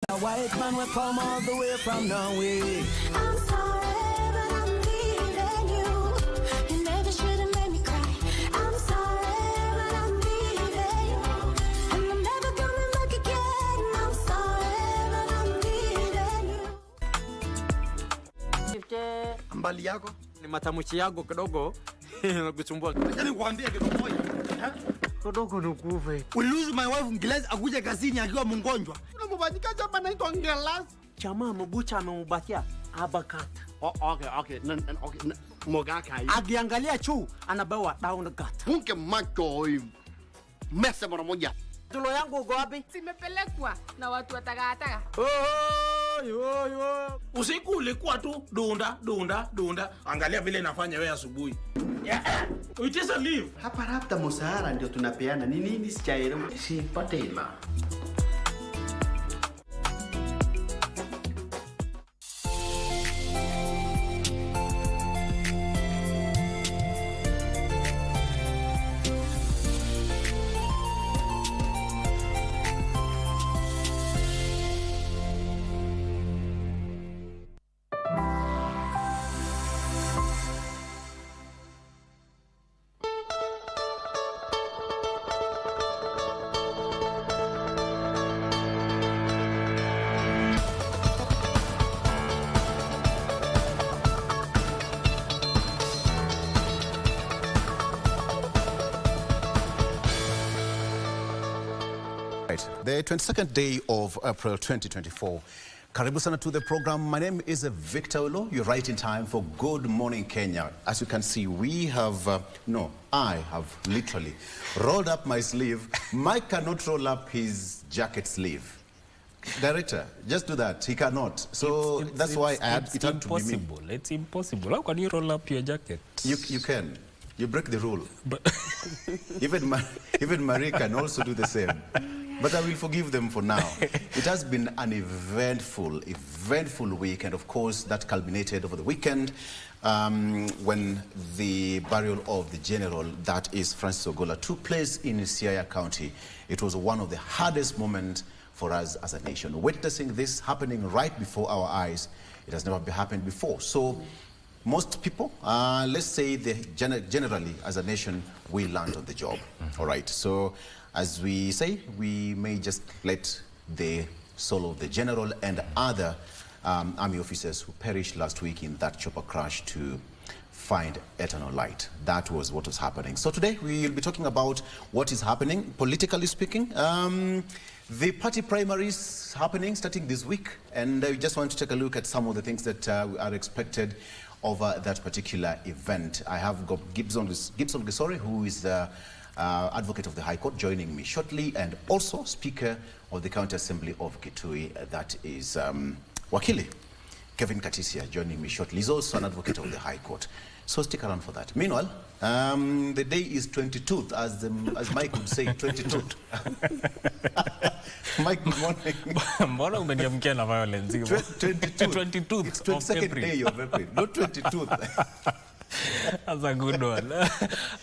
A white man will come all the way from Norway. I'm sorry, but I'm leaving you. You never should have made me cry. I'm sorry, but I'm leaving you. And I'm never coming back again. I'm sorry, but I'm leaving you. Mbali yako ni matamuchi yako kidogo nakusumbua. Yaani kuambia kitu moja. Kidogo nukuve. We lose my wife Ngilezi akuje kazini akiwa mgonjwa. Unambadilika chapa naitwa Ngilezi. Chama mbucha amemubakia abakata. Okay. Okay. Mogaka hii. Akiangalia chu anabawa down gut. Funke macho hivi. Mesa mara moja. Tulo yangu uko wapi? Simepelekwa na watu watagataga. Yo. Usiku ulikuwa tu dunda. Angalia vile nafanya wewe asubuhi. Yeah. It is a leave. Hapa labda msahara ndio tunapeana. Ni nini sijaelewa. Sipate ila. The 22nd day of April 2024. Karibu sana to the program. My name is Victor Ulo. You're right in time for Good Morning Kenya. As you can see, we have, I have literally rolled up my sleeve. Mike cannot roll up his jacket sleeve. Director, just do that. He cannot. So that's why I had it had to be me. It's impossible. How can you roll up your jacket? You can. You break the rule. But even Marie can also do the same. But I will forgive them for now. It has been an eventful week, and of course that culminated over the weekend when the burial of the general, that is Francis Ogola, took place in Siaya County. It was one of the hardest moments for us as a nation. Witnessing this happening right before our eyes, it has never happened before. So most people, let's say generally as a nation, we learned on the job. All right, so as we say, we may just let the soul of the general and other army officers who perished last week in that chopper crash to find eternal light. That was what was happening. So today we will be talking about what is happening, politically speaking. The party primaries happening starting this week, and I just want to take a look at some of the things that are expected over that particular event. I have got Gibson Gisori, who is the Advocate of the High Court, joining me shortly, and also Speaker of the County Assembly of Kitui, that is Wakili Kevin Katisia, joining me shortly. He's also an Advocate of the High Court. So stick around for that. Meanwhile, the day is 22nd, as Mike would say, 22nd. Mike, good morning. Mbona umeniamkia na violence? 22nd. It's 22nd day of April, not 22nd. That's a good one.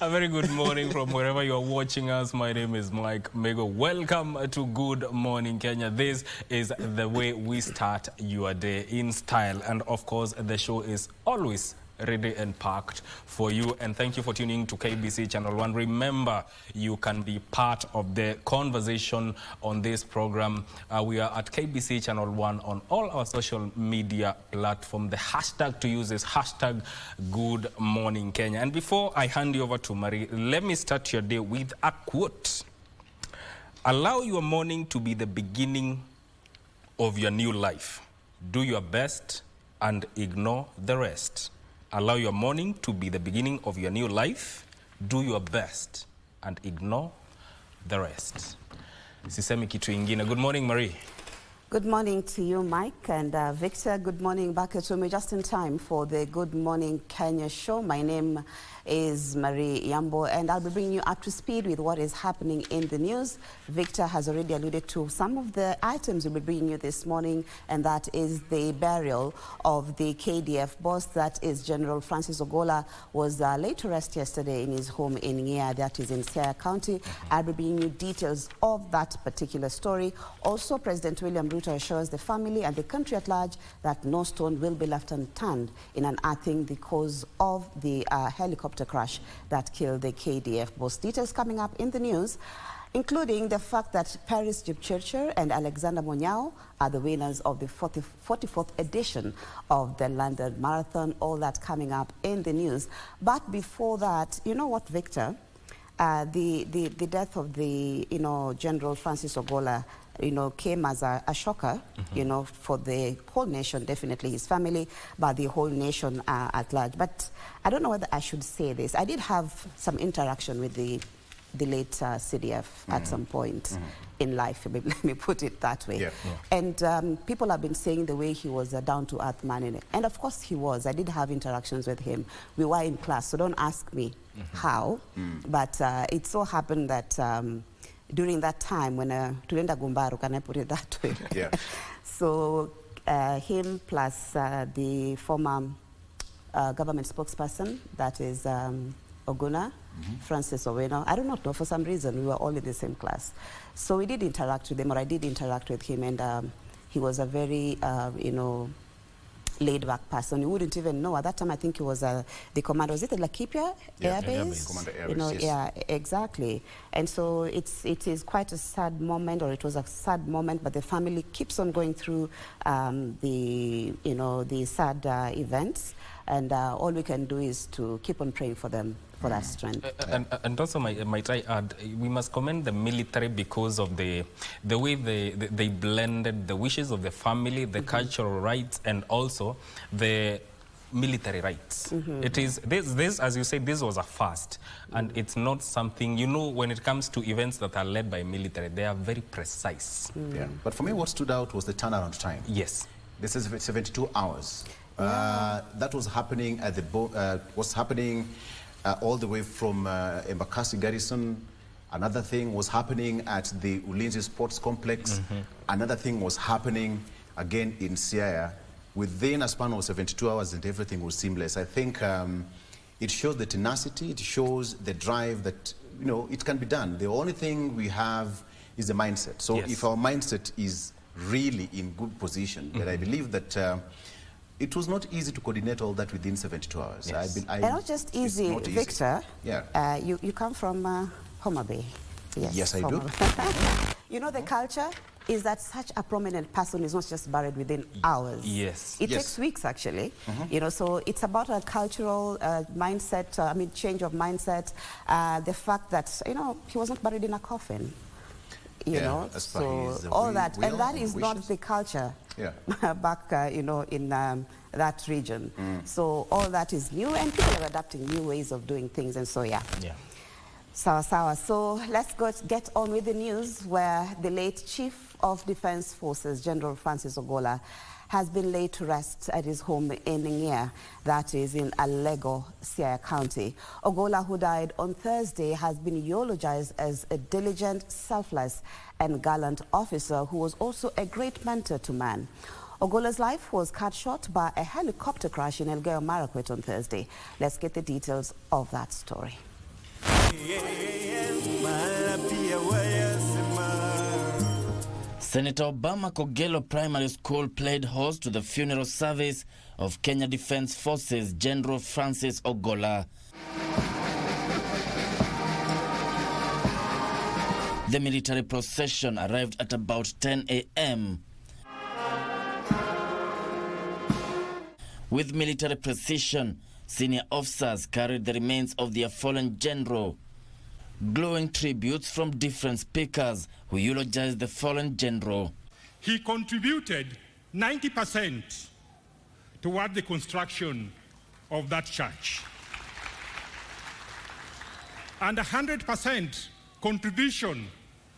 A very good morning from wherever you are watching us. My name is Mike Mego. Welcome to Good Morning Kenya. This is the way we start your day in style. And of course, the show is always ready and packed for you, and thank you for tuning to KBC Channel 1. Remember, you can be part of the conversation on this program. We are at KBC Channel 1 on all our social media platforms. The hashtag to use is hashtag Good Morning Kenya. And before I hand you over to Marie, let me start your day with a quote. Allow your morning to be the beginning of your new life. Do your best and ignore the rest. Allow your morning to be the beginning of your new life. Do your best and ignore the rest. Sisemi kitu ingine. Good morning, Marie. Good morning to you, Mike, and Victor. Good morning back at home, just in time for the Good Morning Kenya show. My name is Marie Yambo, and I'll be bringing you up to speed with what is happening in the news. Victor has already alluded to some of the items we'll be bringing you this morning, and that is the burial of the KDF boss, that is General Francis Ogola, was laid to rest yesterday in his home in Ngea, that is in Siaya County. I'll be bringing you details of that particular story. Also, President William Ruto assures the family and the country at large that no stone will be left unturned in unearthing the cause of the helicopter crash that killed the KDF boss. Details coming up in the news, including the fact that Paris Jepchirchir and Alexander Monyao are the winners of the 44th edition of the London Marathon. All that coming up in the news. But before that, you know what, Victor? The death of the, General Francis Ogola, came as a shocker, for the whole nation, definitely his family, but the whole nation at large. But I don't know whether I should say this. I did have some interaction with the late CDF at some point in life, let me put it that way. And people have been saying the way he was a down-to-earth man. And of course he was. I did have interactions with him. We were in class, so don't ask me how. But it so happened that during that time when Tulenda Gumbaru, can I put it that way? So him plus the former government spokesperson, that is Oguna, Francis Oweno. I do not know, for some reason we were all in the same class. So we did interact with him, or I did interact with him, and he was a very, laid-back person. You wouldn't even know. At that time, I think he was the commander. Was it the Laikipia Air Base? Commander Air Base, yes. Yeah, exactly. And so it is quite a sad moment, or it was a sad moment, but the family keeps on going through the sad events, and all we can do is to keep on praying for them, for that strength. And also, might I add, we must commend the military because of the way they blended the wishes of the family, the cultural rights, and also the military rights. It is this, as you said, this was a first, and it's not something, when it comes to events that are led by military, they are very precise. Yeah. But for me, what stood out was the turnaround time. Yes. This is 72 hours. That was happening at the all the way from Embakasi Garrison. Another thing was happening at the Ulinzi Sports Complex. Another thing was happening again in Siaya. Within a span of 72 hours, and everything was seamless. I think it shows the tenacity, it shows the drive that, it can be done. The only thing we have is the mindset. So if our mindset is really in good position, then I believe that it was not easy to coordinate all that within 72 hours. And not just easy, not Victor. Yeah. You come from Homa Bay. Yes, I do. The culture is that such a prominent person is not just buried within hours. Yes. It takes weeks, actually. So it's about a cultural mindset, change of mindset. The fact that, he was not buried in a coffin. So all that, and that is not the culture back, in that region. So all that is new, and people are adapting new ways of doing things, and so Sawa. So let's get on with the news, where the late Chief of Defense Forces, General Francis Ogola, has been laid to rest at his home in Ngea, that is in Alego, Siaya County. Ogola, who died on Thursday, has been eulogized as a diligent, selfless, and gallant officer who was also a great mentor to man. Ogola's life was cut short by a helicopter crash in Elgeyo Marakwet on Thursday. Let's get the details of that story. Senator Obama Kogelo Primary School played host to the funeral service of Kenya Defense Forces General Francis Ogola. The military procession arrived at about 10 a.m. With military precision, senior officers carried the remains of their fallen general. Glowing tributes from different speakers who eulogized the fallen general. He contributed 90% toward the construction of that church, and 100% contribution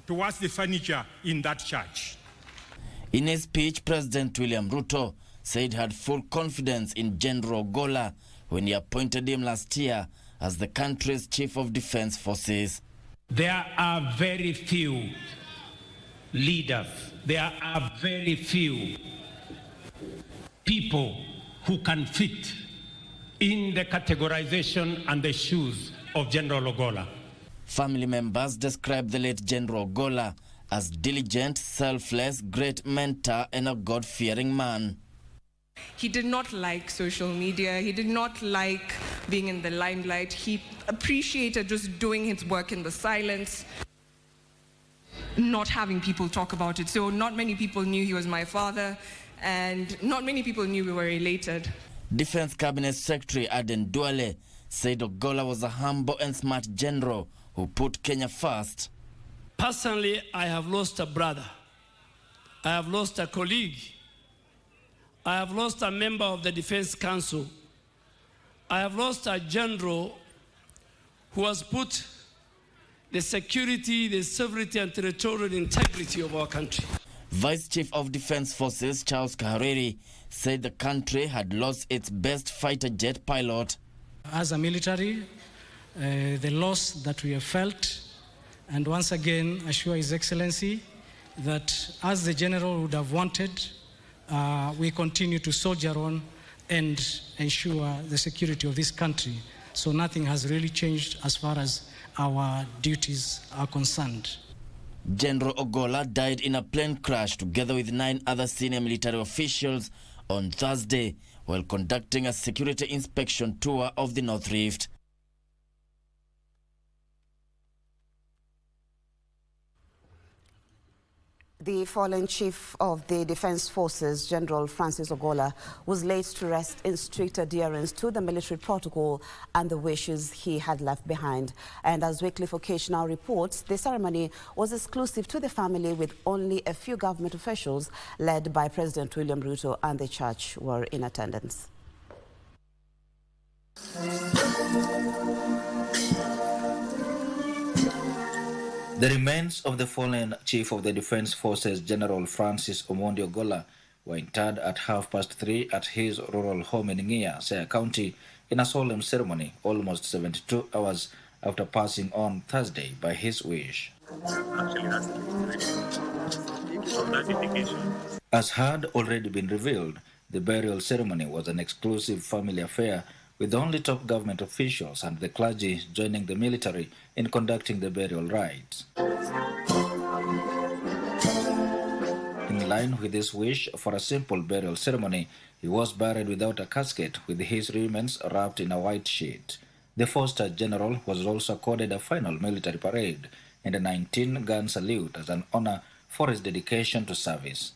towards the furniture in that church. In a speech, President William Ruto said he had full confidence in General Ogola when he appointed him last year as the country's Chief of Defense Forces. There are very few leaders, there are very few people who can fit in the categorization and the shoes of General Ogola. Family members describe the late General Ogola as diligent, selfless, great mentor and a God-fearing man. He did not like social media. He did not like being in the limelight. He appreciated just doing his work in the silence, not having people talk about it. So not many people knew he was my father, and not many people knew we were related. Defense Cabinet Secretary Aden Duale said Ogola was a humble and smart general who put Kenya first. Personally, I have lost a brother. I have lost a colleague. I have lost a member of the Defense Council. I have lost a general who has put the security, the sovereignty and territorial integrity of our country. Vice Chief of Defense Forces Charles Kahariri said the country had lost its best fighter jet pilot. As a military, the loss that we have felt, and once again assure His Excellency that as the General would have wanted, we continue to soldier on and ensure the security of this country. So nothing has really changed as far as our duties are concerned. General Ogola died in a plane crash together with 9 other senior military officials on Thursday while conducting a security inspection tour of the North Rift. The fallen chief of the Defense Forces, General Francis Ogola, was laid to rest in strict adherence to the military protocol and the wishes he had left behind. And as Wycliffe Occasional reports, the ceremony was exclusive to the family, with only a few government officials led by President William Ruto and the church were in attendance. The remains of the fallen Chief of the Defense Forces, General Francis Omondi Ogola, were interred at 3:30 at his rural home in Ngia, Siaya County, in a solemn ceremony almost 72 hours after passing on Thursday by his wish. As had already been revealed, the burial ceremony was an exclusive family affair, with only top government officials and the clergy joining the military in conducting the burial rites. In line with his wish for a simple burial ceremony, he was buried without a casket, with his remains wrapped in a white sheet. The four-star general was also accorded a final military parade and a 19-gun salute as an honor for his dedication to service.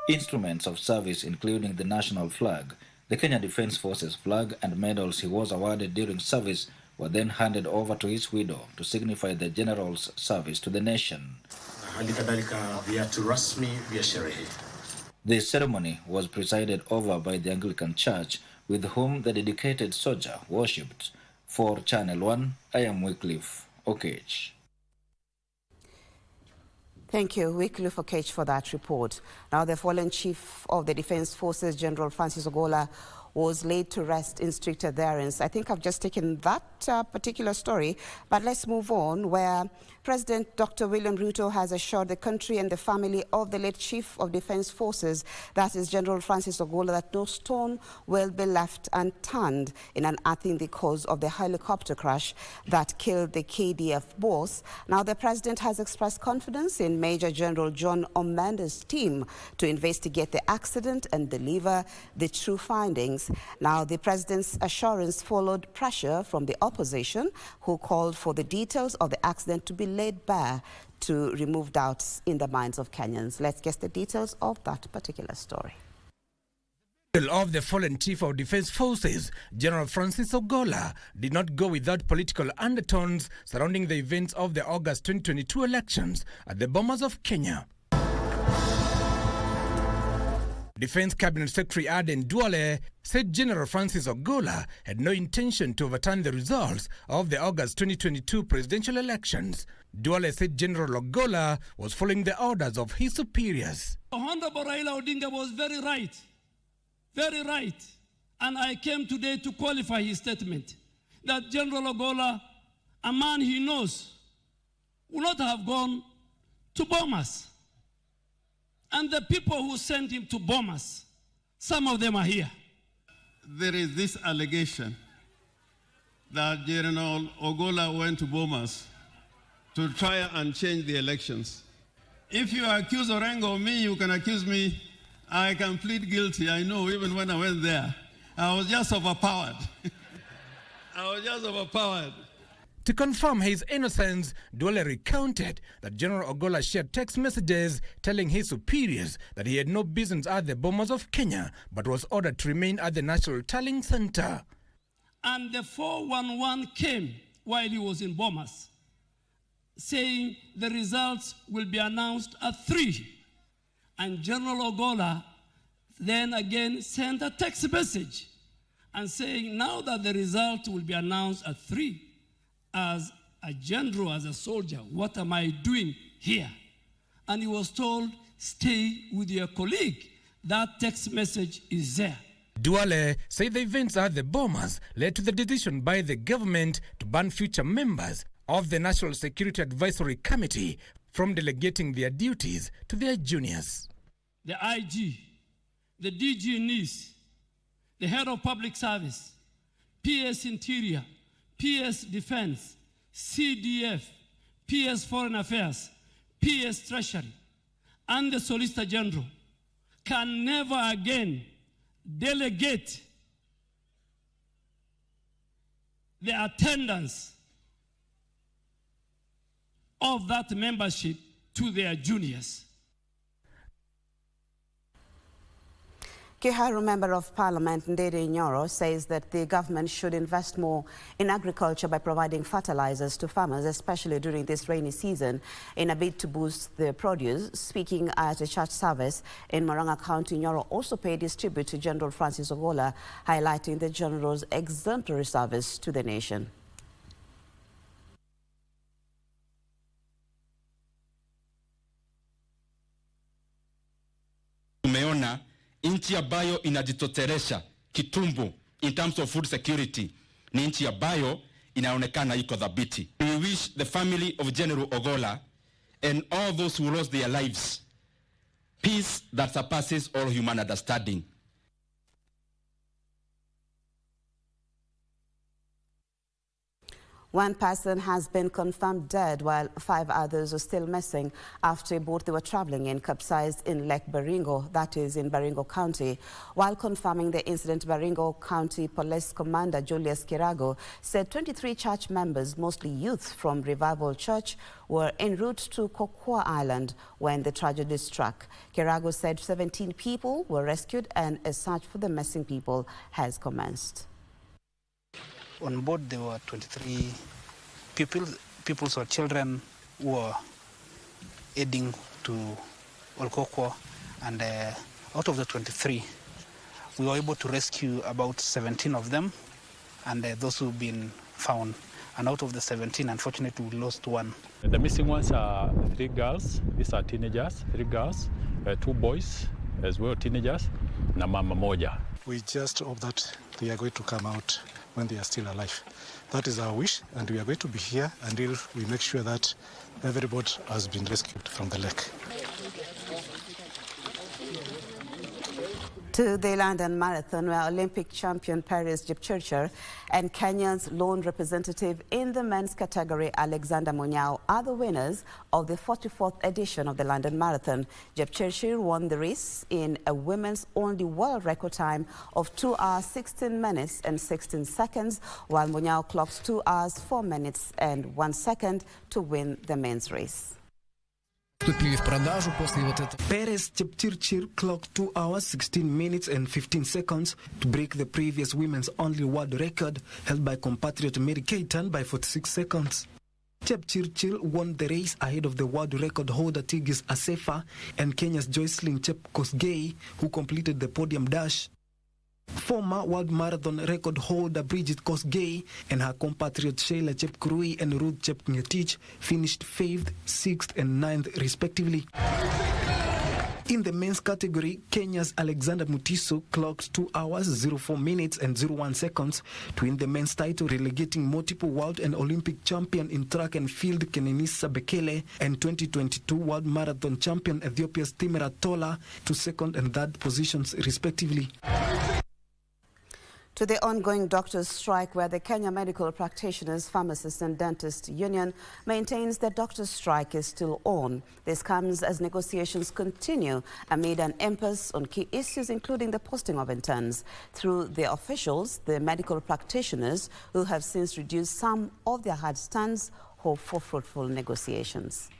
Instruments of service, including the national flag, the Kenya Defense Forces flag, and medals he was awarded during service, were then handed over to his widow to signify the general's service to the nation. The ceremony was presided over by the Anglican Church, with whom the dedicated soldier worshipped. For Channel 1, I am Wycliffe Okech. Thank you, Wycliffe Okech, for that report. Now, the fallen Chief of the Defense Forces, General Francis Ogola, was laid to rest in strict adherence. I think I've just taken that particular story, but let's move on, where President Dr. William Ruto has assured the country and the family of the late Chief of Defense Forces, that is General Francis Ogola, that no stone will be left unturned in unearthing the cause of the helicopter crash that killed the KDF boss. Now, the President has expressed confidence in Major General John Omenda's team to investigate the accident and deliver the true findings. Now, the President's assurance followed pressure from the opposition, who called for the details of the accident to be laid bare to remove doubts in the minds of Kenyans. Let's get the details of that particular story. Of the fallen Chief of Defense Forces, General Francis Ogola, did not go without political undertones surrounding the events of the August 2022 elections at the Bomas of Kenya. Defense Cabinet Secretary Aden Duale said General Francis Ogola had no intention to overturn the results of the August 2022 presidential elections. Duale said General Ogola was following the orders of his superiors. Honorable Raila Odinga was very right. Very right. And I came today to qualify his statement that General Ogola, a man he knows, would not have gone to Bomas. And the people who sent him to Bomas, some of them are here. There is this allegation that General Ogola went to Bomas to try and change the elections. If you accuse Orengo of me, you can accuse me. I can plead guilty. I know even when I went there, I was just overpowered. I was just overpowered. To confirm his innocence, Duale recounted that General Ogola shared text messages telling his superiors that he had no business at the Bomas of Kenya, but was ordered to remain at the National Tallying Center. And the 411 came while he was in Bomas, saying the results will be announced at 3. And General Ogola then again sent a text message and saying, now that the result will be announced at 3, as a general, as a soldier, what am I doing here? And he was told, stay with your colleague. That text message is there. Duale said the events at the Bomas led to the decision by the government to ban future members of the National Security Advisory Committee from delegating their duties to their juniors. The IG, the DG NIS, the Head of Public Service, PS Interior, PS Defense, CDF, PS Foreign Affairs, PS Treasury, and the Solicitor General can never again delegate the attendance of that membership to their juniors. Kiharu Member of Parliament Ndede Nyoro says that the government should invest more in agriculture by providing fertilizers to farmers, especially during this rainy season, in a bid to boost their produce. Speaking at a church service in Murang'a County, Nyoro also paid his tribute to General Francis Ogola, highlighting the General's exemplary service to the nation. Tumeona nchi ambayo inajitoteresha kitumbo in terms of food security ni nchi ambayo inaonekana iko dhabiti. We wish the family of General Ogola and all those who lost their lives peace that surpasses all human understanding. One person has been confirmed dead while 5 others are still missing after a boat they were traveling in capsized in Lake Baringo, that is in Baringo County. While confirming the incident, Baringo County Police Commander Julius Kirago said 23 church members, mostly youth from Revival Church, were en route to Kokwa Island when the tragedy struck. Kirago said 17 people were rescued and a search for the missing people has commenced. On board there were 23 people or children who were heading to Olkokwa, and out of the 23 we were able to rescue about 17 of them, and those who've been found, and out of the 17 unfortunately we lost one. The missing ones are 3 girls. These are teenagers, 3 girls, 2 boys as well, teenagers, na mama moja. We just hope that they are going to come out when they are still alive. That is our wish, and we are going to be here until we make sure that everybody has been rescued from the lake. To the London Marathon, where Olympic champion Paris Jepchirchir and Kenya's lone representative in the men's category, Alexander Munyao, are the winners of the 44th edition of the London Marathon. Jepchirchir won the race in a women's only world record time of 2 hours 16 minutes and 16 seconds, while Munyao clocked 2 hours 4 minutes and 1 second to win the men's race. Perez Jepchirchir clocked 2 hours 16 minutes and 15 seconds to break the previous women's only world record held by compatriot Mary Keitany by 46 seconds. Chepchirchir won the race ahead of the world record holder Tigis Asefa and Kenya's Joycelyn Chepkosgei, who completed the podium dash. Former world marathon record holder Bridget Kosgei and her compatriot Sheila Chepkurui and Ruth Chepngetich finished 5th, 6th and 9th respectively. In the men's category, Kenya's Alexander Mutiso clocked 2 hours, 04 minutes and 01 seconds to win the men's title, relegating multiple world and Olympic champion in track and field Kenenisa Bekele and 2022 world marathon champion Ethiopia's Timera Tola to second and third positions respectively. To the ongoing doctors' strike, where the Kenya Medical Practitioners, Pharmacists and Dentists Union maintains that doctors' strike is still on. This comes as negotiations continue amid an impasse on key issues, including the posting of interns. Through the officials, the medical practitioners, who have since reduced some of their hard stands, hope for fruitful negotiations.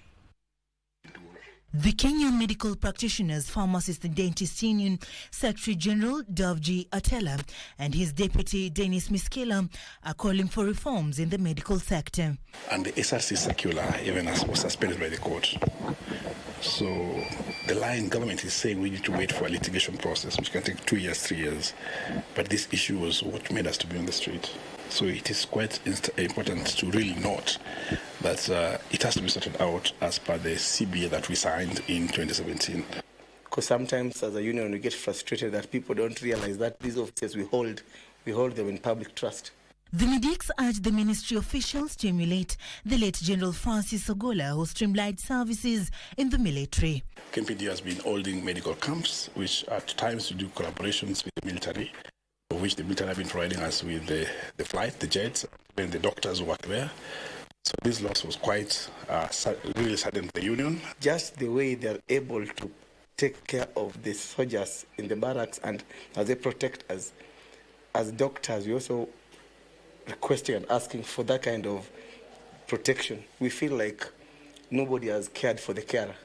The Kenya Medical Practitioners, Pharmacists and Dentists Union Secretary General Davji Atela and his deputy Dennis Miskela are calling for reforms in the medical sector. And the SRC circular even was suspended by the court. So the line government is saying we need to wait for a litigation process, which can take 2 years, 3 years. But this issue was what made us to be on the street. So it is quite important to really note that it has to be sorted out as per the CBA that we signed in 2017. Because sometimes as a union we get frustrated that people don't realize that these officers we hold them in public trust. The medics urged the ministry officials to emulate the late General Francis Ogola, who streamlined services in the military. KMPD has been holding medical camps, which at times we do collaborations with the military, of which the military have been providing us with the flight, the jets, and the doctors who work there. So this loss was quite really saddened the union. Just the way they're able to take care of the soldiers in the barracks and as they protect us as doctors, we also requesting and asking for that kind of protection. We feel like nobody has cared for the carer.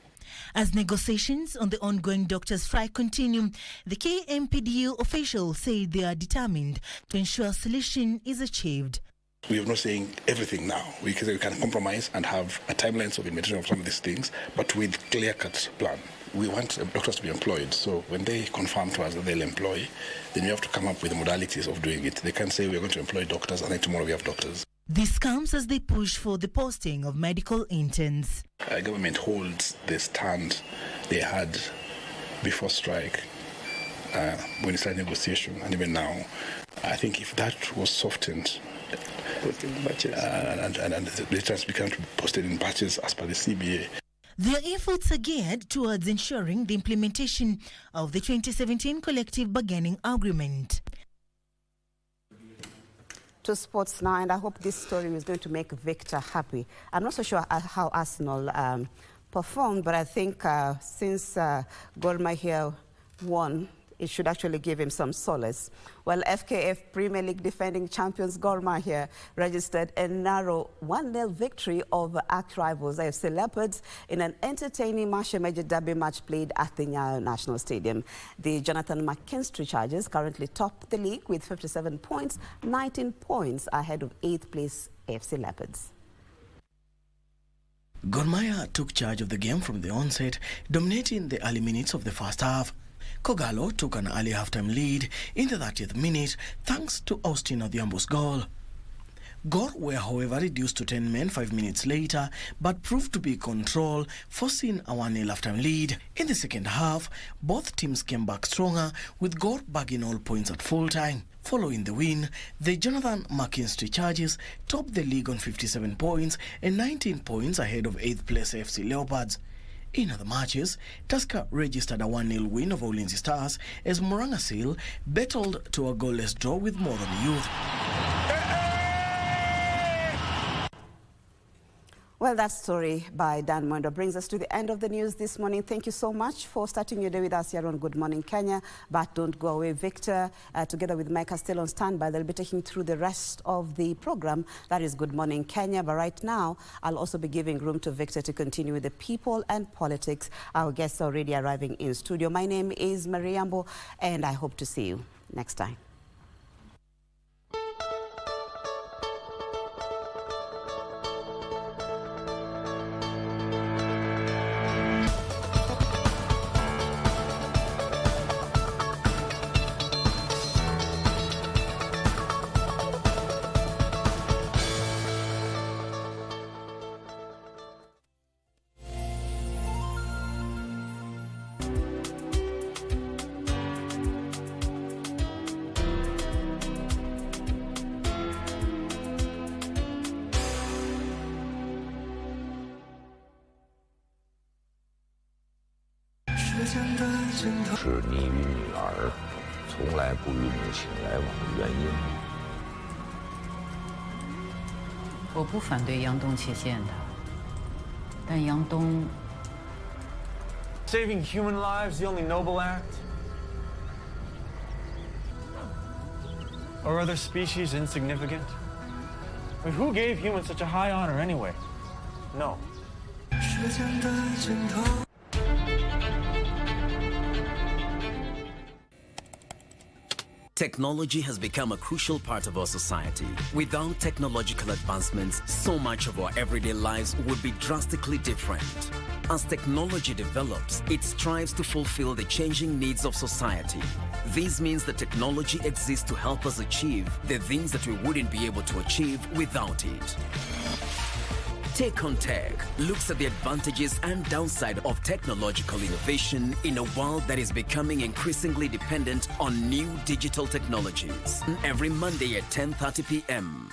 As negotiations on the ongoing doctors' strike continue, the KMPDU officials say they are determined to ensure a solution is achieved. We are not saying everything now. We can compromise and have a timeline of implementation of some of these things, but with clear-cut plan. We want doctors to be employed, so when they confirm to us that they'll employ, then we have to come up with the modalities of doing it. They can't say we're going to employ doctors and then tomorrow we have doctors. This comes as they push for the posting of medical interns. Government holds the stand they had before strike when it started negotiation, and even now. I think if that was softened and the letters began to be posted in batches as per the CBA. Their efforts are geared towards ensuring the implementation of the 2017 collective bargaining agreement. To sports now, and I hope this story is going to make Victor happy. I'm not so sure how Arsenal performed, but I think since Gor Mahia won, it should actually give him some solace. Well, FKF Premier League defending champions Gor Mahia registered a narrow 1-0 victory over arch-rivals AFC Leopards in an entertaining Major Derby match played at the Nyayo National Stadium. The Jonathan McKinstry Chargers currently top the league with 57 points, 19 points ahead of 8th place AFC Leopards. Gor Mahia took charge of the game from the onset, dominating the early minutes of the first half. Kogalo took an early halftime lead in the 30th minute thanks to Austin Odhiambo's goal. Gor were however reduced to 10 men 5 minutes later, but proved to be in control, forcing a 1-0 halftime lead. In the second half, both teams came back stronger, with Gor bagging all points at full time. Following the win, the Jonathan McKinstry Chargers topped the league on 57 points and 19 points ahead of 8th place FC Leopards. In other matches, Tusker registered a 1-0 win over Ulinzi Stars as Morangasil battled to a goalless draw with Modern Youth. Well, that story by Dan Mwendo brings us to the end of the news this morning. Thank you so much for starting your day with us here on Good Morning Kenya. But don't go away. Victor, together with Mike, are still on standby. They'll be taking through the rest of the program. That is Good Morning Kenya. But right now, I'll also be giving room to Victor to continue with the people and politics. Our guests are already arriving in studio. My name is Mariambo, and I hope to see you next time. 是你与女儿从来不与母亲来往的原因。我不反对杨东起见他，但杨东 Saving human lives the only noble act? Are other species insignificant? I mean, who gave humans such a high honor anyway? No. Technology has become a crucial part of our society. Without technological advancements, so much of our everyday lives would be drastically different. As technology develops, it strives to fulfill the changing needs of society. This means that technology exists to help us achieve the things that we wouldn't be able to achieve without it. Take on Tech looks at the advantages and downside of technological innovation in a world that is becoming increasingly dependent on new digital technologies. Every Monday at 10:30 p.m.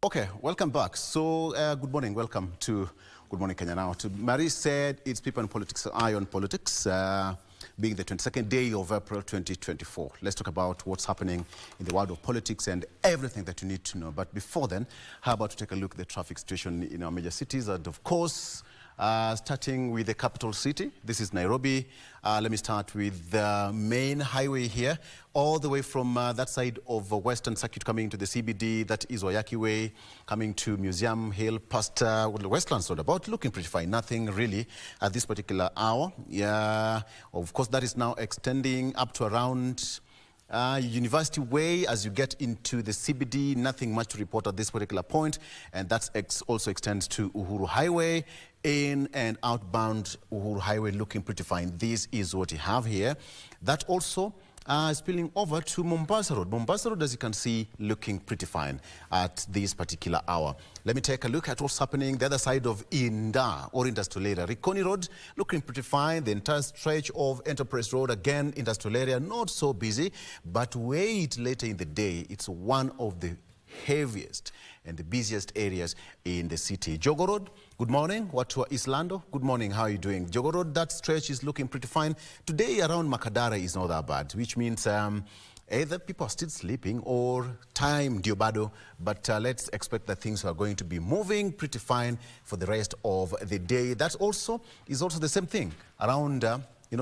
Okay, welcome back. So, good morning. Welcome to Good Morning Kenya Now. Marie said it's People and Politics, Eye on Politics, being the 22nd day of April 2024. Let's talk about what's happening in the world of politics and everything that you need to know. But before then, how about to take a look at the traffic situation in our major cities? And of course, starting with the capital city. This is Nairobi. Let me start with the main highway here, all the way from that side of Western Circuit coming to the CBD, that is Wayaki Way, coming to Museum Hill, past Westlands Roundabout, looking pretty fine. Nothing really at this particular hour. Yeah, of course, that is now extending up to around University Way. As you get into the CBD, nothing much to report at this particular point, and that also extends to Uhuru Highway. In and outbound Uhuru Highway looking pretty fine. This is what you have here. That also spilling over to Mombasa Road. Mombasa Road, as you can see, looking pretty fine at this particular hour. Let me take a look at what's happening the other side of Inda or Industrial Area. Rikoni Road looking pretty fine. The entire stretch of Enterprise Road, again, Industrial Area, not so busy. But wait, later in the day, it's one of the heaviest and the busiest areas in the city. Jogo Road, good morning. Watu wa Islando, good morning. How are you doing? Jogo Road, that stretch is looking pretty fine. Today around Makadara is not that bad, which means either people are still sleeping or time diobado, but let's expect that things are going to be moving pretty fine for the rest of the day. That also is also the same thing around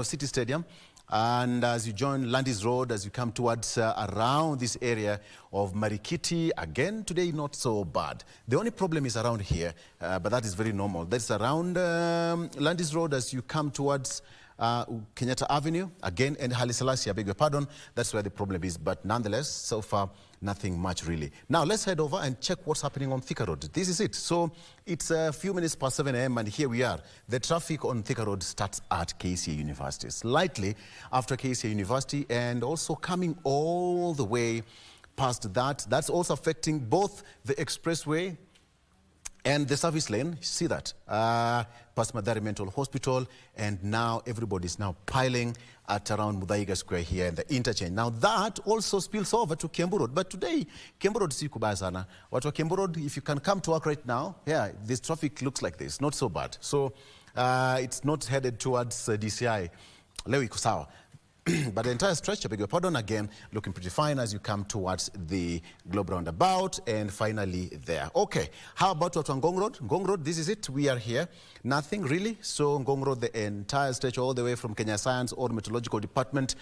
City Stadium. And as you join Landis Road, as you come towards around this area of Marikiti, again, today not so bad. The only problem is around here, but that is very normal. That's around Landis Road as you come towards Kenyatta Avenue, again, and Haile Selassie, I beg your pardon. That's where the problem is. But nonetheless, so far, nothing much really. Now, let's head over and check what's happening on Thika Road. This is it. So, it's a few minutes past 7 a.m. and here we are. The traffic on Thika Road starts at KCA University, slightly after KCA University, and also coming all the way past that. That's also affecting both the expressway and the service lane. See that? Past Madari Mental Hospital, and now everybody's now piling at around Mudhaiga Square here in the interchange. Now that also spills over to Kiambu Road, but today Kiambu Road si kubaya sana. Watu wa Kiambu Road, if you can come to work right now, yeah, this traffic looks like this, not so bad. So it's not headed towards DCI. Leo iko sawa. But the entire stretch, I beg your pardon, again, looking pretty fine as you come towards the Globe Roundabout and finally there. Okay, how about watu wa Ngong Road? Ngong Road, this is it. We are here. Nothing really. So Ngong Road, the entire stretch all the way from Kenya Science or Meteorological Department,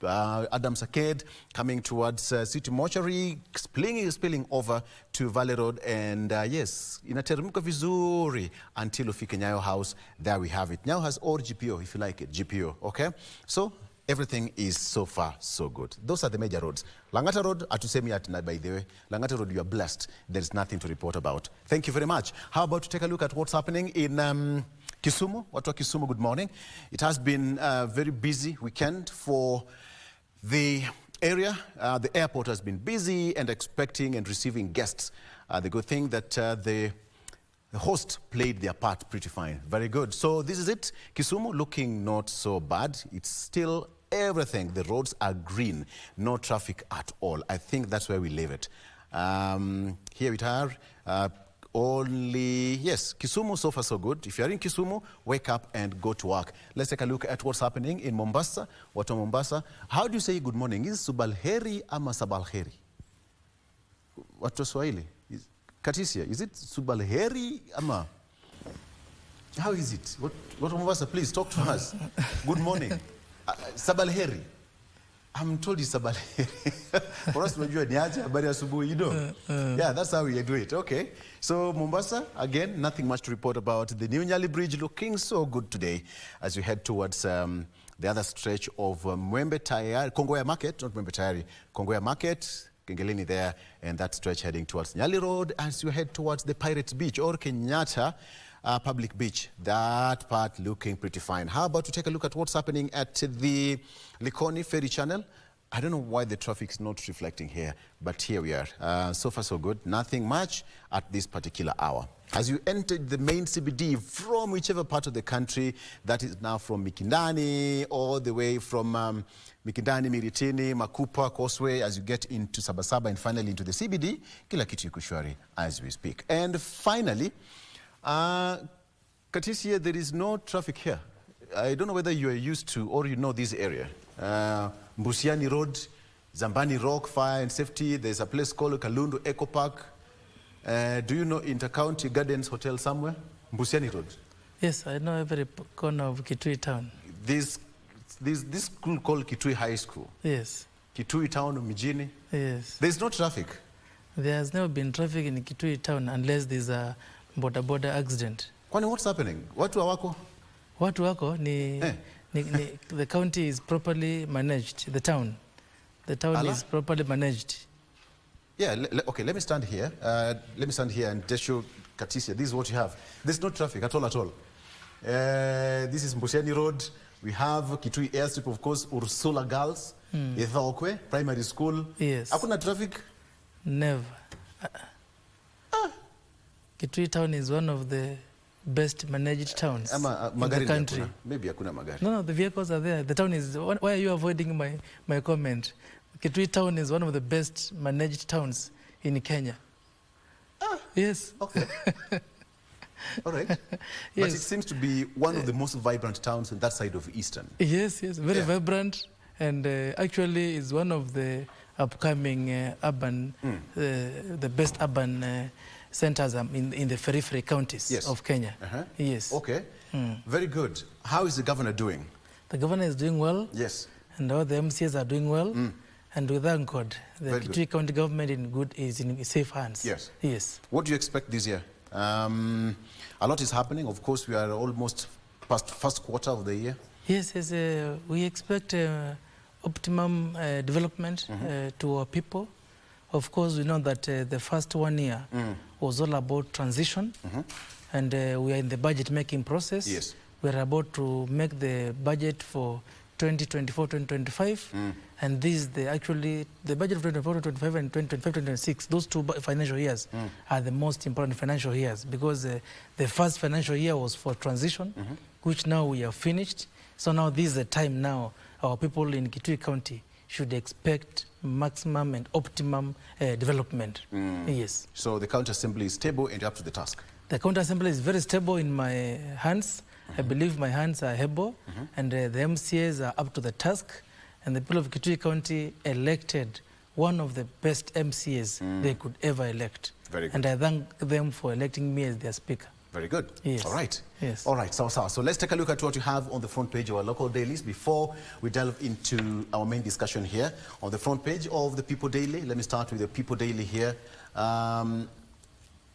Adams Arcade, coming towards City Mortuary, spilling over to Valley Road, and yes, inateremka vizuri until ufike Nyayo House. There we have it. Nyayo has or GPO, if you like it, GPO, okay? So everything is so far so good. Those are the major roads. Langata Road, atusemi atina, by the way. Langata Road, you are blessed. There is nothing to report about. Thank you very much. How about to take a look at what's happening in Kisumu, watu wa Kisumu, good morning. It has been a very busy weekend for the area. The airport has been busy and expecting and receiving guests. The good thing that the host played their part pretty fine. Very good. So this is it. Kisumu looking not so bad. It's still everything. The roads are green. No traffic at all. I think that's where we leave it. Here we are. Yes, Kisumu, so far so good. If you're in Kisumu, wake up and go to work. Let's take a look at what's happening in Mombasa. Watu wa Mombasa. How do you say good morning? Is it subalheri ama sabalheri? Watu wa Swahili. Katisia, is it subalheri ama? How is it? What Mombasa, please talk to us. Good morning. Sabalheri. I'm told it's sabalheri. For us, we do habari you know. Yeah, that's how we do it. Okay. So Mombasa, again, nothing much to report about. The New Nyali Bridge looking so good today as we head towards the other stretch of Mwembe Tayari, Kongoya Market, not Mwembe Tayari, Kongoya Market, Kengeleni there, and that stretch heading towards Nyali Road as you head towards the Pirates Beach or Kenyatta Public Beach. That part looking pretty fine. How about to take a look at what's happening at the Likoni Ferry Channel? I don't know why the traffic's not reflecting here, but here we are. So far so good. Nothing much at this particular hour. As you entered the main CBD from whichever part of the country, that is now from Mikindani, all the way from Mikindani, Miritini, Makupa, Causeway, as you get into Sabasaba and finally into the CBD, kila kitu yuko shwari as we speak. And finally, Katisia, there is no traffic here. I don't know whether you are used to or you know this area. Mbusiani Road, Zambani Rock, Fire and Safety. There's a place called Kalundu Eco Park. Do you know Intercounty Gardens Hotel somewhere? Mbusiani Road. Yes, I know every corner of Kitui town. This school called Kitui High School. Yes. Kitui town, Mijini. Yes. There's no traffic. There has never been traffic in Kitui town unless there's a border accident. Kwani what's happening? Watu wako? Watu wako ni, the county is properly managed. The town is properly managed. Yeah. Okay. Let me stand here. And just show Katisia. This is what you have. There's no traffic at all. This is Mbusiani Road. We have Kitui Airstrip, of course. Ursula Girls. Ethaokwe Primary School. Yes. Hakuna traffic. Never. Kitui town is one of the best managed towns in the country. Maybe hakuna magari. No, the vehicles are there. The town is. Why are you avoiding my comment? Kitui town is one of the best managed towns in Kenya. Yes. Okay. All right. Yes. But it seems to be one of the most vibrant towns on that side of Eastern. Yes, very vibrant, and actually is one of the upcoming urban, the best urban centers in the periphery counties of Kenya. Yes. Okay. Very good. How is the governor doing? The governor is doing well. Yes. And all the MCAs are doing well. And we thank God, the Kitui County government is in safe hands. Yes. Yes. What do you expect this year? A lot is happening. Of course, we are almost past first quarter of the year. Yes. We expect optimum development to our people. Of course, we know that the first 1 year was all about transition, and we are in the budget making process. Yes. We are about to make the budget for 2024-2025, and this is the budget for 2024-2025 and 2025-2026. Those two financial years are the most important financial years because the first financial year was for transition, which now we have finished. So now this is the time now our people in Kitui County should expect maximum and optimum development. Yes. So the county assembly is stable and up to the task. The county assembly is very stable in my hands. I believe my hands are able, and the MCAs are up to the task. And the people of Kitui County elected one of the best MCAs they could ever elect. Very good. And I thank them for electing me as their speaker. Very good. Yes. All right. Yes. All right. So let's take a look at what you have on the front page of our local dailies before we delve into our main discussion here. On the front page of the People Daily, let me start with the People Daily here.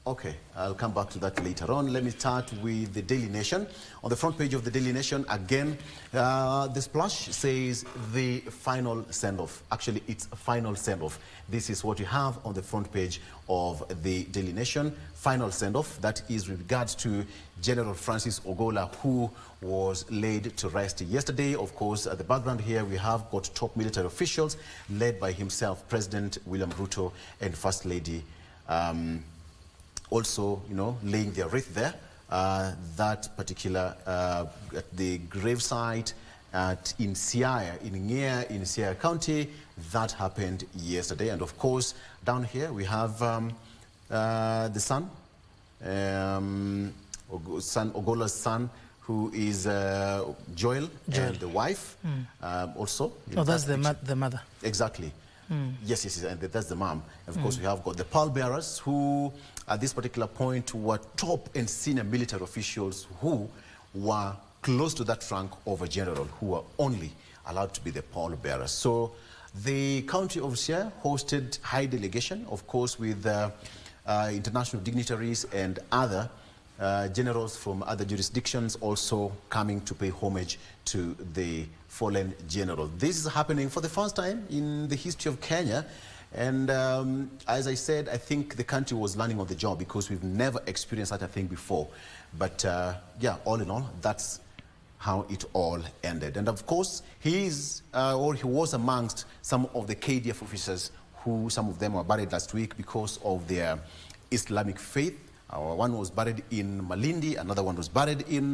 Okay, I'll come back to that later on. Let me start with the Daily Nation. On the front page of the Daily Nation, again, the splash says the final send-off. Actually, it's a final send-off. This is what you have on the front page of the Daily Nation. Final send-off. That is with regards to General Francis Ogola, who was laid to rest yesterday. Of course, at the background here, we have got top military officials led by himself, President William Ruto, and First Lady also, laying their wreath there. That particular, at the gravesite in Siaya, in Siaya County, that happened yesterday. And of course, down here we have the son, Ogola's son, who is Joel, and the wife also. Oh, that's the mother. Exactly. Yes, and that's the mom. Of course, we have got the pallbearers who, at this particular point, were top and senior military officials who were close to that rank of a general, who were only allowed to be the pallbearers. So the county of Siaya hosted high delegation, of course, with international dignitaries and other generals from other jurisdictions also coming to pay homage to the fallen general. This is happening for the first time in the history of Kenya. And as I said, I think the country was learning on the job because we've never experienced such a thing before. But yeah, all in all, that's how it all ended. And of course, he was amongst some of the KDF officers who, some of them were buried last week because of their Islamic faith. One was buried in Malindi, another one was buried in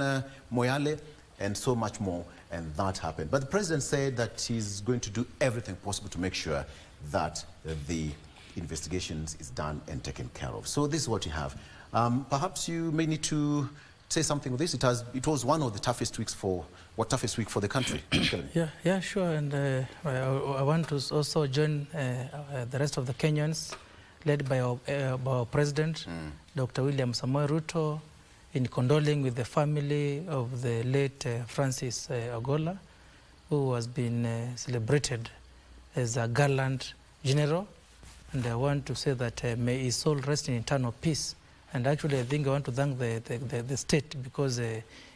Moyale, and so much more, and that happened. But the president said that he's going to do everything possible to make sure that the investigations is done and taken care of. So this is what you have. Perhaps you may need to say something with this. It was one of the toughest weeks for the country. yeah, sure. And I want to also join the rest of the Kenyans, led by our president, Dr. William Samoei Ruto, in condoling with the family of the late Francis Ogola, who has been celebrated as a gallant general. And I want to say that may his soul rest in eternal peace. And actually, I think I want to thank the state because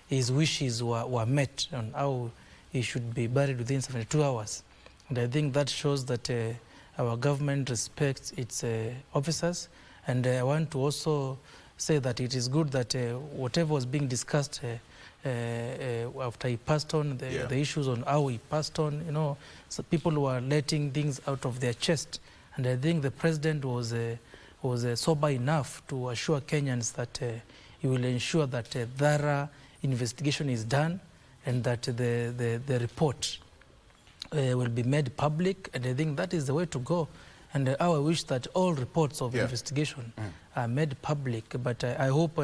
his wishes were met on how he should be buried within 72 hours. And I think that shows that our government respects its officers. And I want to also say that it is good that whatever was being discussed after he passed on, the issues on how he passed on, so people were letting things out of their chest. And I think the president was sober enough to assure Kenyans that he will ensure that thorough investigation is done and that the report will be made public. And I think that is the way to go. And I wish that all reports of investigation are made public. But I hope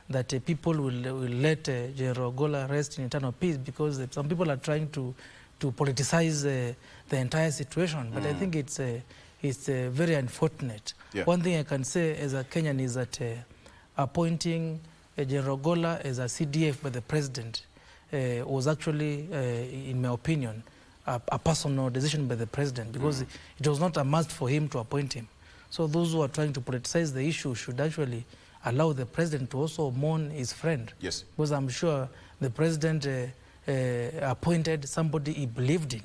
that people will let General Ogola rest in eternal peace, because some people are trying to politicize the entire situation. But I think it's very unfortunate. One thing I can say as a Kenyan is that appointing General Ogola as a CDF by the president was actually, in my opinion, a personal decision by the president, because it was not a must for him to appoint him. So those who are trying to politicize the issue should actually allow the president to also mourn his friend. Yes. Because I'm sure the president appointed somebody he believed in.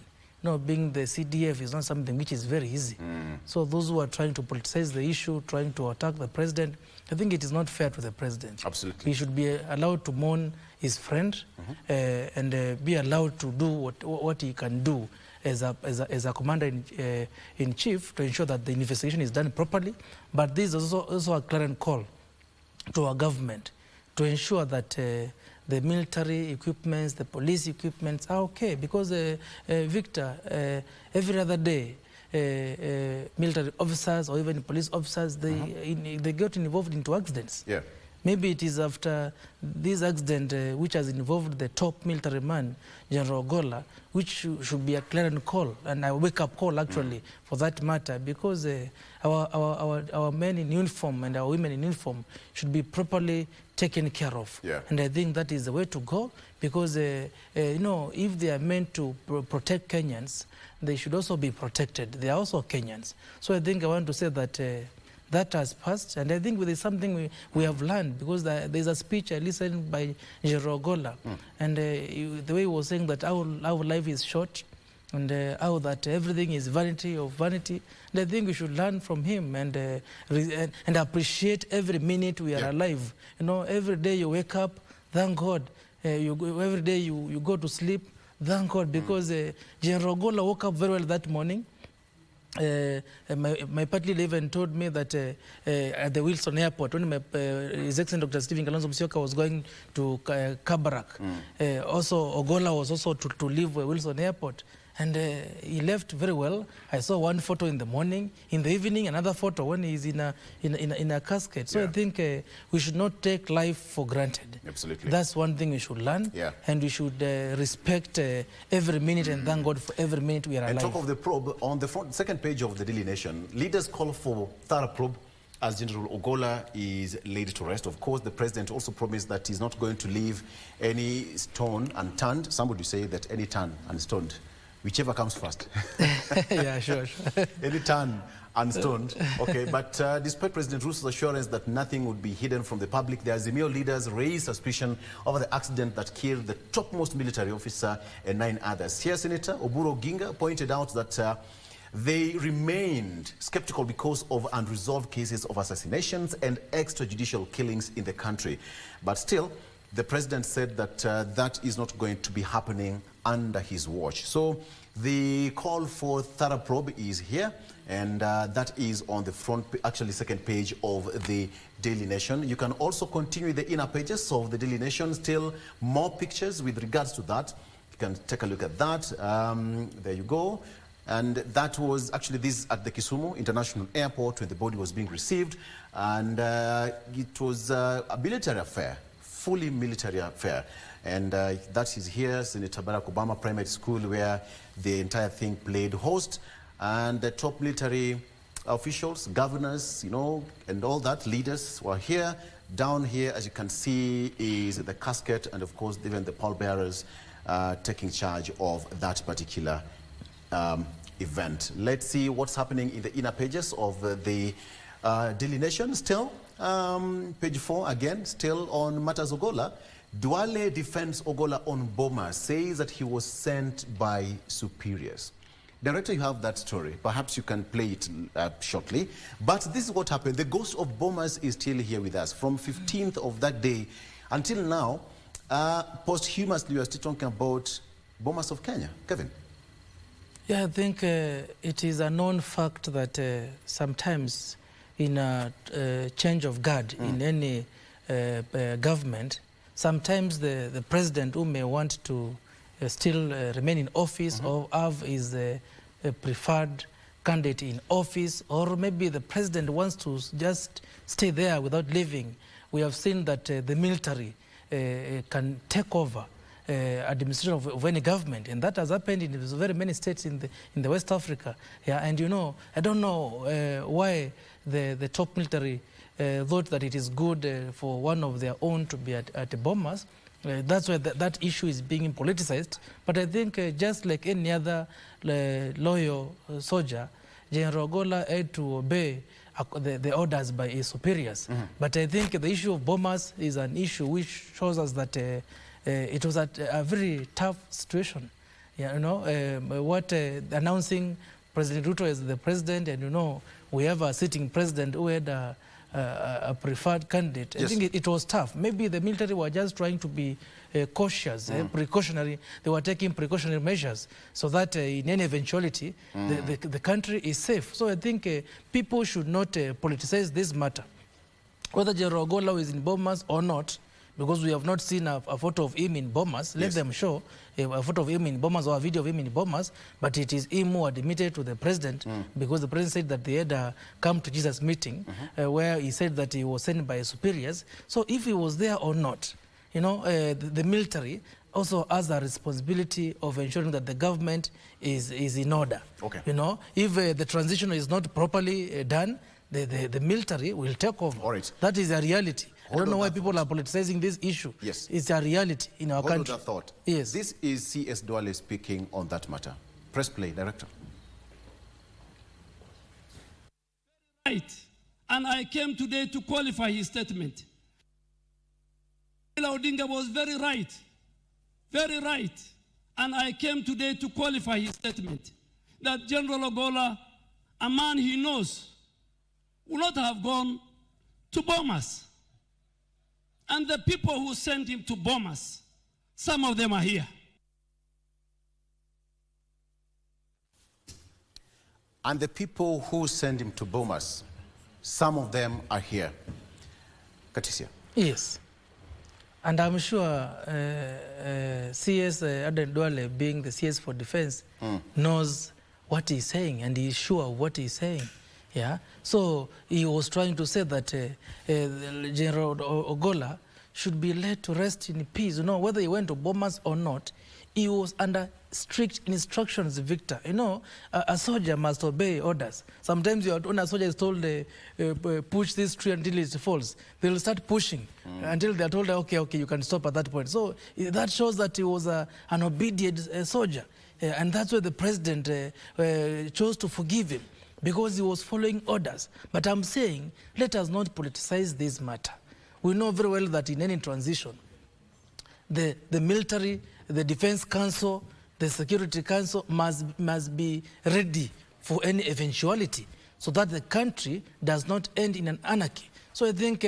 Being the CDF is not something which is very easy. So those who are trying to politicize the issue, trying to attack the president, I think it is not fair to the president. Absolutely. He should be allowed to mourn his friend and be allowed to do what he can do as a commander-in-chief to ensure that the investigation is done properly. But this is also a clarion call to our government to ensure that the military equipments, the police equipments are okay, because Victor, every other day, military officers or even police officers, they get involved into accidents. Yeah. Maybe it is after this accident which has involved the top military man, General Ogola, which should be a clarion call and a wake-up call, actually, for that matter, because our men in uniform and our women in uniform should be properly taken care of. And I think that is the way to go, because if they are meant to protect Kenyans, they should also be protected. They are also Kenyans. So I think I want to say that the That has passed, and I think there's something we have learned, because there's a speech I listened by General Ogola, and the way he was saying that our life is short, and how that everything is vanity of vanity. And I think we should learn from him and appreciate every minute we are alive. You know, every day you wake up, thank God. Every day you go to sleep, thank God, because General Ogola woke up very well that morning. My party leader even told me that at the Wilson Airport, when His Excellency Dr. Stephen Kalonzo Musyoka was going to Kabarak, also Ogola was also to leave Wilson Airport. And he left very well. I saw one photo in the morning. In the evening, another photo when he's in a casket. So I think we should not take life for granted. Absolutely. That's one thing we should learn. And we should respect every minute and thank God for every minute we are alive. And talk of the probe, on the second page of the Daily Nation, leaders call for thorough probe as General Ogola is laid to rest. Of course, the president also promised that he's not going to leave any stone unturned. Some would say that any turn unstoned. Whichever comes first. Yeah, sure. Any turn unstoned. Okay, but despite President Russo's assurance that nothing would be hidden from the public, the Azimio leaders raised suspicion over the accident that killed the topmost military officer and 9 others. Here, Senator Oburu Oginga pointed out that they remained skeptical because of unresolved cases of assassinations and extrajudicial killings in the country. But still, the president said that that is not going to be happening under his watch. So the call for thorough probe is here, and that is on the front, actually second page of the Daily Nation. You can also continue the inner pages of the Daily Nation. Still more pictures with regards to that. You can take a look at that. There you go. And that was actually this at the Kisumu International Airport when the body was being received. And it was a military affair. Fully military affair, and that is here, Senator Barack Obama Primary School, where the entire thing played host, and the top military officials, governors, you know, and all that, leaders were here. Down here, as you can see, is the casket, and of course, even the pallbearers taking charge of that particular event. Let's see what's happening in the inner pages of the Daily Nation. Still, page 4 again, still on matters Ogola. Duale defends Ogola on Bomas, says that he was sent by superiors. Director, you have that story. Perhaps you can play it shortly. But this is what happened. The ghost of Bomas is still here with us. From 15th of that day until now, posthumously, we are still talking about Bomas of Kenya. Kevin? Yeah, I think it is a known fact that sometimes in a change of guard in any government, sometimes the president who may want to still remain in office or have his preferred candidate in office, or maybe the president wants to just stay there without leaving. We have seen that the military can take over administration of any government, and that has happened in very many states in the West Africa. Yeah, and you know, I don't know why the top military thought that it is good for one of their own to be at Bomas. That's why that issue is being politicized. But I think just like any other loyal soldier, General Ogola had to obey the orders by his superiors. But I think the issue of Bomas is an issue which shows us that it was a very tough situation. Yeah, you know, announcing President Ruto as the president, and you know, we have a sitting president who had a preferred candidate. Yes. I think it was tough. Maybe the military were just trying to be cautious, precautionary. They were taking precautionary measures so that in any eventuality, the country is safe. So I think people should not politicize this matter. Whether General Ogola is in Bomas or not, because we have not seen a photo of him in Bomas. Let them show a photo of him in Bomas or a video of him in Bomas, but it is him who admitted to the president because the president said that they had a come to Jesus meeting where he said that he was sent by superiors. So if he was there or not, you know, the military also has a responsibility of ensuring that the government is in order. Okay. You know, if the transition is not properly done, the military will take over. All right. That is a reality. I don't know why people are politicizing this issue. Yes. It's a reality in our country. Hold that thought. Yes. This is C.S. Duale speaking on that matter. Press play, Director. Right. And I came today to qualify his statement. Raila Odinga was very right. And I came today to qualify his statement that General Ogola, a man he knows, would not have gone to Bomas. And the people who sent him to Bomas, some of them are here. And the people who sent him to Bomas, some of them are here. Katisia. Yes. And I'm sure CS Aden Duale, being the CS for Defense, knows what he's saying, and he's sure of what he's saying. Yeah. So he was trying to say that General Ogola should be let to rest in peace. You know, whether he went to Bomas or not, he was under strict instructions, Victor. You know, a soldier must obey orders. Sometimes when a soldier is told, push this tree until it falls, they'll start pushing until they're told, okay, you can stop at that point. So that shows that he was an obedient soldier. And that's why the president chose to forgive him, because he was following orders. But I'm saying, let us not politicize this matter. We know very well that in any transition, the military, the Defense Council, the Security Council must be ready for any eventuality so that the country does not end in an anarchy. So I think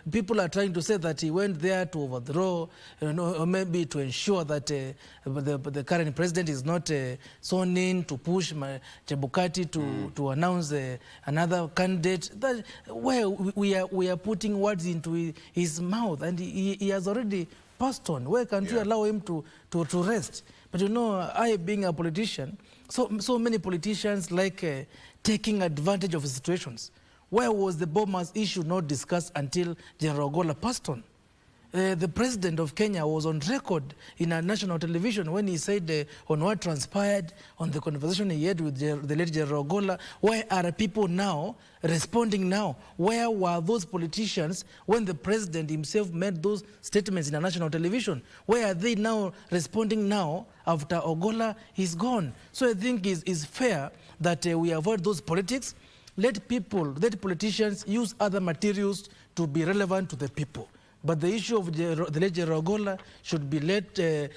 people are trying to say that he went there to overthrow, or maybe to ensure that the current president is not sworn in, to push Chebukati to announce another candidate. That, well, we are putting words into his mouth, and he has already passed on. Where can't we allow him to rest? But you know, I being a politician, so many politicians like taking advantage of situations. Where was the Bomas issue not discussed until General Ogola passed on? The president of Kenya was on record in a national television when he said on what transpired, on the conversation he had with the late General Ogola. Where are people now responding now? Where were those politicians when the president himself made those statements in a national television? Where are they now responding now after Ogola is gone? So I think it's fair that we avoid those politics. Let politicians use other materials to be relevant to the people. But the issue of the late General Ogola should be let to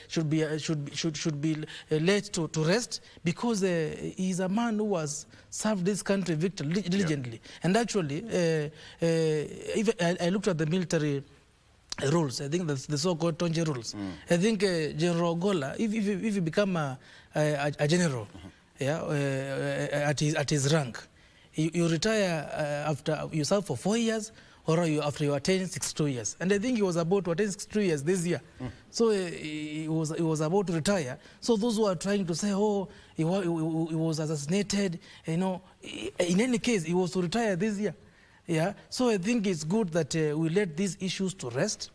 rest, because he is a man who has served this country diligently. And actually, if I looked at the military rules, I think that's the so-called Tonje rules. I think General Ogola, if you become a general, at his rank, you retire after you serve for 4 years, or after you attain 62 years. And I think he was about to attain 62 years this year. So he was about to retire. So those who are trying to say, oh, he was assassinated, you know, in any case, he was to retire this year. Yeah. So I think it's good that we let these issues to rest,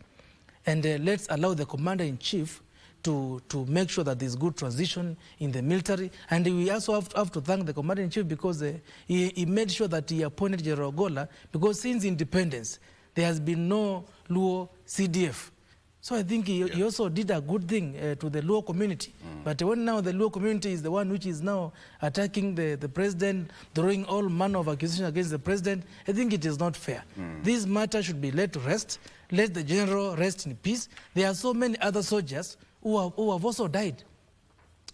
and let's allow the commander-in-chief to make sure that there's good transition in the military. And we also have to thank the commander-in-chief, because he made sure that he appointed General Ogola, because since independence, there has been no Luo CDF. So I think he also did a good thing to the Luo community. But when now the Luo community is the one which is now attacking the president, throwing all manner of accusations against the president, I think it is not fair. This matter should be let to rest. Let the general rest in peace. There are so many other soldiers who have also died.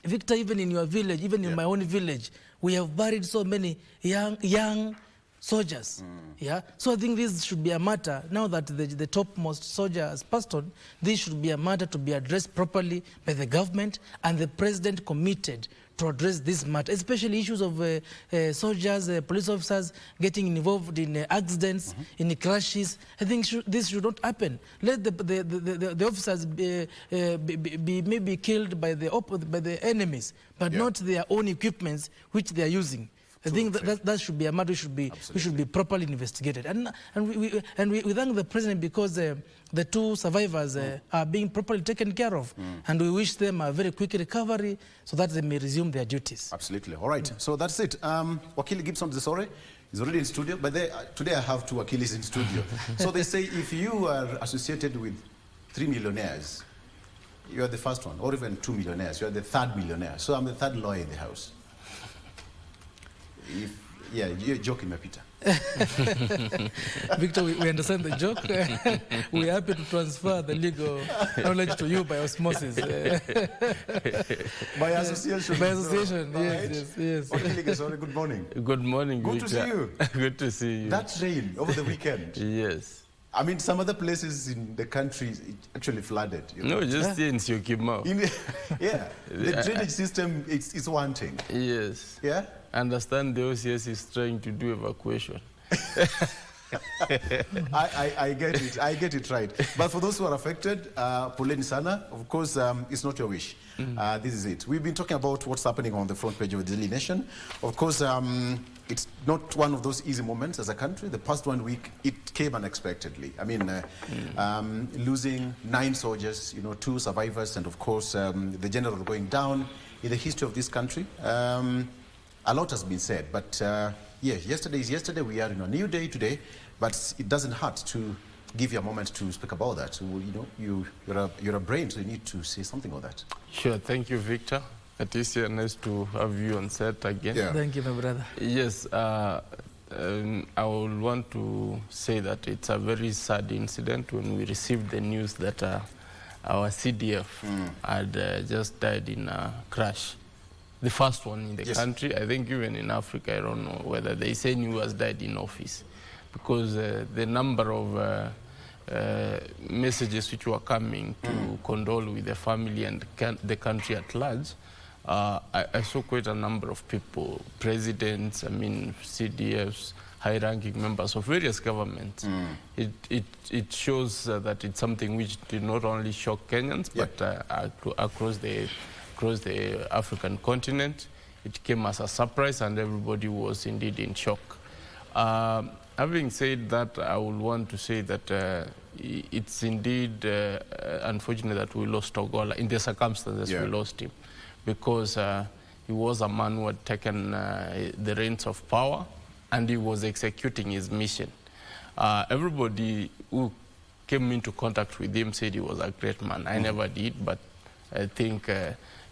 Victor, even in your village, even in my own village, we have buried so many young soldiers. Yeah. So I think this should be a matter, now that the topmost soldier has passed on, this should be a matter to be addressed properly by the government, and the president committed to address this matter, especially issues of soldiers, police officers getting involved in accidents, in crashes. I think this should not happen. Let the officers be maybe killed by the enemies, but not their own equipments which they are using. I think that should be a matter which should be properly investigated. And we thank the president, because the two survivors are being properly taken care of. And we wish them a very quick recovery so that they may resume their duties. Absolutely. All right. So that's it. Wakili Gibson Desore is already in studio. But today I have two Wakilis in studio. So they say if you are associated with 3 millionaires, you are the first one. Or even 2 millionaires, you are the third millionaire. So I'm the third lawyer in the house. Yeah, you're joking, Peter. Victor, we understand the joke. We're happy to transfer the legal knowledge to you by osmosis. By association. By association, right? yes. Okay, sorry, good morning. Good morning, Good to see you. Good to see you. That rain over the weekend. Yes. I mean, some other places in the country it actually flooded. You know? No, just in Syokimau. Yeah, the drainage system is wanting. Yes. Yeah? Understand the OCS is trying to do evacuation. I get it right. But for those who are affected, poleni sana, of course, it's not your wish. This is it. We've been talking about what's happening on the front page of the Daily Nation. Of course, it's not one of those easy moments as a country. The past 1 week, it came unexpectedly. I mean, losing 9 soldiers, 2 survivors, and of course, the general going down in the history of this country. A lot has been said, but yeah, yesterday is yesterday. We are in a new day today, but it doesn't hurt to give you a moment to speak about that. You're a brain, so you need to say something about that. Sure. Thank you, Victor. It is nice to have you on set again. Yeah. Thank you, my brother. Yes, I would want to say that it's a very sad incident when we received the news that our CDF had just died in a crash. The first one in the country. I think even in Africa, I don't know whether they say who has died in office, because the number of messages which were coming to condole with the family and the country at large, I saw quite a number of people, presidents, CDFs, high-ranking members of various governments. It shows that it's something which did not only shock Kenyans, but across the African continent. It came as a surprise, and everybody was indeed in shock. Having said that, I would want to say that it's indeed unfortunate that we lost Ogola in the circumstances we lost him, because he was a man who had taken the reins of power, and he was executing his mission. Everybody who came into contact with him said he was a great man. I never did, but I think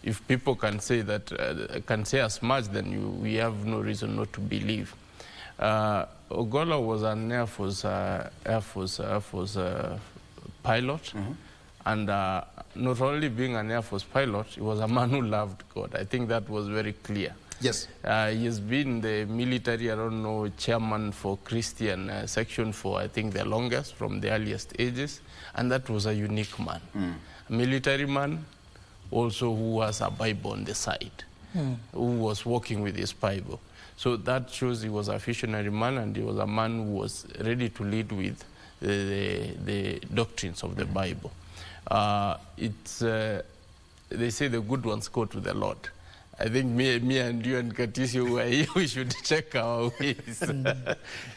if people can say that, can say as much, then we have no reason not to believe. Ogola was an Air Force pilot, and not only being an Air Force pilot, he was a man who loved God. I think that was very clear. Yes. He has been the military, I don't know, chairman for Christian section for, I think, the longest, from the earliest ages, and that was a unique man. A military man, also who has a Bible on the side, who was working with his Bible. So that shows he was a visionary man, and he was a man who was ready to lead with the doctrines of the Bible. They say the good ones go to the Lord. I think me and you and Katisio, we should check our ways.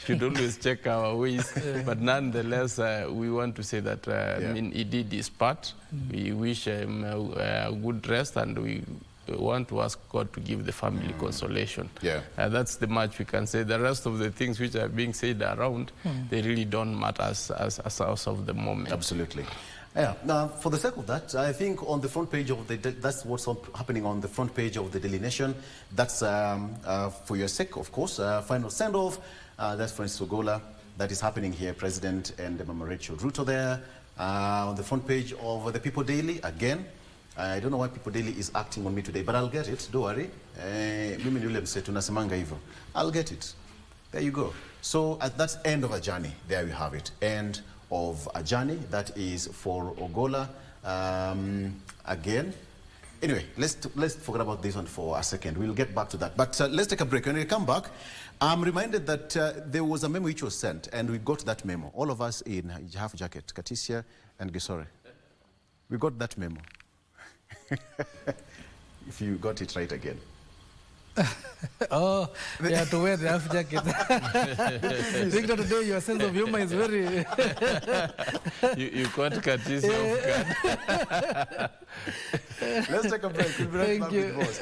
Should always check our ways. But nonetheless, we want to say that he did his part. We wish him a good rest, and we want to ask God to give the family consolation. That's the much we can say. The rest of the things which are being said around, they really don't matter as of the moment. Absolutely. Yeah. Now, for the sake of that, I think on the front page of that's what's happening on the front page of the Daily Nation. That's for your sake, of course. Final send-off. That's Francis Ogola. That is happening here. President and Mama Rachel Ruto there. On the front page of the People Daily, again. I don't know why People Daily is acting on me today, but I'll get it. Don't worry. Mimi ni ule msetu nasemanga hivyo. I'll get it. There you go. So that's end of a journey. There we have it. End of a journey that is for Ogola. Again. Anyway, let's forget about this one for a second. We'll get back to that. But let's take a break. When we come back, I'm reminded that there was a memo which was sent, and we got that memo. All of us in half jacket, Katisia and Gisore. We got that memo. If you got it right again. Oh, you have to wear the half jacket. Victor, today your sense of humor is very... you caught Katisia off guard. Let's take a break. We'll be right back with Boss.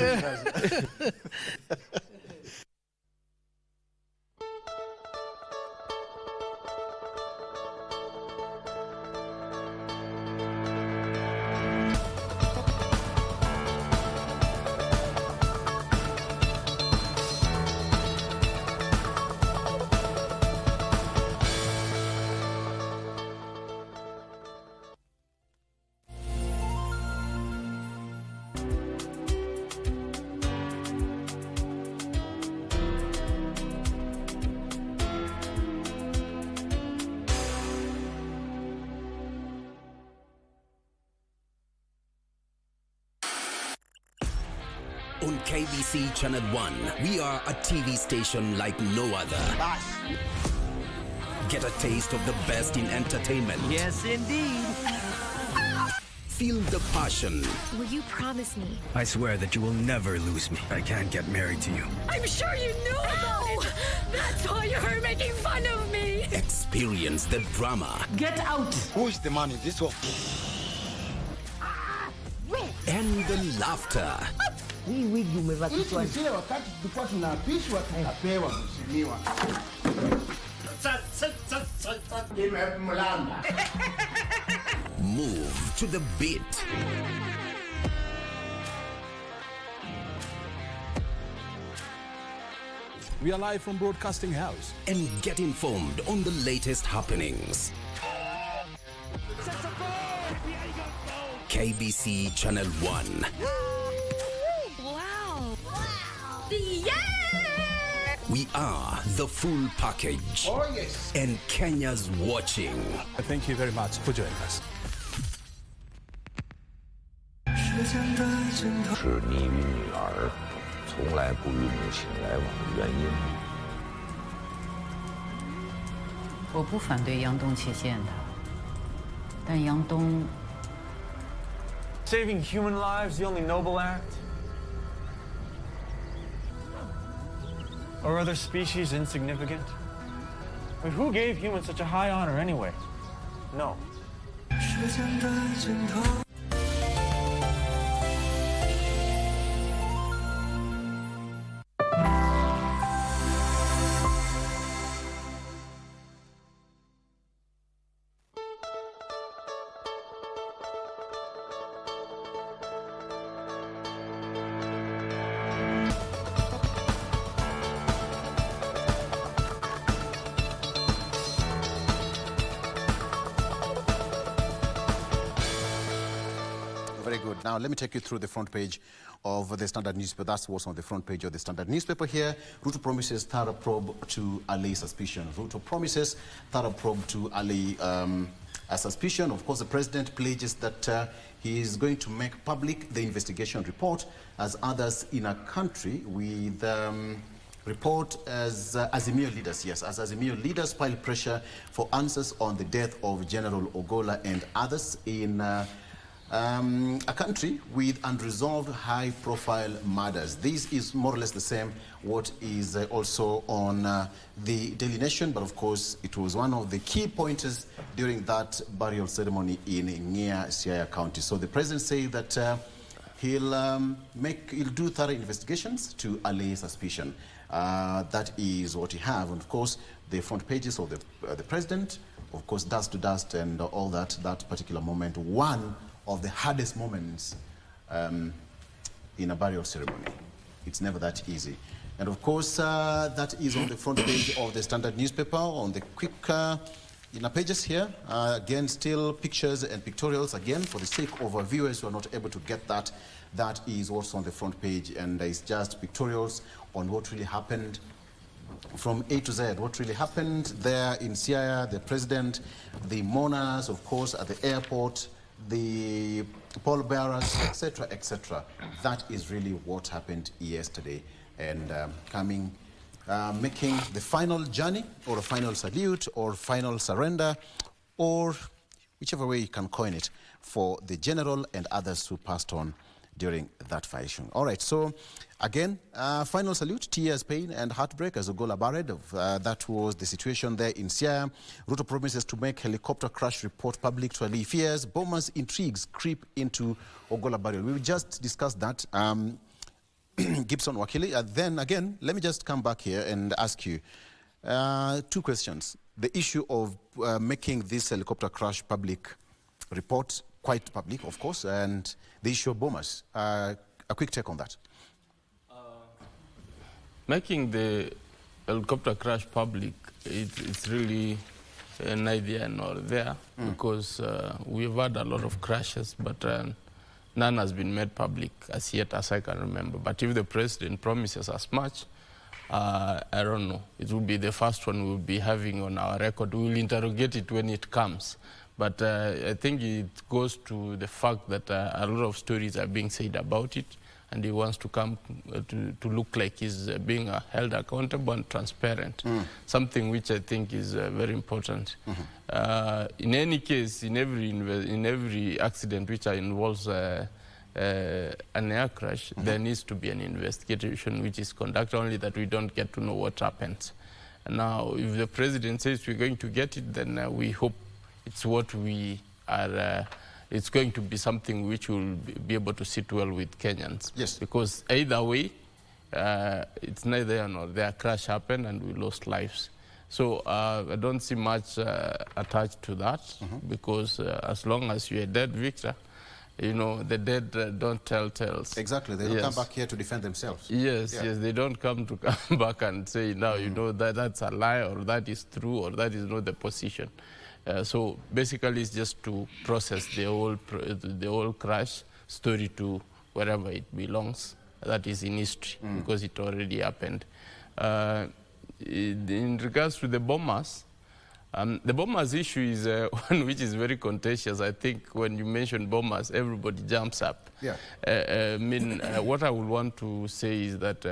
On KBC Channel 1, we are a TV station like no other. Get a taste of the best in entertainment. Yes, indeed. Feel the passion. Will you promise me? I swear that you will never lose me. I can't get married to you. I'm sure you knew about it. That's why you're making fun of me. Experience the drama. Get out. Who is the man in this one? And the laughter. Hii wigi umevakishwa. Sile wakati tulikuwa tunaapishwa tunapewa mheshimiwa. Move to the beat. We are live from Broadcasting House. And get informed on the latest happenings. KBC Channel 1. Wow. Yeah! We are the full package. Oh, yes. And Kenya's watching. Thank you very much for joining us. 是你与女儿从来不与母亲来往的原因。我不反对杨东切线的，但杨东 Saving human lives the only noble act? Or other species insignificant? I mean, who gave humans such a high honor anyway? No. Very good. Now, let me take you through the front page of the Standard newspaper. That's what's on the front page of the Standard newspaper here. Ruto promises thorough probe to allay suspicion. Ruto promises thorough probe to allay a suspicion. Of course, the president pledges that he is going to make public the investigation report, as others in a country with report as Azimio leaders, yes, as Azimio leaders pile pressure for answers on the death of General Ogola and others in a country with unresolved high-profile murders. This is more or less the same what is also on the Daily Nation, but of course it was one of the key pointers during that burial ceremony in near Siaya County. So the president said that he'll do thorough investigations to allay suspicion. That is what he have, and of course the front pages of the president, of course, dust to dust and all that particular moment. One of the hardest moments in a burial ceremony. It's never that easy. And of course, that is on the front page of the Standard newspaper, on the quick pages here. Again, still pictures and pictorials, again, for the sake of our viewers who are not able to get that. That is what's on the front page, and it's just pictorials on what really happened from A to Z, what really happened there in Siaya, the president, the mourners, of course, at the airport, the pallbearers, etc., etc. That is really what happened yesterday, and making the final journey, or a final salute, or final surrender, or whichever way you can coin it, for the general and others who passed on during that fighting. All right, so again, final salute, tears, pain, and heartbreak as Ogola buried. That was the situation there in Siaya. Ruto promises to make helicopter crash report public to allay fears. Bomas intrigues creep into Ogola burial. We will just discuss that. Gibson Wakili. Then again, let me just come back here and ask you two questions. The issue of making this helicopter crash public report, quite public, of course, and the issue of Bomas. A quick take on that. Making the helicopter crash public, it's really neither nor there, because we've had a lot of crashes, but none has been made public as yet, as I can remember. But if the president promises as much, I don't know. It will be the first one we'll be having on our record. We'll interrogate it when it comes. But I think it goes to the fact that a lot of stories are being said about it, and he wants to come to look like he's being held accountable and transparent, something which I think is very important. In any case, in every accident which involves an air crash, there needs to be an investigation which is conducted, only that we don't get to know what happens. Now, if the president says we're going to get it, then we hope it's what we are. It's going to be something which will be able to sit well with Kenyans. Yes. Because either way, it's neither nor there. A crash happened and we lost lives. So I don't see much attached to that, because as long as you're dead, Victor, you know, the dead don't tell tales. Exactly. They don't come back here to defend themselves. Yes, yes. They don't come back and say, now, you know, that's a lie, or that is true, or that is not the position. So basically, it's just to process the whole crash story to wherever it belongs. That is in history, because it already happened. In regards to the Bomas, the Bomas issue is one which is very contentious. I think when you mention Bomas, everybody jumps up. Yeah. What I would want to say is that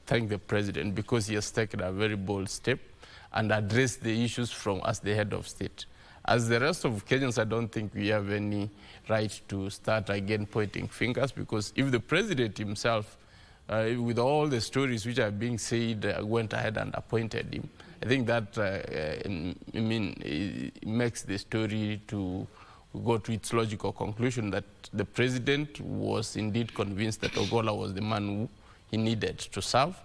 thank the president, because he has taken a very bold step and addressed the issues as the head of state. As the rest of Kenyans, I don't think we have any right to start again pointing fingers, because if the president himself, with all the stories which are being said, went ahead and appointed him, I think that it makes the story to go to its logical conclusion that the president was indeed convinced that Ogolla was the man who he needed to serve,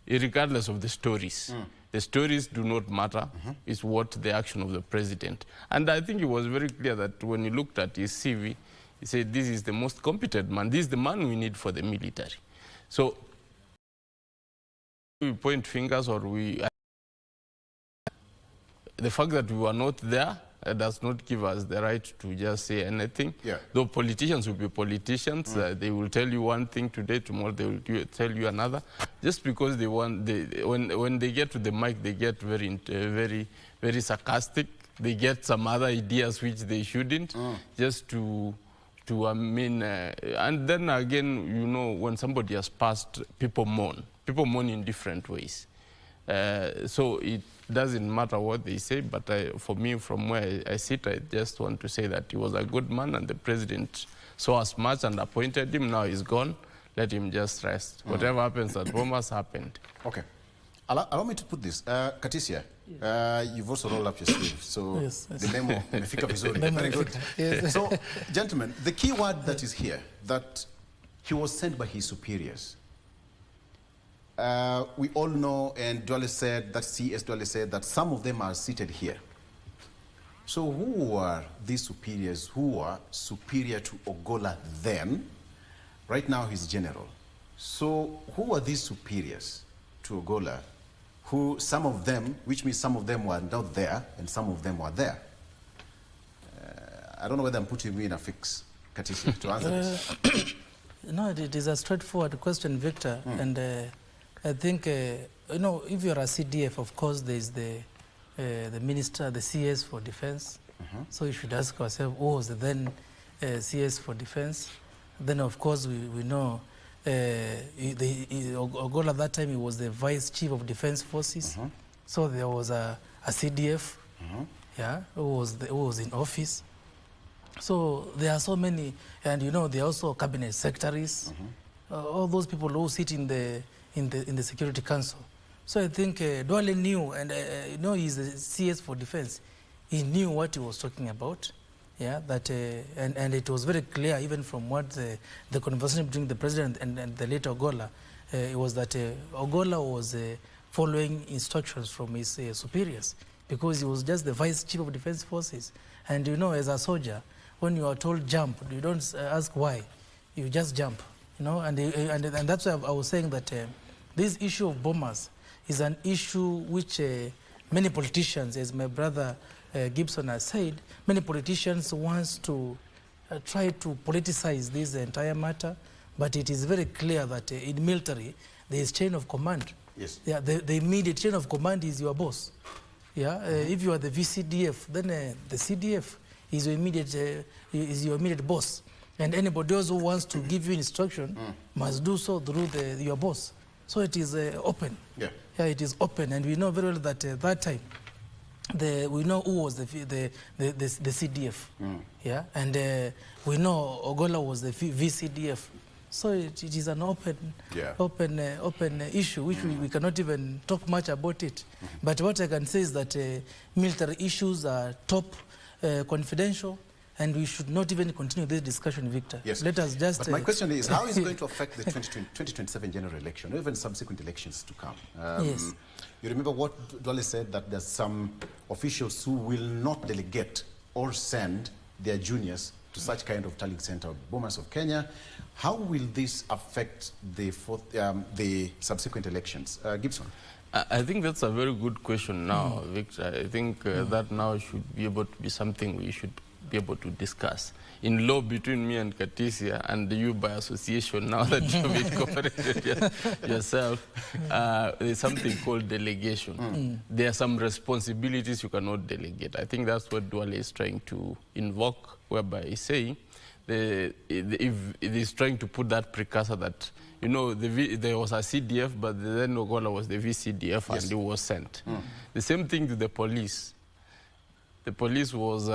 regardless of the stories. The stories do not matter. It's what the action of the president. And I think it was very clear that when he looked at his CV, he said, this is the most competent man. This is the man we need for the military. So we point fingers, or the fact that we were not there does not give us the right to just say anything. Yeah. Though politicians will be politicians, they will tell you one thing today, tomorrow they will tell you another. Just because they want, when they get to the mic, they get very sarcastic. They get some other ideas which they shouldn't, just and then again, you know, when somebody has passed, people mourn. People mourn in different ways. So it doesn't matter what they say, but for me, from where I sit, I just want to say that he was a good man, and the president saw as much and appointed him. Now he's gone. Let him just rest. Whatever happens at Bomas happened. Okay. Allow me to put this. Katisia, you've also rolled up your sleeve, so the memo, mefika vizuri. Very good. Yes. So, gentlemen, the key word that is here, that he was sent by his superiors. We all know, and Dwale said, that CS Dwale said, that some of them are seated here. So who are these superiors who are superior to Ogolla then? Right now he's general. So who are these superiors to Ogolla, who some of them, which means some of them were not there and some of them were there? I don't know whether I'm putting you in a fix, Katisi, to answer this. No, it is a straightforward question, Victor, and I think, you know, if you're a CDF, of course, there's the minister, the CS for defense. So you should ask yourself, who was the then CS for defense? Then, of course, we know Ogolla at that time, he was the vice chief of defense forces. So there was a CDF, who was in office. So there are so many, and you know, there are also cabinet secretaries, all those people who sit in the Security Council. So I think Dwale knew, and you know, he's the CS for defense. He knew what he was talking about. That and it was very clear, even from what the conversation between the president and the late Ogolla, it was that Ogolla was following instructions from his superiors, because he was just the vice chief of defense forces. And you know, as a soldier, when you are told jump, you don't ask why, you just jump. You know, and that's why I was saying that this issue of Bomas is an issue which many politicians, as my brother Gibson has said, many politicians want to try to politicize this entire matter, but it is very clear that in military there is chain of command. Yes. Yeah, the immediate chain of command is your boss. If you are the VCDF, then the CDF is your immediate boss. And anybody else who wants to give you instruction must do so through your boss. So it is open. Yeah. Yeah, it is open. And we know very well that that time, we know who was the CDF. Yeah, and we know Ogola was the VCDF. So it is an open issue, which we cannot even talk much about it. But what I can say is that military issues are top confidential, and we should not even continue this discussion, Victor. Yes. Let us just... But my question is, how is it going to affect the 2027 general election, or even subsequent elections to come? Yes. You remember what Dwale said, that there's some officials who will not delegate or send their juniors to such kind of tallying center, Bomas of Kenya. How will this affect the subsequent elections? Gibson? I think that's a very good question now, Victor. I think that now should be able to be something we should be able to discuss. In law between me and Katisia and you by association, now that you've incorporated yourself, there's something called delegation. There are some responsibilities you cannot delegate. I think that's what Dwale is trying to invoke, whereby he's saying if he's trying to put that precursor that, you know, there was a CDF, but then Ogola was the VCDF, and it was sent. The same thing to the police. The police was,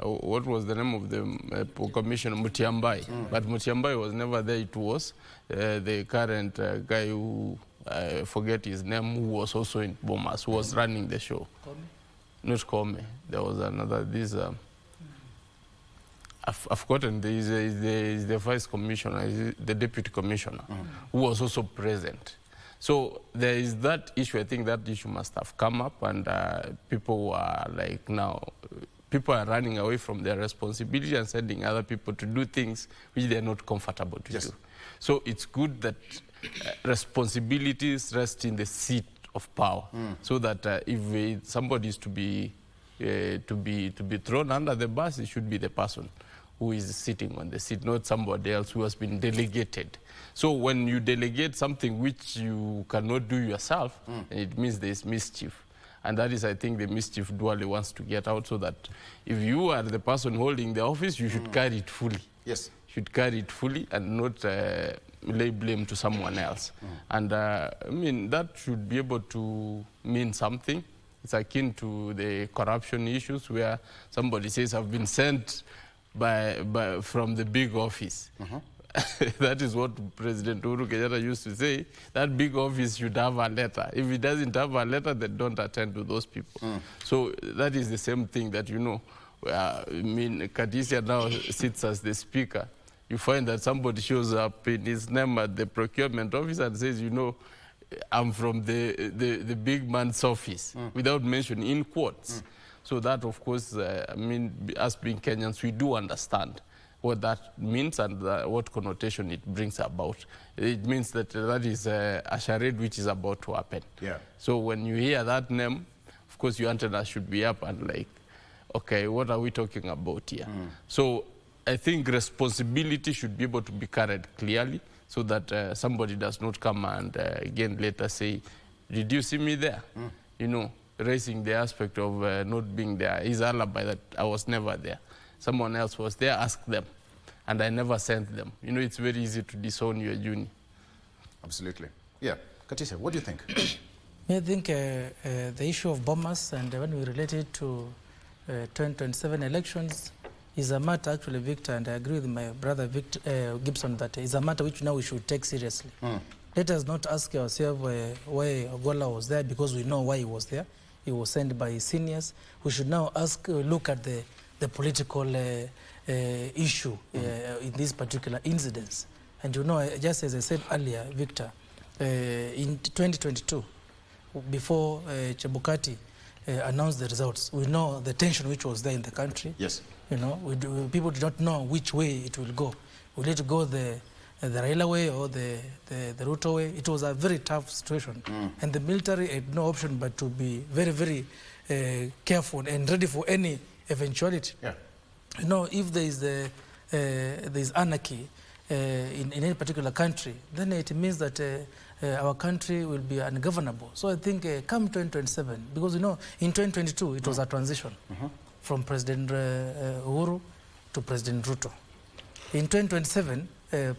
what was the name of the commissioner? Mutiambai. But Mutiambai was never there. It was the current guy who, I forget his name, who was also in Bomas, who was running the show. Not Kome. There was another, I've forgotten, the vice commissioner, the deputy commissioner, who was also present. So there is that issue. I think that issue must have come up, and people are like now, people are running away from their responsibility and sending other people to do things which they are not comfortable to do. So it's good that responsibilities rest in the seat of power, so that if somebody is to be thrown under the bus, it should be the person who is sitting on the seat, not somebody else who has been delegated. So when you delegate something which you cannot do yourself, it means there is mischief. And that is, I think, the mischief Dwale wants to get out, so that if you are the person holding the office, you should carry it fully. Yes. You should carry it fully and not lay blame to someone else. And I mean, that should be able to mean something. It's akin to the corruption issues where somebody says, I've been sent from the big office. That is what President Uhuru Kenyatta used to say. That big office should have a letter. If it doesn't have a letter, then don't attend to those people. So that is the same thing that, you know, I mean, Katisia now sits as the speaker. You find that somebody shows up in his name at the procurement office and says, you know, I'm from the big man's office, without mentioning in quotes. So that, of course, I mean, us being Kenyans, we do understand what that means and what connotation it brings about. It means that that is a charade which is about to happen. Yeah. So when you hear that name, of course, your antenna should be up and like, okay, what are we talking about here? So I think responsibility should be able to be carried clearly, so that somebody does not come and again later say, did you see me there? You know, raising the aspect of not being there. His alibi that I was never there. Someone else was there, ask them. And I never sent them. You know, it's very easy to disown your junior. Absolutely. Yeah. Katisha, what do you think? I think the issue of Bomas, and when we relate it to 2027 elections, is a matter, actually, Victor, and I agree with my brother Victor, Gibson, that is a matter which now we should take seriously. Let us not ask ourselves why Ogola was there, because we know why he was there. He was sent by his seniors. We should now look at the political issue in these particular incidents. And you know, just as I said earlier, Victor, in 2022, before Chebukati announced the results, we know the tension which was there in the country. Yes. You know, people did not know which way it will go. Will it go the Raila way or the Ruto way? It was a very tough situation. And the military had no option but to be very, very careful and ready for any eventuality. Yeah. You know, if there is anarchy in any particular country, then it means that our country will be ungovernable. So I think come 2027, because you know, in 2022 it was a transition from President Uhuru to President Ruto. in 2027,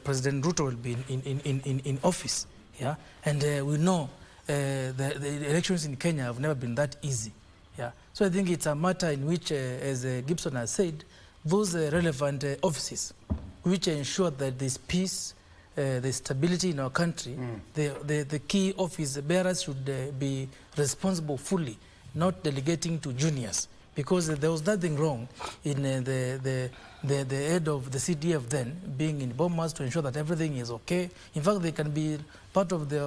President Ruto will be in office. Yeah, and we know the elections in Kenya have never been that easy. Yeah, so I think it's a matter in which, as Gibson has said, those relevant offices which ensure that there's peace, there's stability in our country, the key office bearers should be responsible fully, not delegating to juniors, because there was nothing wrong in the head of the CDF then being in Bomas to ensure that everything is okay. In fact, they can be part of the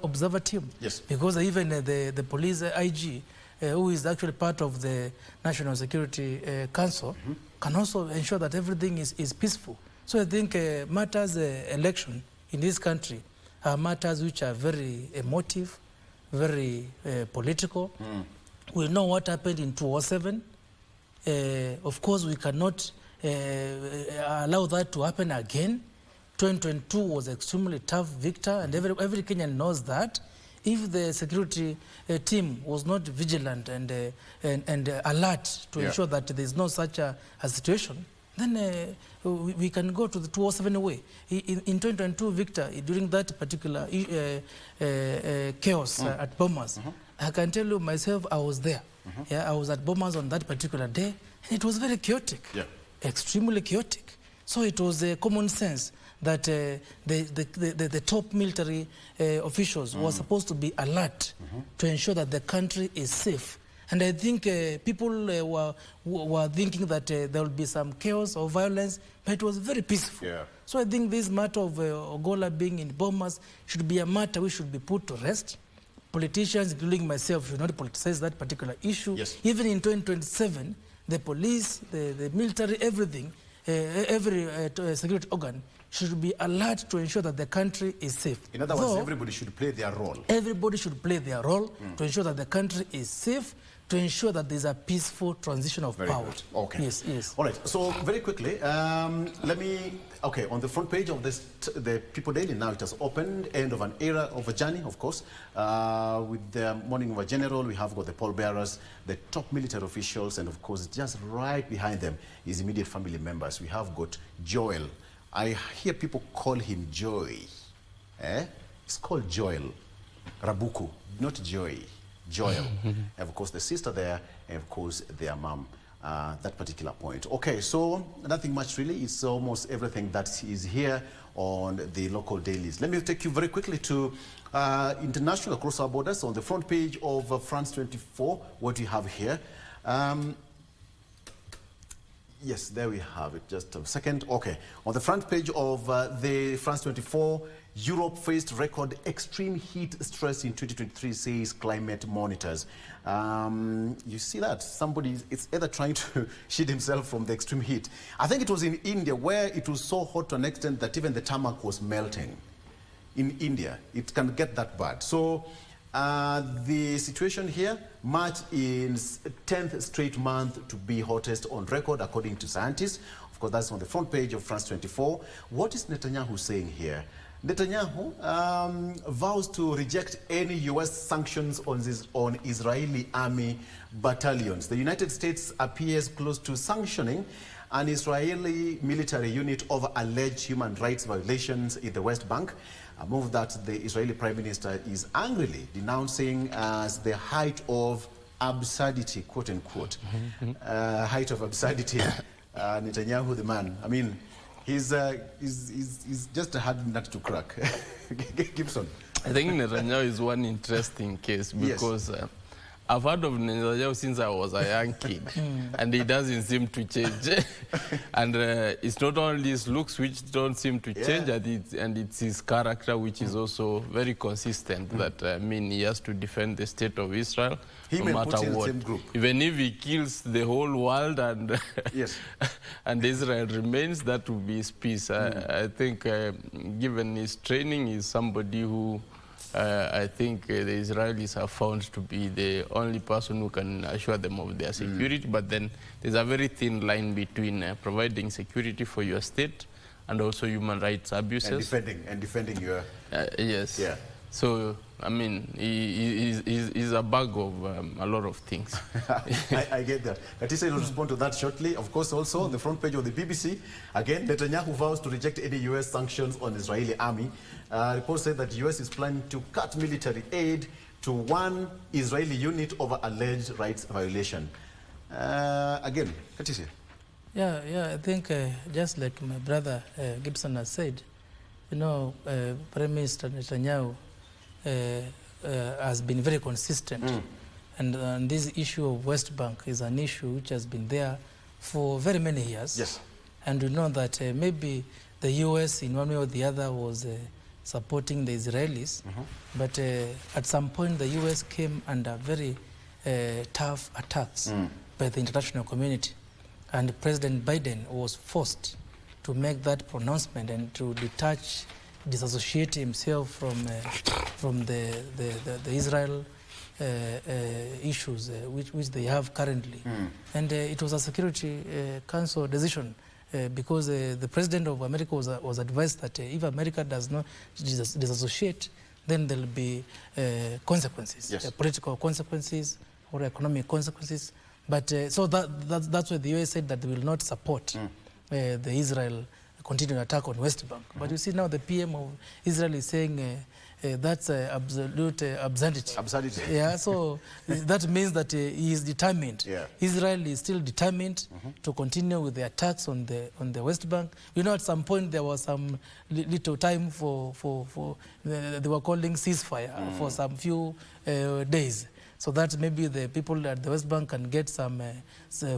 observer team. Yes. Because even the police IG, who is actually part of the National Security Council, can also ensure that everything is peaceful. So I think matters election in this country are matters which are very emotive, very political. We know what happened in 2007. Of course, we cannot allow that to happen again. 2022 was extremely tough, Victor, and every Kenyan knows that. If the security team was not vigilant and alert to ensure that there is no such a situation, then we can go to the 2007 way. In 2022, Victor, during that particular chaos at Bomas, I can tell you myself, I was there. Yeah, I was at Bomas on that particular day, and it was very chaotic, extremely chaotic. So it was common sense that the top military officials were supposed to be alert to ensure that the country is safe. And I think people were thinking that there will be some chaos or violence, but it was very peaceful. So I think this matter of Ogola being in Bomas should be a matter which should be put to rest. Politicians, including myself, should not politicize that particular issue. Even in 2027, the police, the military, everything, every security organ should be alert to ensure that the country is safe. In other words, everybody should play their role. Everybody should play their role to ensure that the country is safe, to ensure that there's a peaceful transition of power. Good. Okay. Yes, yes. All right. So very quickly, let me. Okay, on the front page of this, the People Daily now, it has opened, end of an era of a journey, of course. With the mourning of a general, we have got the pallbearers, the top military officials, and of course, just right behind them is immediate family members. We have got Joel. I hear people call him Joy. It's called Joel. Rabuku, not Joy. Joel. And of course, the sister there, and of course, their mom. That particular point. Okay, so nothing much really. It's almost everything that is here on the local dailies. Let me take you very quickly to international, across our borders. On the front page of France 24, what do you have here? Yes, there we have it. Just a second. Okay, on the front page of the France 24, Europe faced record extreme heat stress in 2023, says climate monitors. You see that? Somebody is either trying to shield himself from the extreme heat. I think it was in India where it was so hot to an extent that even the tarmac was melting. In India, it can get that bad. So the situation here, March is 10th straight month to be hottest on record, according to scientists. Of course, that's on the front page of France 24. What is Netanyahu saying here? Netanyahu vows to reject any U.S. sanctions on Israeli army battalions. The United States appears close to sanctioning an Israeli military unit over alleged human rights violations in the West Bank, a move that the Israeli Prime Minister is angrily denouncing as the height of absurdity, quote unquote. Height of absurdity. Netanyahu, the man. I mean, he's just a hard nut to crack. Gibson. I think Netanyahu is one interesting case because I've heard of Netanyahu since I was a young kid, and he doesn't seem to change. And it's not only his looks which don't seem to change, and it's his character which is also very consistent. That I mean, he has to defend the state of Israel no matter what. Even if he kills the whole world and and Israel remains, that will be his peace. I think, given his training, he's somebody who. I think the Israelis have found to be the only person who can assure them of their security. But then there's a very thin line between providing security for your state and also human rights abuses. And defending your... yes. Yeah. So I mean, he's a bag of a lot of things. I get that. Katisa will respond to that shortly. Of course, also on the front page of the BBC, again, Netanyahu vows to reject any U.S. sanctions on Israeli army. Reports say that the U.S. is planning to cut military aid to one Israeli unit over alleged rights violation. Again, Katisa. Yeah, I think just like my brother Gibson has said, you know, Prime Minister Netanyahu has been very consistent. And this issue of West Bank is an issue which has been there for very many years. Yes. And we know that maybe the US in one way or the other was supporting the Israelis. But at some point the US came under very tough attacks by the international community. And President Biden was forced to make that pronouncement and to disassociate himself from the Israel issues which they have currently. And it was a Security Council decision because the President of America was advised that if America does not disassociate, then there will be consequences, political consequences or economic consequences. But so that's why the US said that they will not support the Israel continued attack on West Bank. But you see now the PM of Israel is saying that's absolute absurdity. Absurdity. Yeah, so that means that he is determined. Yeah. Israel is still determined to continue with the attacks on the West Bank. You know, at some point there was some little time for they were calling ceasefire for some few days, so that maybe the people at the West Bank can get some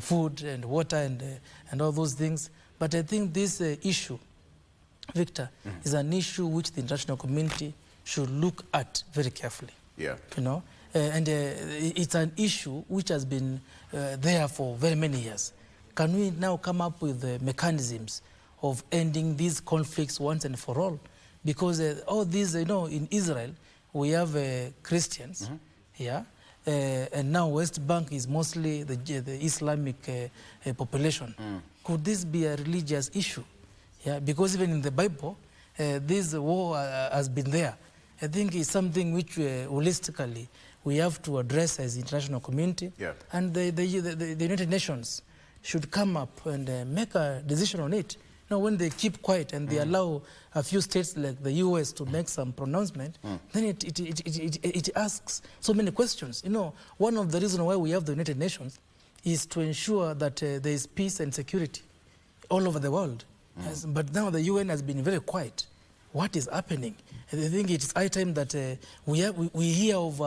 food and water and all those things. But I think this issue, Victor, is an issue which the international community should look at very carefully. Yeah. You know, and it's an issue which has been there for very many years. Can we now come up with mechanisms of ending these conflicts once and for all? Because all these, you know, in Israel, we have Christians, yeah, and now West Bank is mostly the Islamic population. Could this be a religious issue? Yeah, because even in the Bible, this war has been there. I think it's something which holistically we have to address as the international community. Yeah. And the United Nations should come up and make a decision on it. You know, when they keep quiet and they allow a few states like the US to make some pronouncement, then it asks so many questions. You know, one of the reasons why we have the United Nations is to ensure that there is peace and security all over the world. Yes, but now the UN has been very quiet. What is happening? I think it is high time that we hear of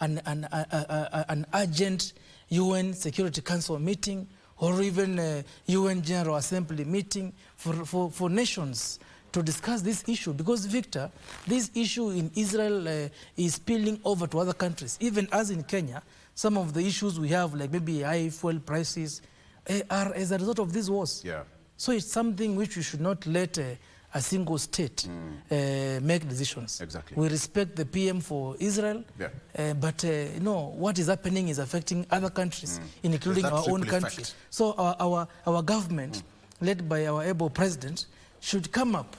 an urgent UN Security Council meeting or even UN General Assembly meeting for nations to discuss this issue. Because, Victor, this issue in Israel is spilling over to other countries. Even as in Kenya, some of the issues we have, like maybe high fuel prices, are as a result of these wars. Yeah. So it's something which we should not let a single state make decisions. Exactly. We respect the PM for Israel, but you know, what is happening is affecting other countries, including our own country. So our government, led by our able president, should come up.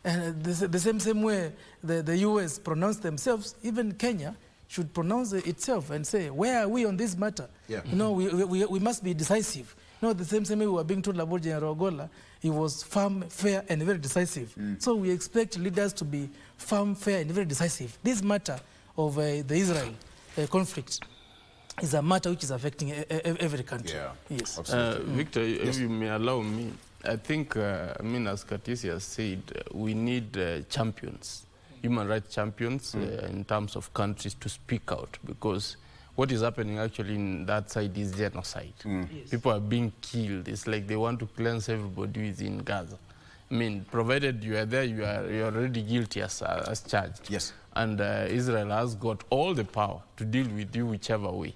And the same way the US pronounced themselves, even Kenya should pronounce itself and say, where are we on this matter? Yeah. You know, we must be decisive. You know, the same way we were being told about General Gola, he was firm, fair, and very decisive. So we expect leaders to be firm, fair, and very decisive. This matter of the Israel conflict is a matter which is affecting every country. Yeah. Yes. Victor, if you may allow me, I think, I mean, as Katisi has said, we need champions, human rights champions in terms of countries to speak out, because what is happening actually in that side is genocide. Yes. People are being killed. It's like they want to cleanse everybody who is in Gaza. I mean, provided you are there, you're already guilty as charged. Yes. And Israel has got all the power to deal with you whichever way.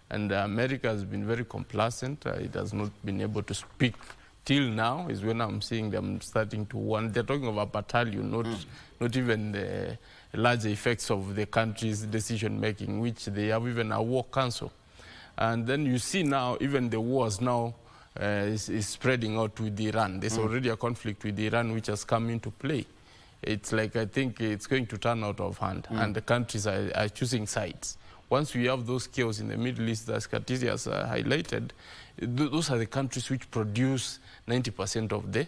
And America has been very complacent. It has not been able to speak till now, is when I'm seeing them starting to want. They're talking of a battalion, not even the larger effects of the country's decision-making, which they have even a war council. And then you see now, even the wars now is spreading out with Iran. There's already a conflict with Iran which has come into play. it's like I think it's going to turn out of hand, and the countries are choosing sides. Once we have those chaos in the Middle East, as Katisi has highlighted, those are the countries which produce 90% of the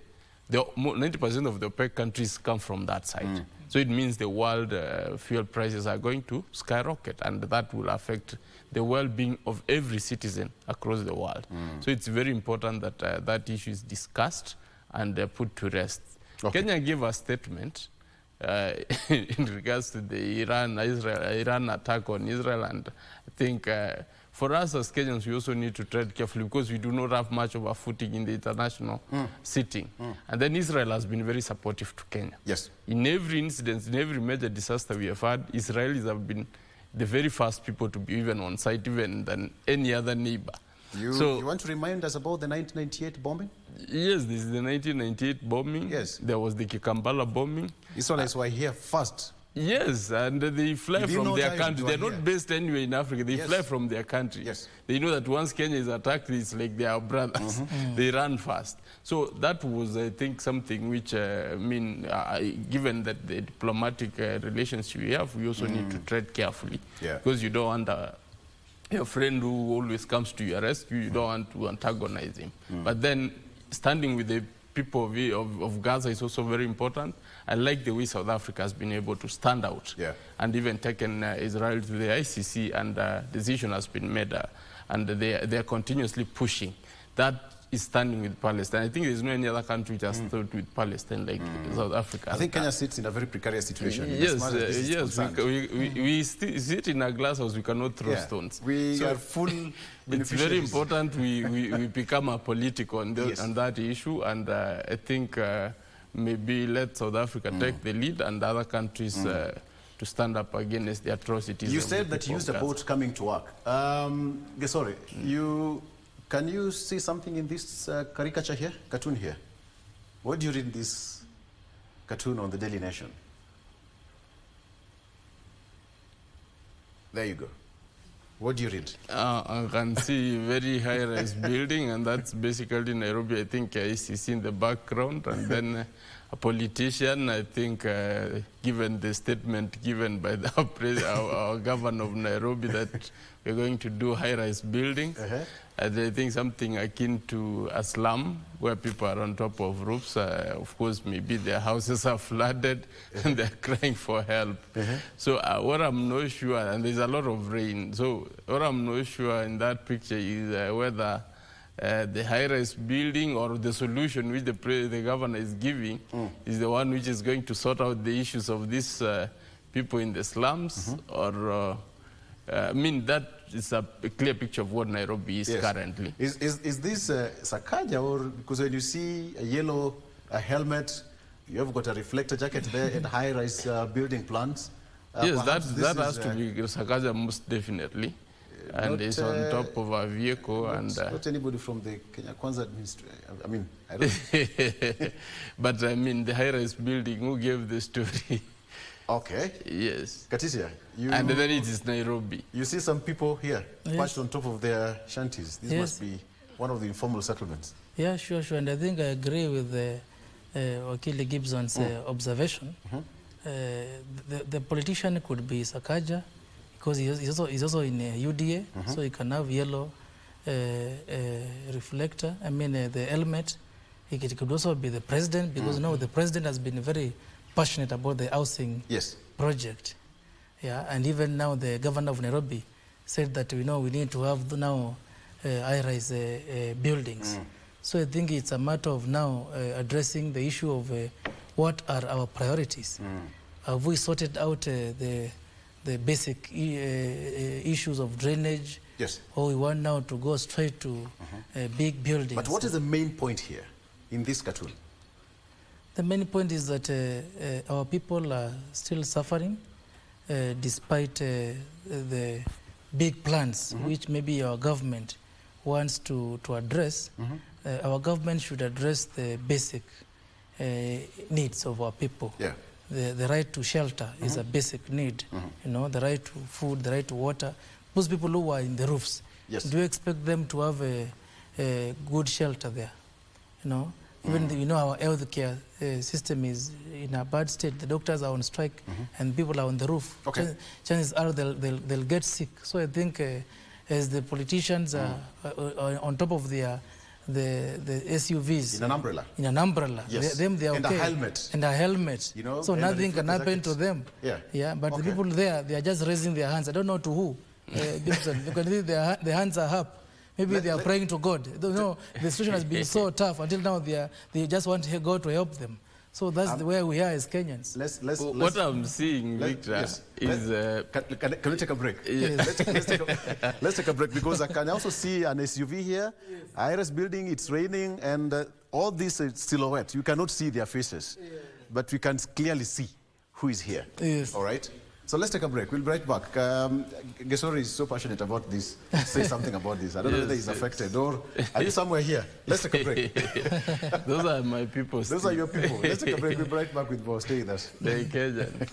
90% of the OPEC countries come from that side. So it means the world fuel prices are going to skyrocket, and that will affect the well-being of every citizen across the world. So it's very important that that issue is discussed and put to rest. Okay. Kenya gave a statement in regards to the Iran attack on Israel, and I think for us as Kenyans, we also need to tread carefully because we do not have much of a footing in the international setting. And then Israel has been very supportive to Kenya. Yes. In every incident, in every major disaster we have had, Israelis have been the very first people to be even on site, even than any other neighbor. You want to remind us about the 1998 bombing? Yes, this is the 1998 bombing. Yes. There was the Kikambala bombing. Israelis were here first. Yes, and they fly from their country. They're not based anywhere in Africa. They fly from their country. Yes. They know that once Kenya is attacked, it's like they are brothers. They run fast. So that was, I think, something which, given that the diplomatic relations we have, we also need to tread carefully. Yeah. Because you don't want your friend who always comes to your rescue, you don't want to antagonize him. But then standing with the people of Gaza is also very important. I like the way South Africa has been able to stand out and even taken Israel to the ICC, and decision has been made, and they are continuously pushing. That is standing with Palestine. I think there's no any other country which has stood with Palestine like South Africa. I think Kenya sits in a very precarious situation. Yes, we sit in a glass house, we cannot throw stones. We are full It's very important we become a political on that issue, and I think maybe let South Africa take the lead and other countries to stand up against the atrocities. You said that you used a boat coming to work. Sorry, can you see something in this caricature here, cartoon here? What do you read this cartoon on the Daily Nation? There you go. What do you read? I can see very high-rise building, and that's basically Nairobi. I think ICC in the background, and then a politician. I think, given the statement given by our governor of Nairobi that we're going to do high-rise buildings, and I think something akin to a slum where people are on top of roofs. Of course, maybe their houses are flooded and they're crying for help. So what I'm not sure, and there's a lot of rain, so what I'm not sure in that picture is whether the high-rise building or the solution which the governor is giving is the one which is going to sort out the issues of these people in the slums, or that is a clear picture of what Nairobi is currently. Is this Sakaja, or because when you see a yellow helmet, you have got a reflector jacket there and high-rise building plans? Yes, that has to be Sakaja most definitely. And it's on top of a vehicle. Not anybody from the Kenya Kwanza administration. I don't But the high-rise building, who gave the story? Okay. Yes. Katisia, and then it is Nairobi. You see some people here perched on top of their shanties. This must be one of the informal settlements. Yeah, sure. And I think I agree with Wakili Gibson's observation. The politician could be Sakaja, because he's also in UDA, so he can have yellow reflector. The helmet. It could also be the president, because now the president has been very passionate about the housing project. And even now the governor of Nairobi said that we need to have now high-rise buildings. So I think it's a matter of now addressing the issue of what are our priorities. Have we sorted out the basic issues of drainage? Yes. Or we want now to go straight to big buildings? But what is the main point here in this cartoon? The main point is that our people are still suffering despite the big plans which maybe our government wants to address. Our government should address the basic needs of our people. The right to shelter is a basic need. The right to food, the right to water. Those people who are in the roofs, do you expect them to have a good shelter there? Even our healthcare system is in a bad state, the doctors are on strike, and people are on the roof, chances are they'll get sick. So I think as the politicians are on top of the SUVs. In an umbrella. In an umbrella. Yes. Them, they are and okay. a helmet. And a helmet. You know, so nothing can happen to them. Yeah. But the people there, they are just raising their hands. I don't know to who. Because their hands are up. Maybe they are praying to God. I don't know. The situation has been so tough until now. They just want God to help them. So that's the way we are as Kenyans. What I'm seeing, Victor, is... Can we take a break? Yes. Let's take a break, because I can also see an SUV here, IRS building, it's raining, and all this is silhouette. You cannot see their faces, but we can clearly see who is here. Yes. All right? So let's take a break. We'll be right back. Gesori is so passionate about this. Say something about this. I don't know whether he's affected or are you somewhere here? Let's take a break. Those are my people. Those are your people. Let's take a break. We'll be right back with more. Stay with us. The Kenyan.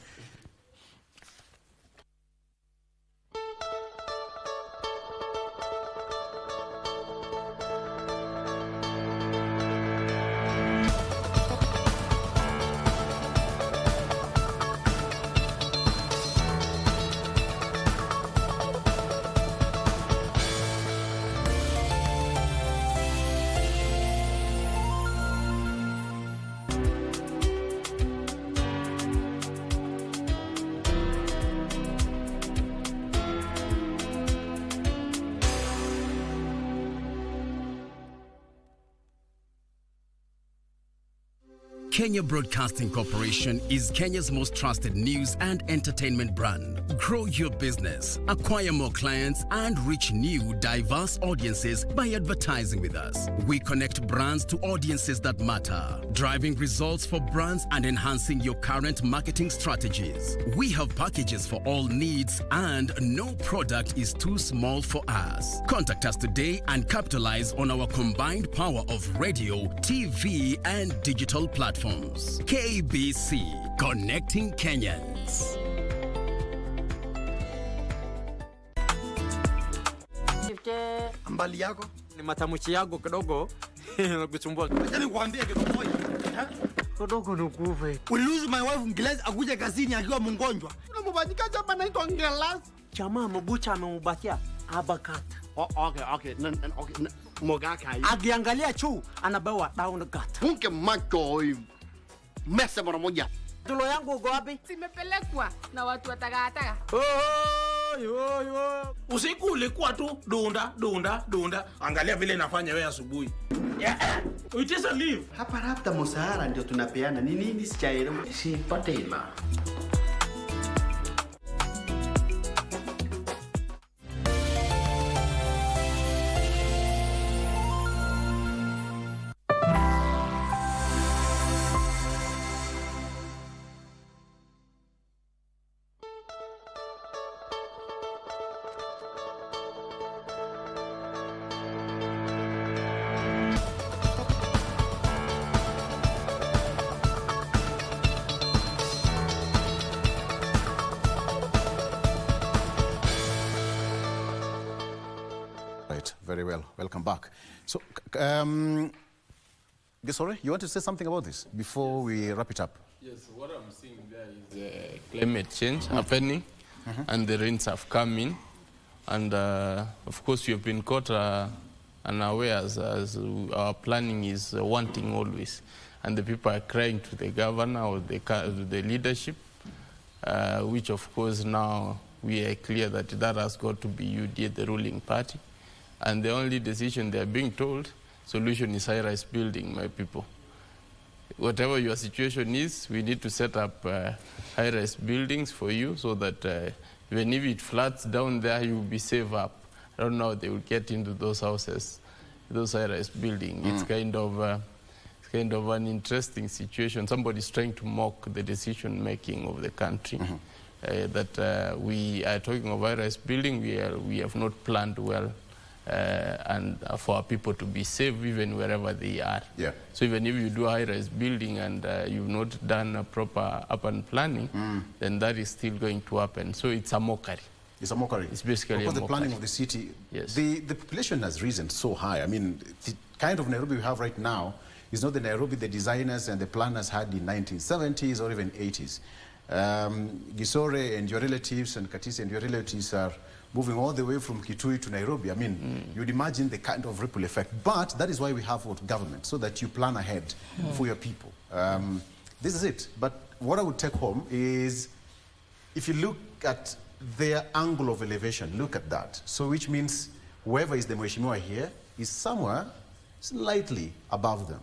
Kenya Broadcasting Corporation is Kenya's most trusted news and entertainment brand. Grow your business, acquire more clients, and reach new, diverse audiences by advertising with us. We connect brands to audiences that matter, driving results for brands and enhancing your current marketing strategies. We have packages for all needs, and no product is too small for us. Contact us today and capitalize on our combined power of radio, TV, and digital platforms. KBC, connecting Kenyans. Mbali yako ni matamshi yako kidogo nakusumbua. Yaani kuambia kitu moja. Kidogo nukuve. We lose my wife Ngilezi akuje kazini akiwa mgonjwa. Unambadilika hapa naitwa Ngilezi. Chama mbucha amembakia abakata. Okay. Mogaka. Akiangalia chu anabawa down gut. Funke macho hivi. Mesa mara moja. Tulo yangu uko wapi? Simepelekwa na watu watagataga. Yo. Usiku ulikuwa tu dunda. Angalia vile nafanya wewe asubuhi. It is a leave. Hapa labda msahara ndio tunapeana. Ni nini sichaelewa. Sipate ila. Very well. Welcome back. So, sorry, you want to say something about this before we wrap it up? Yes, what I'm seeing there is climate change happening, and the rains have come in. And of course, you've been caught unaware as our planning is wanting always. And the people are crying to the governor or the leadership, which of course now we are clear that that has got to be UDA, the ruling party. And the only decision they are being told, solution is high-rise building, my people. Whatever your situation is, we need to set up high-rise buildings for you so that even if it floods down there, you will be safe up. I don't know how they will get into those houses, those high-rise buildings. It's kind of an interesting situation. Somebody's trying to mock the decision-making of the country. That we are talking of high-rise building, we have not planned well. And for our people to be safe even wherever they are. Yeah. So even if you do a high-rise building and you've not done a proper urban planning, then that is still going to happen. So it's a mockery. It's a mockery. It's basically because a the planning of the city, yes. The population has risen so high. I mean, the kind of Nairobi we have right now It's not the Nairobi the designers and the planners had in 1970s or even 80s. Gisore and your relatives and Katisi and your relatives are moving all the way from Kitui to Nairobi. I mean, you'd imagine the kind of ripple effect. But that is why we have what government, so that you plan ahead for your people. This is it. But what I would take home is, if you look at their angle of elevation, look at that. So which means whoever is the Mheshimiwa here is somewhere slightly above them.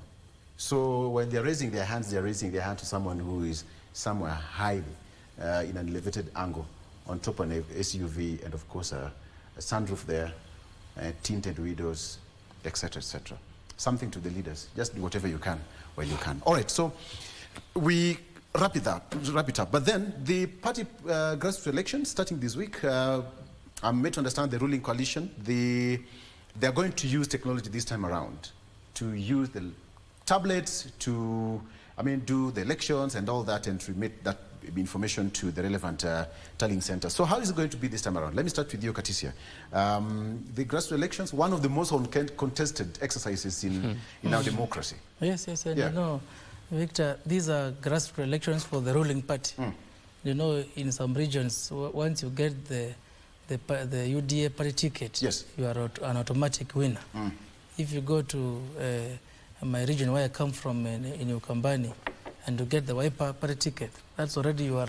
So when they're raising their hands to someone who is somewhere high in an elevated angle on top of an SUV, and of course a sunroof there, tinted windows, etc., etc. Something to the leaders. Just do whatever you can where you can. All right, so we wrap it up. But then the party grassroots elections starting this week, I'm made to understand the ruling coalition, they're going to use technology this time around to use the tablets to, do the elections and all that, and remit that information to the relevant tallying center. So how is it going to be this time around? Let me start with you, Katisia. The grassroots elections, one of the most contested exercises in our democracy. Yes, and you know, Victor, these are grassroots elections for the ruling party. You know, in some regions, once you get the UDA party ticket, you are an automatic winner. If you go to my region where I come from, in Ukambani, and you get the Wiper party ticket, that's already you are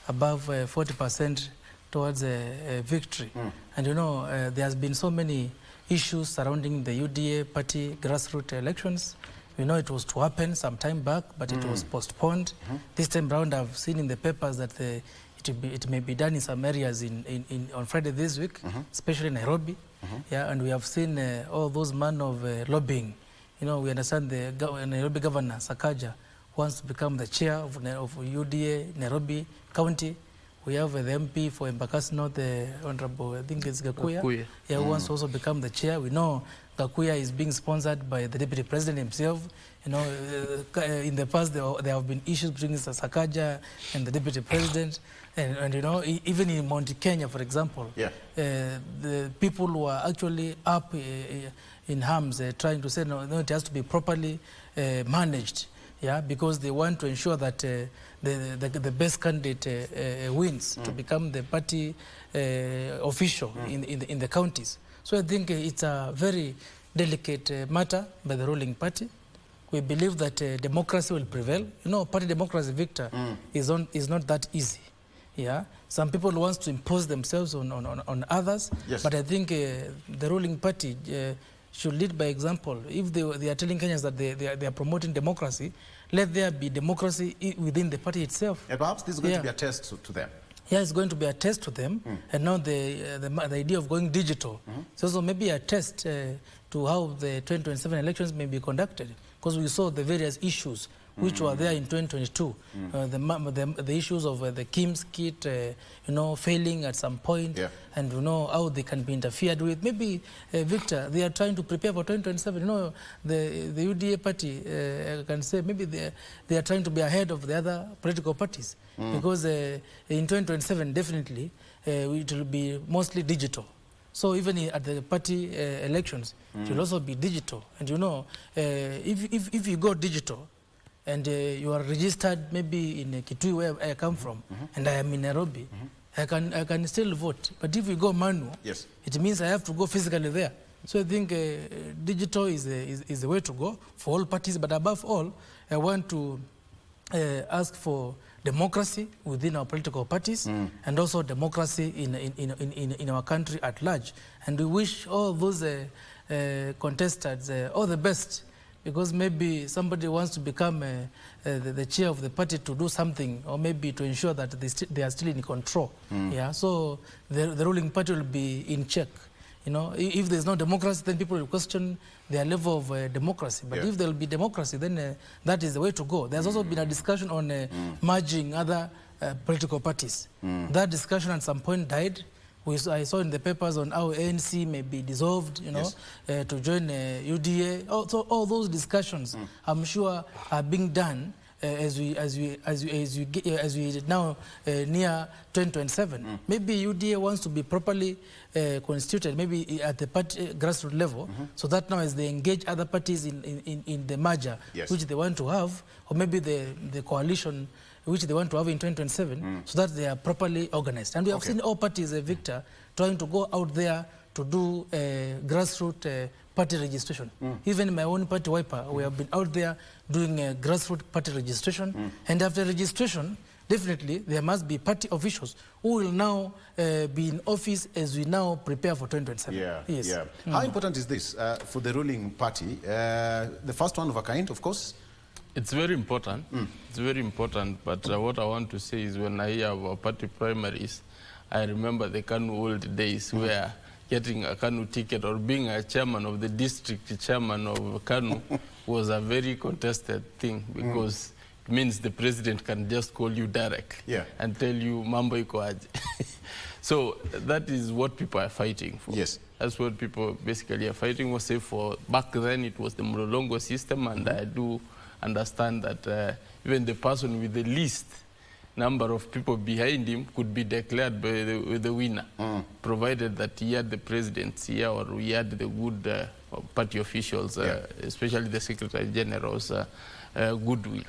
above 40% towards a victory. And you know, there has been so many issues surrounding the UDA party grassroots elections. We know it was to happen some time back, but it was postponed. This time round, I've seen in the papers that it may be done in some areas on Friday this week, especially in Nairobi. And we have seen all those men of lobbying. You know, we understand the Nairobi governor, Sakaja, wants to become the chair of UDA Nairobi County. We have the MP for Embakasi North, the Honorable, I think it's Gakuya. Who wants to also become the chair. We know Gakuya is being sponsored by the Deputy President himself. You know, in the past there have been issues between Sakaja and the Deputy President. And you know, even in Mount Kenya, for example, the people who are actually up in arms trying to say, no, it has to be properly managed. Because they want to ensure that the best candidate wins to become the party official in the counties. So I think it's a very delicate matter by the ruling party. We believe that democracy will prevail. You know, party democracy, Victor, is not that easy. Some people want to impose themselves on others, but I think the ruling party should lead by example. If they are telling Kenyans that they are promoting democracy, let there be democracy within the party itself. And perhaps this is going to be a test to them. It's going to be a test to them. And now the idea of going digital. It's also maybe a test to how the 2027 elections may be conducted. Because we saw the various issues which were there in 2022. The issues of the KIMS kit, you know, failing at some point, and you know how they can be interfered with. Maybe, Victor, they are trying to prepare for 2027. You know, the UDA party, I can say, maybe they are trying to be ahead of the other political parties. Because in 2027, definitely, it will be mostly digital. So even at the party elections, it will also be digital. And you know, if you go digital, and you are registered maybe in Kitui, where I come from, and I am in Nairobi, I can still vote. But if you go manual, it means I have to go physically there. So I think digital is the way to go for all parties. But above all, I want to ask for democracy within our political parties, and also democracy in our country at large. And we wish all those contestants all the best. Because maybe somebody wants to become the chair of the party to do something, or maybe to ensure that they are still in control. So the ruling party will be in check. You know, if there's no democracy, then people will question their level of democracy. But if there will be democracy, then that is the way to go. There's also been a discussion on merging other political parties. That discussion at some point died. I saw in the papers on how ANC may be dissolved, you know, to join UDA. So all those discussions, I'm sure, are being done as we now near 2027, maybe UDA wants to be properly constituted, maybe at the party grassroots level, so that now as they engage other parties in the merger, which they want to have, or maybe the coalition which they want to have in 2027, so that they are properly organized. And we have seen all parties, Victor, trying to go out there to do grassroots party registration. Even my own party, Wiper, we have been out there doing a grassroots party registration. And after registration, definitely there must be party officials who will now be in office as we now prepare for 2027. How important is this for the ruling party? The first one of a kind, of course. It's very important. It's very important. But what I want to say is when I hear about party primaries, I remember the KANU old days where getting a KANU ticket or being a chairman of the district chairman of KANU was a very contested thing because it means the president can just call you direct and tell you mambo iko aje. So that is what people are fighting for. Yes. That's what people basically are fighting for. Say for back then it was the Mlolongo system, and I do understand that even the person with the least number of people behind him could be declared by the winner, provided that he had the presidency or he had the good party officials, especially the Secretary General's goodwill.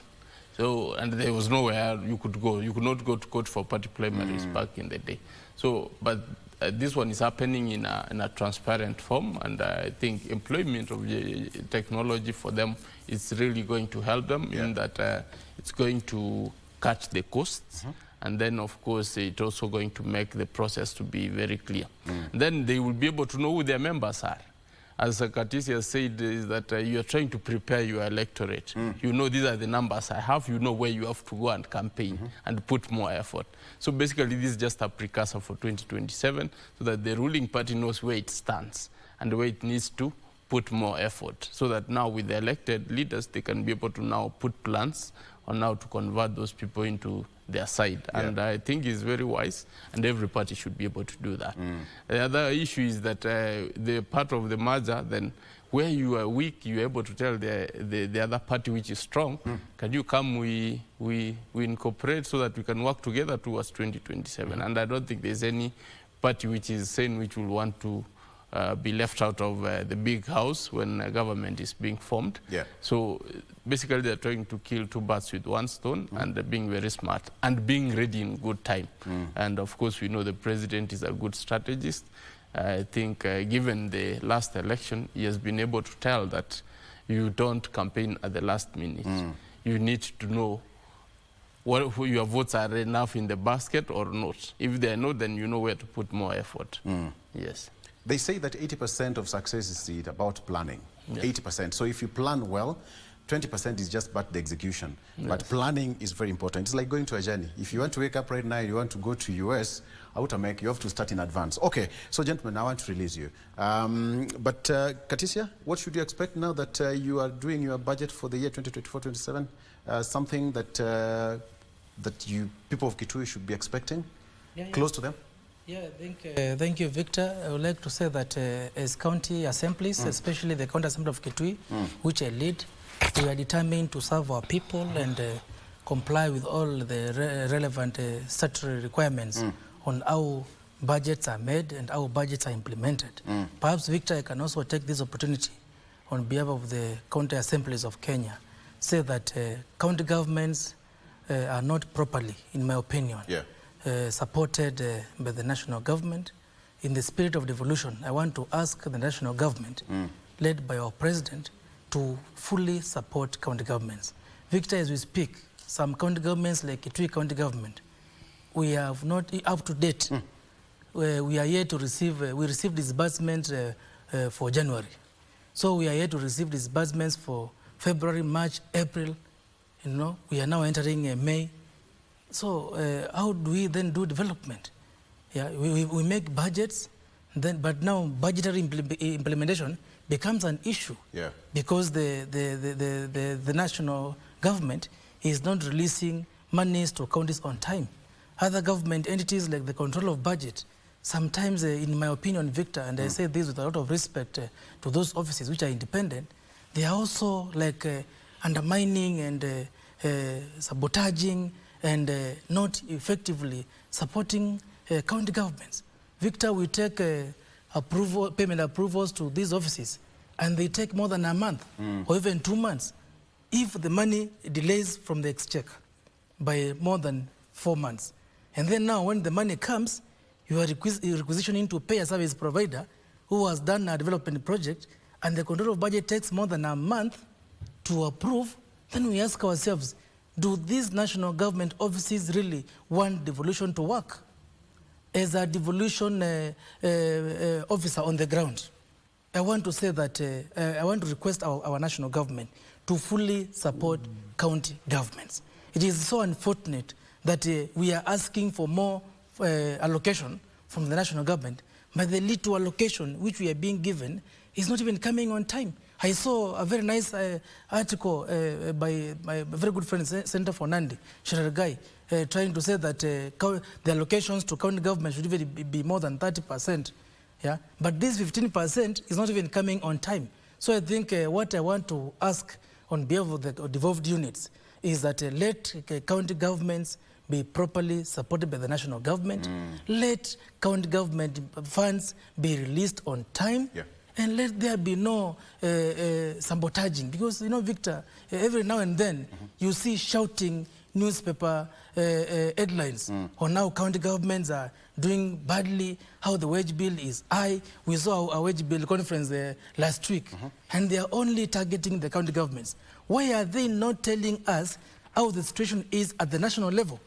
So, and there was nowhere you could go. You could not go to court for party primaries back in the day. So, but this one is happening in a transparent form, and I think employment of the technology for them is really going to help them in that it's going to cut the costs, and then of course it's also going to make the process to be very clear. Then they will be able to know who their members are. As Katisia said, is that you are trying to prepare your electorate. You know these are the numbers I have, you know where you have to go and campaign and put more effort. So basically this is just a precursor for 2027 so that the ruling party knows where it stands and where it needs to put more effort, so that now with the elected leaders they can be able to now put plans on how to convert those people into their side. And I think it's very wise, and every party should be able to do that. The other issue is that the part of the merger, then where you are weak, you're able to tell the other party which is strong, can you come, we incorporate so that we can work together towards 2027. And I don't think there's any party which is saying which will want to be left out of the big house when a government is being formed. So basically they're trying to kill two birds with one stone, and being very smart and being ready in good time. And of course we know the president is a good strategist. I think given the last election, he has been able to tell that you don't campaign at the last minute. You need to know who your votes are enough in the basket or not. If they are not, then you know where to put more effort. Yes. They say that 80% of success is about planning. 80%. So if you plan well, 20% is just about the execution. But planning is very important. It's like going to a journey. If you want to wake up right now, you want to go to US, you have to start in advance. Okay, so gentlemen, I want to release you. But Katisia, what should you expect now that you are doing your budget for the year 2024-27? Something that people of Kitui should be expecting? Close to them? Yeah, thank you, Victor. I would like to say that as county assemblies, especially the county assembly of Kitui, which I lead, we are determined to serve our people and comply with all the relevant statutory requirements on how budgets are made and how budgets are implemented. Perhaps, Victor, I can also take this opportunity on behalf of the county assemblies of Kenya, say that county governments are not properly, in my opinion, supported by the national government. In the spirit of devolution, I want to ask the national government, led by our president, to fully support county governments. Victor, as we speak, some county governments like Kitui County Government, we have not, up to date, we are yet to receive, we received disbursements for January. So we are yet to receive disbursements for February, March, April. You know, we are now entering May. So how do we then do development? Yeah, we make budgets, but now budgetary implementation becomes an issue because the national government is not releasing monies to counties on time. Other government entities like the control of budget, sometimes, in my opinion, Victor, and I say this with a lot of respect to those offices which are independent, they are also like undermining and sabotaging and not effectively supporting county governments. Victor, we take payment approvals to these offices, and they take more than a month or even 2 months. If the money delays from the exchequer by more than 4 months, and then now when the money comes, you are requisitioning to pay a service provider who has done a development project, and the control of budget takes more than a month to approve, then we ask ourselves, do these national government offices really want devolution to work? As a devolution officer on the ground, I want to say that I want to request our national government to fully support county governments. It is so unfortunate that we are asking for more allocation from the national government, but the little allocation which we are being given is not even coming on time. I saw a very nice article by my very good friend, Senator Fernandi Shirargai, trying to say that the allocations to county government should even be more than 30%. Yeah? But this 15% is not even coming on time. So I think what I want to ask on behalf of the devolved units is that let county governments be properly supported by the national government. Let county government funds be released on time. Yeah. And let there be no sabotaging. Because, you know, Victor, every now and then you see shouting newspaper headlines on how county governments are doing badly, how the wage bill is high. We saw a wage bill conference last week, and they are only targeting the county governments. Why are they not telling us how the situation is at the national level?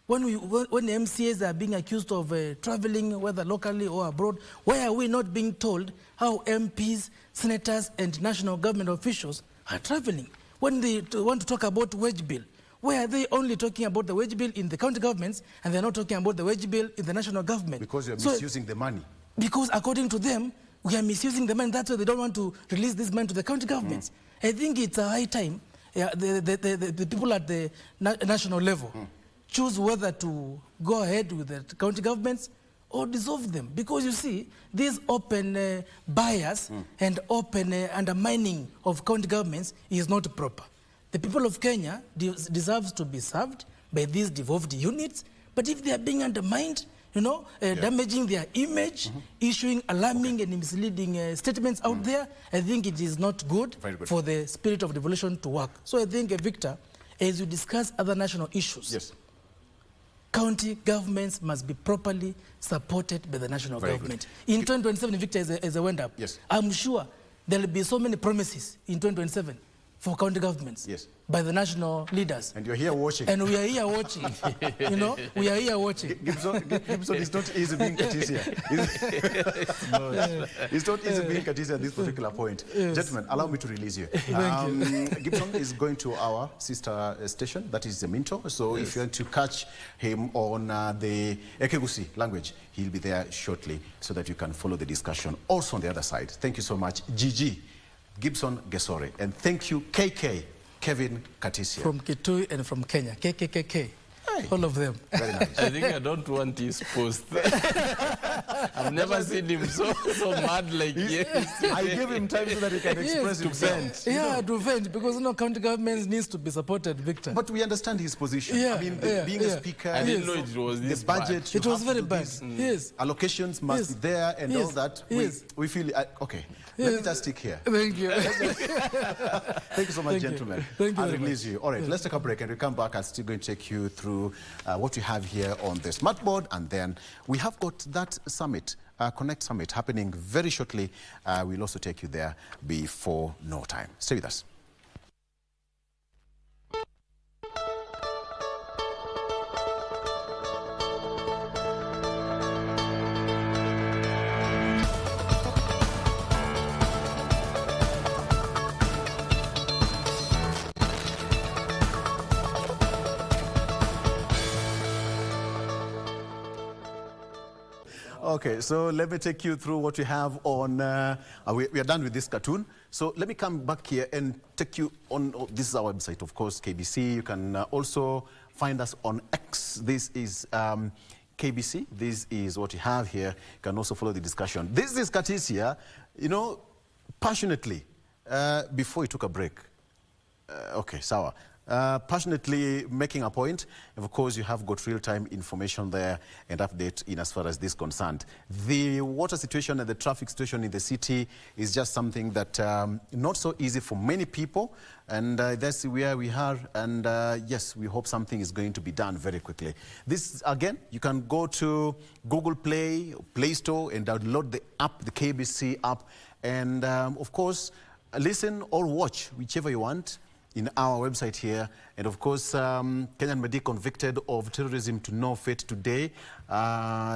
When the MCAs are being accused of traveling, whether locally or abroad, why are we not being told how MPs, senators, and national government officials are traveling? When they want to talk about wage bill, why are they only talking about the wage bill in the county governments and they're not talking about the wage bill in the national government? Because you're misusing the money. Because according to them, we are misusing the money. That's why they don't want to release this money to the county governments. I think it's a high time the people at the national level choose whether to go ahead with the county governments or dissolve them. Because you see, this open bias and open undermining of county governments is not proper. The people of Kenya deserves to be served by these devolved units, but if they are being undermined, you know, damaging their image, issuing alarming and misleading statements out there, I think it is not good for the spirit of devolution to work. So I think, Victor, as you discuss other national issues, county governments must be properly supported by the national government. In 2027, Victor, as a wind up, I'm sure there will be so many promises in 2027 for county governments by the national leaders. And you're here watching. And we are here watching. You know, we are here watching. Gibson is not easy being Katisia. It's not easy being Katisia at this particular point. Gentlemen, allow me to release you. Gibson is going to our sister station, that is the Minto. So if you want to catch him on the Ekegusi language, he'll be there shortly so that you can follow the discussion. Also on the other side, thank you so much, Gigi Gibson Gesore, and thank you, KK, Kevin Katisia. From Kitui and from Kenya, KKKK. All of them. Very nice. I think I don't want his post. I've never seen him so mad like yes. I give him time so that he can express himself. Yeah, to vent, because county governments needs to be supported, Victor. But we understand his position. I mean, being a speaker, I didn't know it was this the budget. It was very bad. Allocations must be there and all that. We feel okay. Let me just stick here. Thank you. Thank you so much, gentlemen. Thank you. I'll release you. All right, let's take a break and we come back. I'm still going to take you through what we have here on the smart board, and then we have got that summit, Connect Summit, happening very shortly. We'll also take you there before no time. Stay with us. Okay, so let me take you through what we have on, we are done with this cartoon. So let me come back here and take you on, this is our website, of course, KBC. You can also find us on X. This is KBC. This is what you have here. You can also follow the discussion. This is Katisia, you know, passionately, before we took a break. Okay, Sawa. passionately making a point. Of course, you have got real-time information there and update in as far as this is concerned. The water situation and the traffic situation in the city is just something that not so easy for many people, and that's where we are. And yes, we hope something is going to be done very quickly. This, again, you can go to Google Play, Play Store, and download the app, the KBC app, and of course, listen or watch, whichever you want, in our website here. And of course, Kenyan medic convicted of terrorism to no fate today.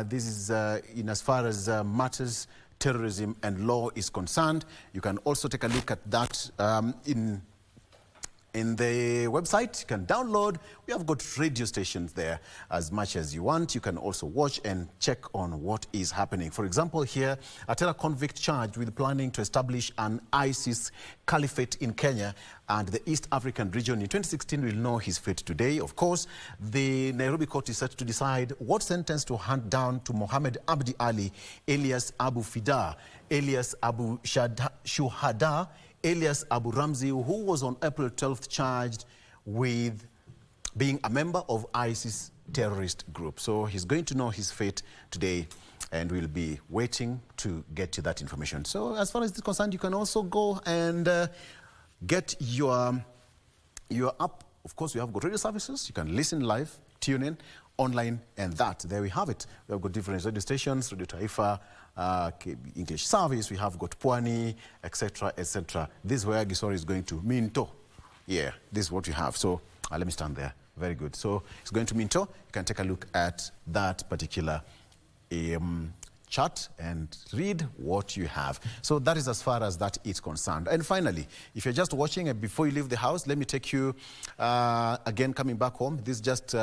This is in as far as matters terrorism and law is concerned. You can also take a look at that in the website. You can download. We have got radio stations there as much as you want. You can also watch and check on what is happening. For example, here, a terror convict charged with planning to establish an ISIS caliphate in Kenya and the East African region in 2016 will know his fate today. Of course, the Nairobi court is set to decide what sentence to hand down to Mohammed Abdi Ali, alias Abu Fida, alias Abu Shuhada, alias Abu Ramzi, who was on April 12th charged with being a member of ISIS terrorist group. So he's going to know his fate today, and we'll be waiting to get to that information. So as far as this is concerned, you can also go and get your app. Of course, we have got radio services. You can listen live, tune in, online, and that. There we have it. We have got different radio stations, Radio Taifa, English service, we have got Pwani, etc., etc. This is where Gisori is going to Minto. Yeah, this is what you have. So let me stand there. Very good. So it's going to Minto. You can take a look at that particular chart and read what you have. So that is as far as that is concerned. And finally, if you're just watching and before you leave the house, let me take you again coming back home. This is just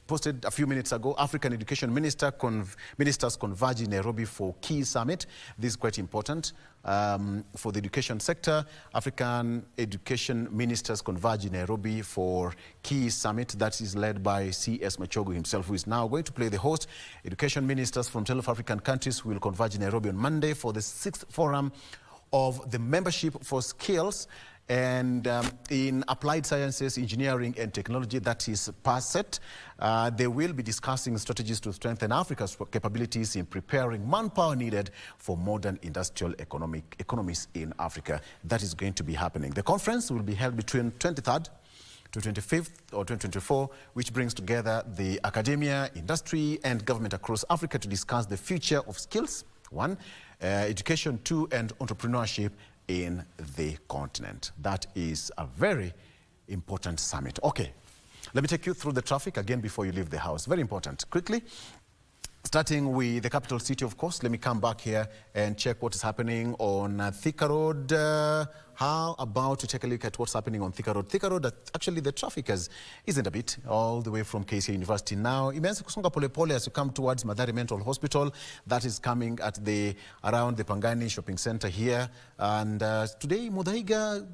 posted a few minutes ago. African Education Ministers converge in Nairobi for key summit. This is quite important for the education sector. African Education Ministers converge in Nairobi for key summit that is led by C.S. Machogu himself, who is now going to play the host. Education ministers from 12 African countries will converge in Nairobi on Monday for the 6th forum of the Membership for Skills and in applied sciences, engineering and technology, that is PASET. They will be discussing strategies to strengthen Africa's capabilities in preparing manpower needed for modern industrial economies in Africa. That is going to be happening. The conference will be held between 23rd to 25th or 2024, which brings together the academia, industry and government across Africa to discuss the future of skills, one, education, two, and entrepreneurship in the continent. That is a very important summit. Okay, let me take you through the traffic again before you leave the house. Very important. Quickly, starting with the capital city, of course, let me come back here and check what is happening on Thika Road. How about to take a look at what's happening on Thika Road? Thika Road, actually the traffic isn't a bit all the way from KCA University now. Imeanza kusonga pole pole as you come towards Mathare Mental Hospital. That is coming at around the Pangani Shopping Center here. And today, Muthaiga,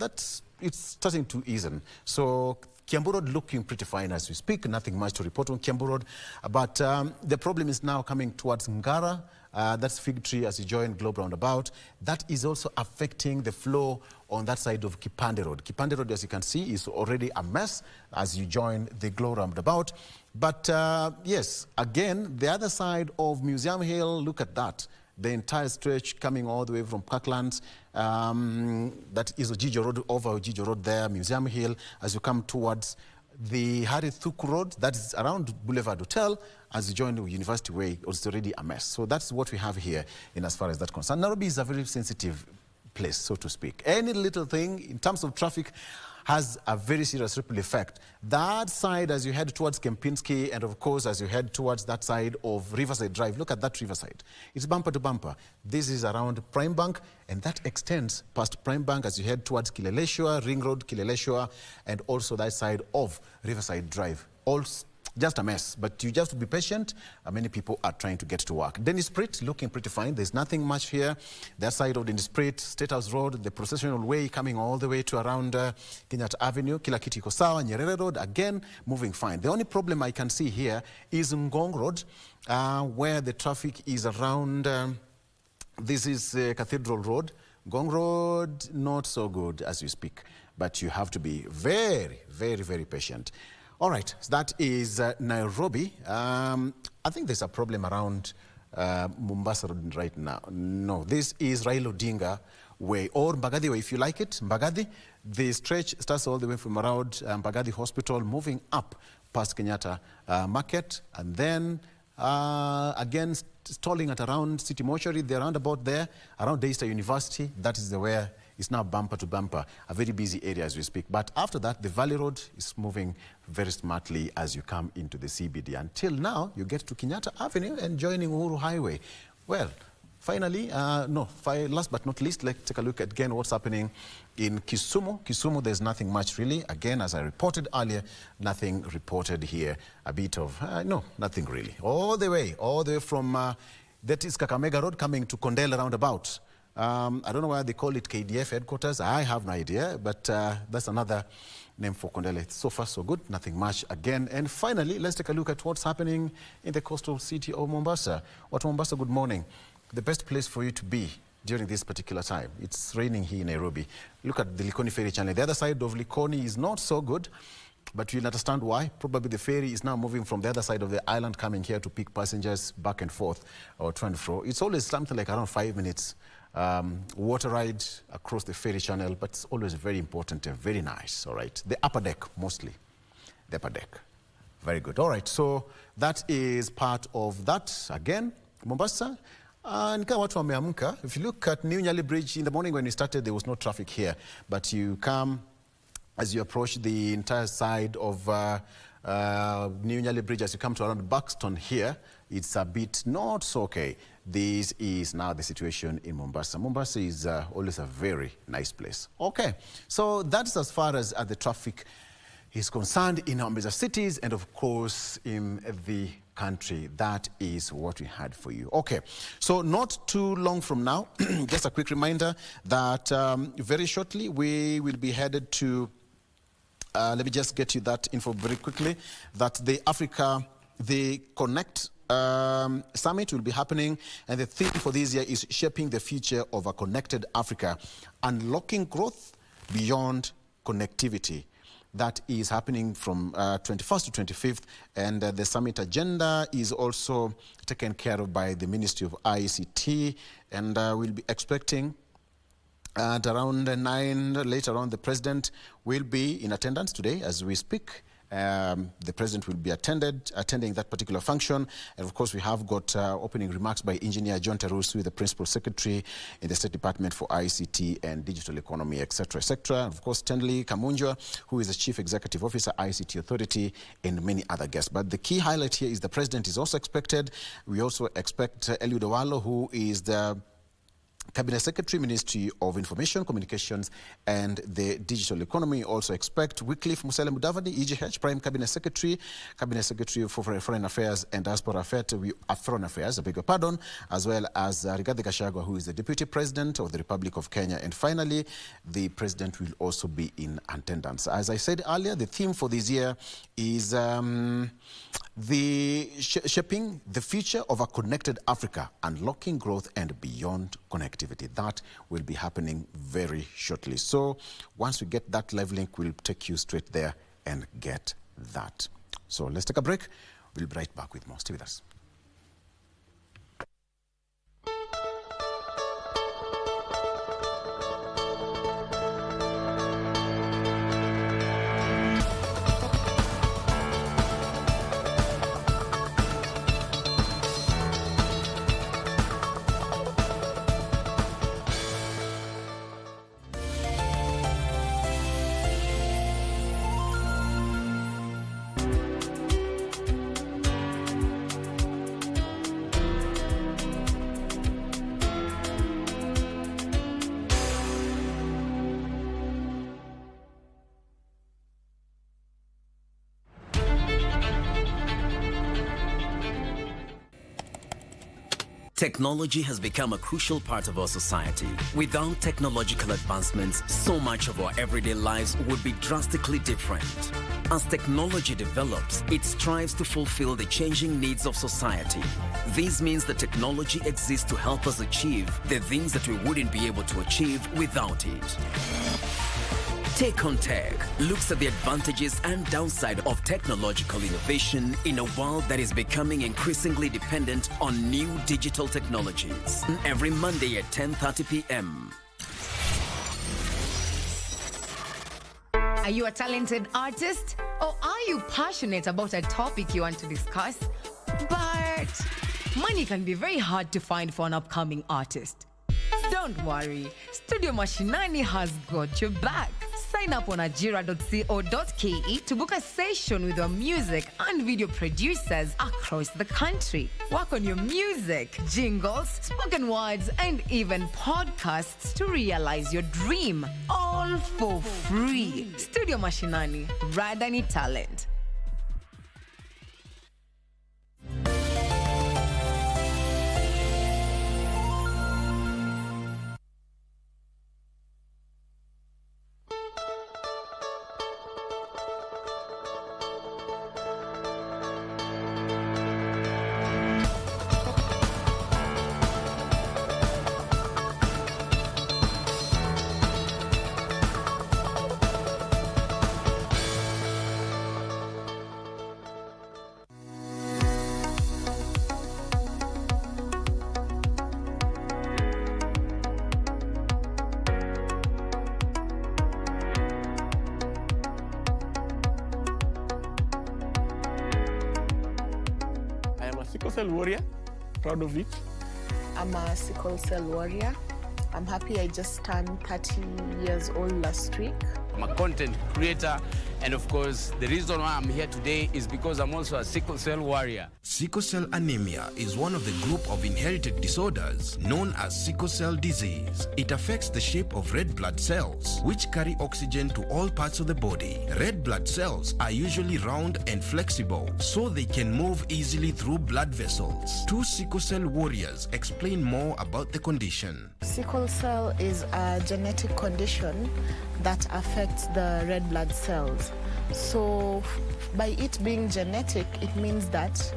it's starting to ease in. So Kiambu Road looking pretty fine as we speak. Nothing much to report on Kiambu Road. But the problem is now coming towards Ngara. That's Fig Tree as you join Globe Roundabout. That is also affecting the flow on that side of Kipande Road. Kipande Road, as you can see, is already a mess as you join the Globe Roundabout. But yes, again, the other side of Museum Hill, look at that. The entire stretch coming all the way from Parklands, that is Ojijo Road, over Ojijo Road there, Museum Hill, as you come towards the Harry Thuku Road, that is around Boulevard Hotel, as you join the University Way, it's already a mess. So that's what we have here in as far as that concerned. Nairobi is a very sensitive place, so to speak. Any little thing in terms of traffic has a very serious ripple effect. That side, as you head towards Kempinski, and of course, as you head towards that side of Riverside Drive, look at that Riverside. It's bumper to bumper. This is around Prime Bank, and that extends past Prime Bank as you head towards Kileleshwa, Ring Road, Kileleshwa, and also that side of Riverside Drive. Also, just a mess, but you just have to be patient. Many people are trying to get to work. Dennis Pritt looking pretty fine. There's nothing much here. That side of Dennis Pritt, State House Road, the processional way coming all the way to around Kenyatta Avenue, Kila Kitu iko sawa, Nyerere Road, again, moving fine. The only problem I can see here is Ngong Road, where the traffic is around, this is Cathedral Road, Ngong Road, not so good as we speak. But you have to be very, very, very patient. All right, so that is Nairobi. I think there's a problem around Mombasa Road right now. No, this is Raila Odinga Way, or Mbagathi Way, if you like it. Mbagathi, the stretch starts all the way from around Mbagathi Hospital, moving up past Kenyatta Market, and then again stalling at around City Mortuary, the roundabout there, around Daystar University. That is the where it's now bumper to bumper, a very busy area as we speak. But after that, the Valley Road is moving very smartly as you come into the CBD. Until now, you get to Kenyatta Avenue and joining Uhuru Highway. Well, finally, last but not least, let's take a look at again what's happening in Kisumu. Kisumu, there's nothing much really. Again, as I reported earlier, nothing reported here. A bit of, nothing really. All the way from, that is Kakamega Road coming to Kondele roundabout. I don't know why they call it KDF headquarters. I have no idea, but that's another name for Kondele. So far, so good. Nothing much again. And finally, let's take a look at what's happening in the coastal city of Mombasa. Mombasa, good morning. The best place for you to be during this particular time. It's raining here in Nairobi. Look at the Likoni Ferry Channel. The other side of Likoni is not so good, but you'll understand why. Probably the ferry is now moving from the other side of the island, coming here to pick passengers back and forth or to and fro. It's always something like around 5 minutes water ride across the ferry channel, but it's always very important and very nice, all right? The upper deck, mostly. The upper deck. Very good. All right, so that is part of that. Again, Mombasa. If you look at New Nyali Bridge, in the morning when we started, there was no traffic here. But you come, as you approach the entire side of New Nyali Bridge, as you come to around Buxton here, it's a bit not so okay. This is now the situation in Mombasa. Mombasa is always a very nice place. Okay, so that's as far as the traffic is concerned in our major cities and, of course, in the country. That is what we had for you. Okay, so not too long from now, just a quick reminder that very shortly we will be headed to, let me just get you that info very quickly, that the Connect Summit will be happening, and the theme for this year is Shaping the Future of a Connected Africa, Unlocking Growth Beyond Connectivity. That is happening from 21st to 25th, and the summit agenda is also taken care of by the Ministry of ICT, and we'll be expecting at around 9, later on, the President will be in attendance today as we speak. The President will be attending that particular function. And of course, we have got opening remarks by Engineer John Terusu, the Principal Secretary in the State Department for ICT and Digital Economy, etc., etc. Of course, Stanley Kamunjwa, who is the Chief Executive Officer, ICT Authority, and many other guests. But the key highlight here is the President is also expected. We also expect Eliud Owalo, who is the Cabinet Secretary, Ministry of Information, Communications and the Digital Economy. Also expect Wycliffe Musele Mudavadi, EGH, Prime Cabinet Secretary for Foreign Affairs and Diaspora Foreign Affairs, as well as Rigathi Gachagua, who is the Deputy President of the Republic of Kenya. And finally, the President will also be in attendance. As I said earlier, the theme for this year is shaping the future of a connected Africa, unlocking growth and beyond connectivity. That will be happening very shortly. So once we get that live link, we'll take you straight there and get that. So let's take a break. We'll be right back with more. Stay with us. Technology has become a crucial part of our society. Without technological advancements, so much of our everyday lives would be drastically different. As technology develops, it strives to fulfill the changing needs of society. This means that technology exists to help us achieve the things that we wouldn't be able to achieve without it. Take on Tech looks at the advantages and downside of technological innovation in a world that is becoming increasingly dependent on new digital technologies. Every Monday at 10:30 p.m. Are you a talented artist? Or are you passionate about a topic you want to discuss? But money can be very hard to find for an upcoming artist. Don't worry, Studio Mashinani has got your back. Sign up on ajira.co.ke to book a session with your music and video producers across the country. Work on your music, jingles, spoken words, and even podcasts to realize your dream. All for free. Studio Mashinani, Radani Talent. Sickle cell warrior, proud of it. I'm a sickle cell warrior. I'm happy I just turned 30 years old last week. I'm a content creator, and of course, the reason why I'm here today is because I'm also a sickle cell warrior. Sickle cell anemia is one of the group of inherited disorders known as sickle cell disease. It affects the shape of red blood cells, which carry oxygen to all parts of the body. Red blood cells are usually round and flexible, so they can move easily through blood vessels. Two sickle cell warriors explain more about the condition. Sickle cell is a genetic condition that affects the red blood cells. So by it being genetic, it means that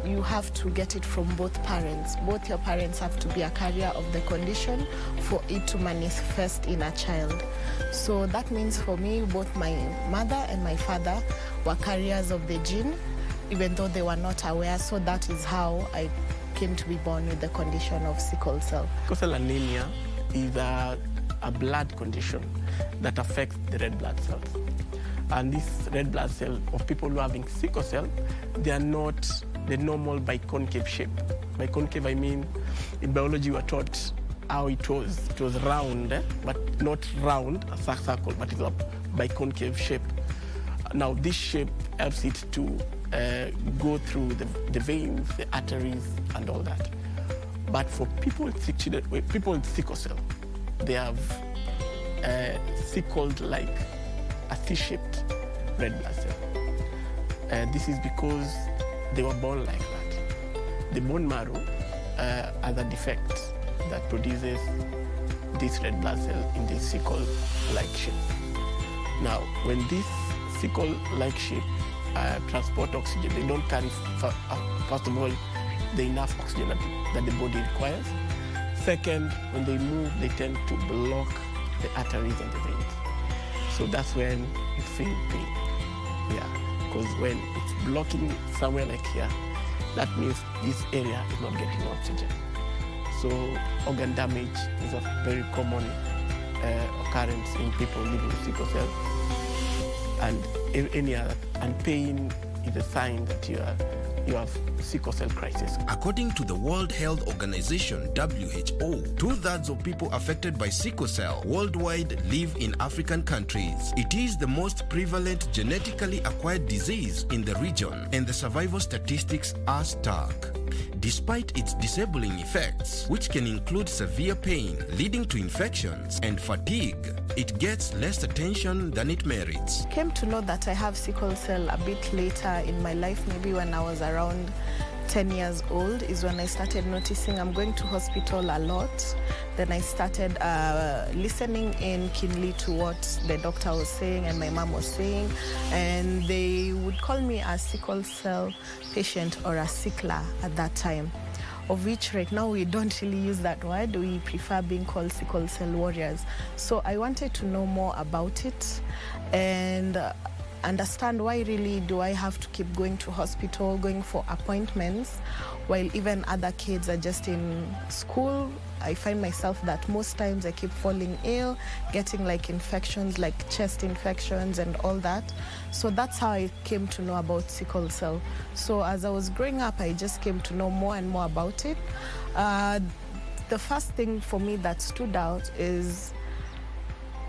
you have to get it from both parents. Both your parents have to be a carrier of the condition for it to manifest in a child. So that means for me, both my mother and my father were carriers of the gene, even though they were not aware. So that is how I came to be born with the condition of sickle cell. Sickle cell anemia is a blood condition that affects the red blood cells. And this red blood cell of people who are having sickle cell, they are not the normal biconcave shape. Biconcave, I mean, in biology we were taught how it was. It was round, but not round, a circle, but it's a biconcave shape. Now this shape helps it to go through the veins, the arteries, and all that. But for people with sickle cell, they have sickled like a C-shaped red blood cell. This is because they were born like that. The bone marrow has a defect that produces this red blood cell in this sickle-like shape. Now, when this sickle-like shape transport oxygen, they don't carry, first of all, the enough oxygen that the body requires. Second, when they move, they tend to block the arteries and the veins. So that's when you feel pain. Yeah, because when it's blocking somewhere like here, that means this area is not getting oxygen. So organ damage is a very common occurrence in people living with sickle cell. And any other, and pain is a sign that you have sickle cell crisis. According to the World Health Organization, WHO, 2/3 of people affected by sickle cell worldwide live in African countries. It is the most prevalent genetically acquired disease in the region, and the survival statistics are stark. Despite its disabling effects, which can include severe pain leading to infections and fatigue, it gets less attention than it merits. I came to know that I have sickle cell a bit later in my life, maybe when I was around 10 years old is when I started noticing I'm going to hospital a lot. Then I started listening in keenly to what the doctor was saying and my mom was saying. And they would call me a sickle cell patient or a sickler at that time, of which right now we don't really use that word. We prefer being called sickle cell warriors. So I wanted to know more about it and understand why really do I have to keep going to hospital, going for appointments, while even other kids are just in school. I find myself that most times I keep falling ill, getting like infections, like chest infections and all that. So that's how I came to know about sickle cell. So as I was growing up, I just came to know more and more about it. The first thing for me that stood out is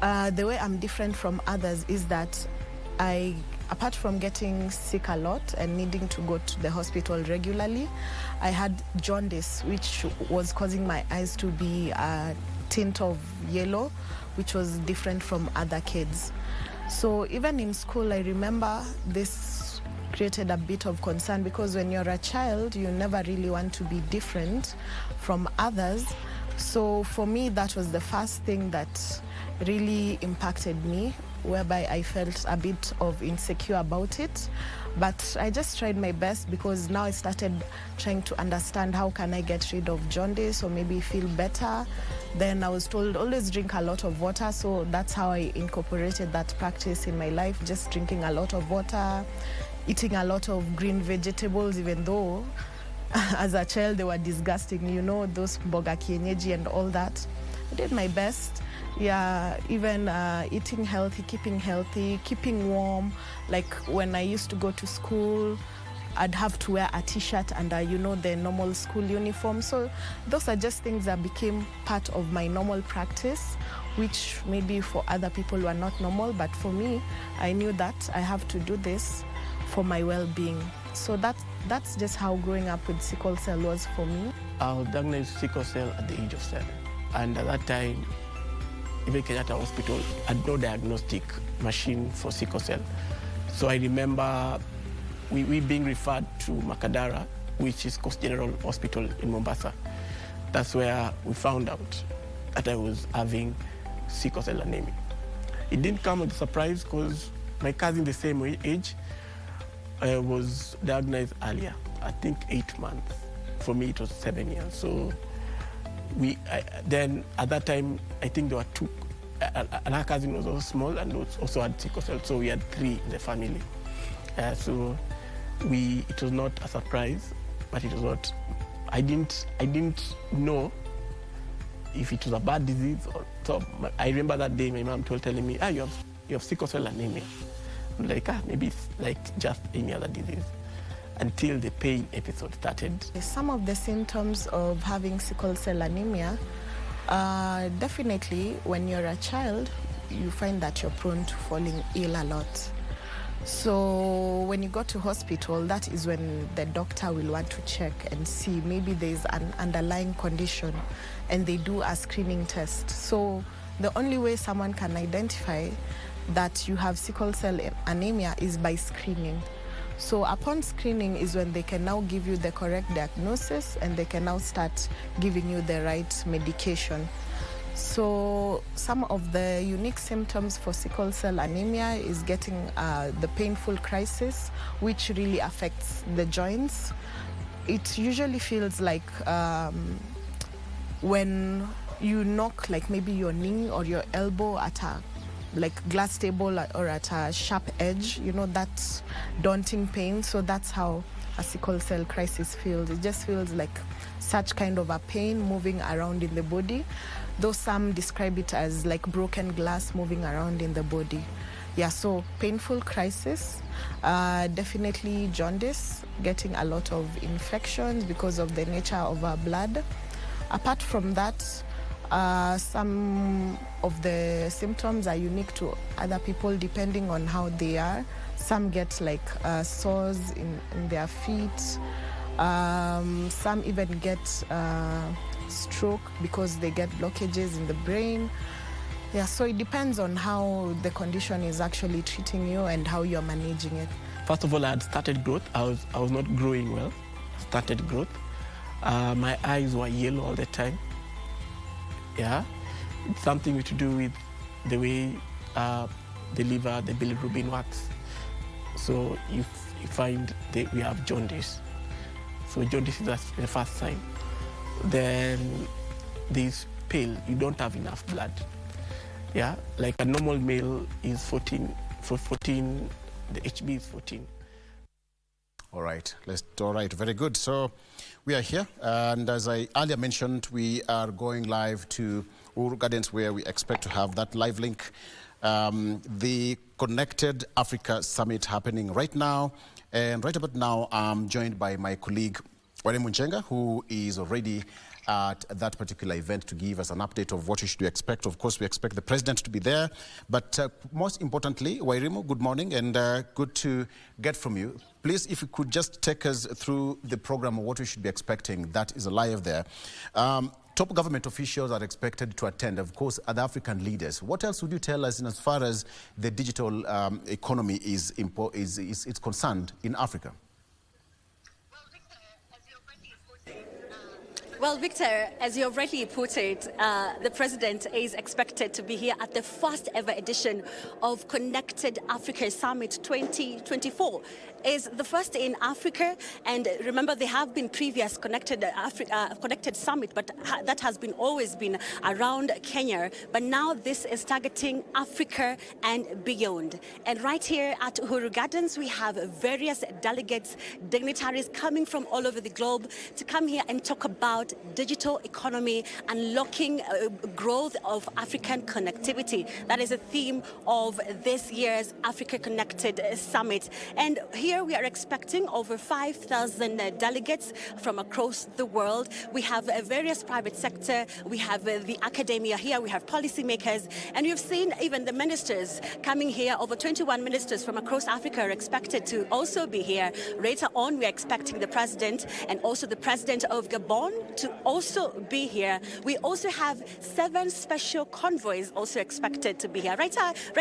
the way I'm different from others is that apart from getting sick a lot and needing to go to the hospital regularly, I had jaundice, which was causing my eyes to be a tint of yellow, which was different from other kids. So even in school, I remember this created a bit of concern because when you're a child, you never really want to be different from others. So for me, that was the first thing that really impacted me, whereby I felt a bit of insecure about it. But I just tried my best because now I started trying to understand how can I get rid of jaundice or maybe feel better. Then I was told always drink a lot of water, so that's how I incorporated that practice in my life, just drinking a lot of water, eating a lot of green vegetables, even though as a child they were disgusting, you know, those mboga kienyeji and all that. I did my best. Yeah, even eating healthy, keeping warm. Like when I used to go to school, I'd have to wear a t-shirt under, you know, the normal school uniform. So those are just things that became part of my normal practice, which maybe for other people were not normal, but for me, I knew that I have to do this for my well-being. So that's just how growing up with sickle cell was for me. I was diagnosed with sickle cell at the age of 7. And at that time, even Kenyatta Hospital had no diagnostic machine for sickle cell. So I remember we being referred to Makadara, which is Coast General Hospital in Mombasa. That's where we found out that I was having sickle cell anemia. It didn't come as a surprise because my cousin the same age was diagnosed earlier, I think 8 months. For me, it was 7 years. So then at that time, I think there were 2. Another cousin was also small and also had sickle cell, so we had 3 in the family. So it was not a surprise, but it was not. I didn't know if it was a bad disease or so. I remember that day my mom telling me, you have sickle cell anemia. I'm like, maybe it's like just any other disease. Until the pain episode started. Some of the symptoms of having sickle cell anemia, definitely when you're a child, you find that you're prone to falling ill a lot. So when you go to hospital, that is when the doctor will want to check and see maybe there's an underlying condition, and they do a screening test. So the only way someone can identify that you have sickle cell anemia is by screening. So upon screening is when they can now give you the correct diagnosis and they can now start giving you the right medication. So some of the unique symptoms for sickle cell anemia is getting the painful crisis, which really affects the joints. It usually feels like when you knock like maybe your knee or your elbow at a like glass table or at a sharp edge, you know, that daunting pain. So that's how a sickle cell crisis feels. It just feels like such kind of a pain moving around in the body, though some describe it as like broken glass moving around in the body. Yeah, so painful crisis, definitely jaundice, getting a lot of infections because of the nature of our blood. Apart from that, some of the symptoms are unique to other people depending on how they are. Some get like sores in their feet. Some even get stroke because they get blockages in the brain. Yeah, so it depends on how the condition is actually treating you and how you're managing it. First of all, I had started growth. I was not growing well. stunted growth. My eyes were yellow all the time. Yeah, it's something to do with the way the liver, the bilirubin works. So you find that we have jaundice. So jaundice is the first sign. Then this pale, you don't have enough blood. Yeah, like a normal male is 14, the HB is 14. All right, very good. So we are here, and as I earlier mentioned, we are going live to Uhuru Gardens, where we expect to have that live link. The Connected Africa Summit happening right now, and right about now, I'm joined by my colleague, Wale Munchenga, who is already at that particular event to give us an update of what we should expect. Of course, we expect the president to be there, but most importantly, Wairimu, good morning, and good to get from you. Please, if you could just take us through the program of what we should be expecting. That is live there. Top government officials are expected to attend, of course, other African leaders. What else would you tell us in as far as the digital economy is concerned in Africa? Well, Victor, as you rightly put it, the president is expected to be here at the first ever edition of Connected Africa Summit 2024. Is the first in Africa, and remember there have been previous Connected Summit, but that has always been around Kenya. But now this is targeting Africa and beyond. And right here at Uhuru Gardens, we have various delegates, dignitaries coming from all over the globe to come here and talk about digital economy, unlocking growth of African connectivity. That is a theme of this year's Africa Connected Summit. And here we are expecting over 5,000 delegates from across the world. We have various private sector, we have the academia here, we have policymakers, and you've seen even the ministers coming here. Over 21 ministers from across Africa are expected to also be here. Later on, we are expecting the president and also the president of Gabon to also be here. We also have 7 special convoys also expected to be here. Right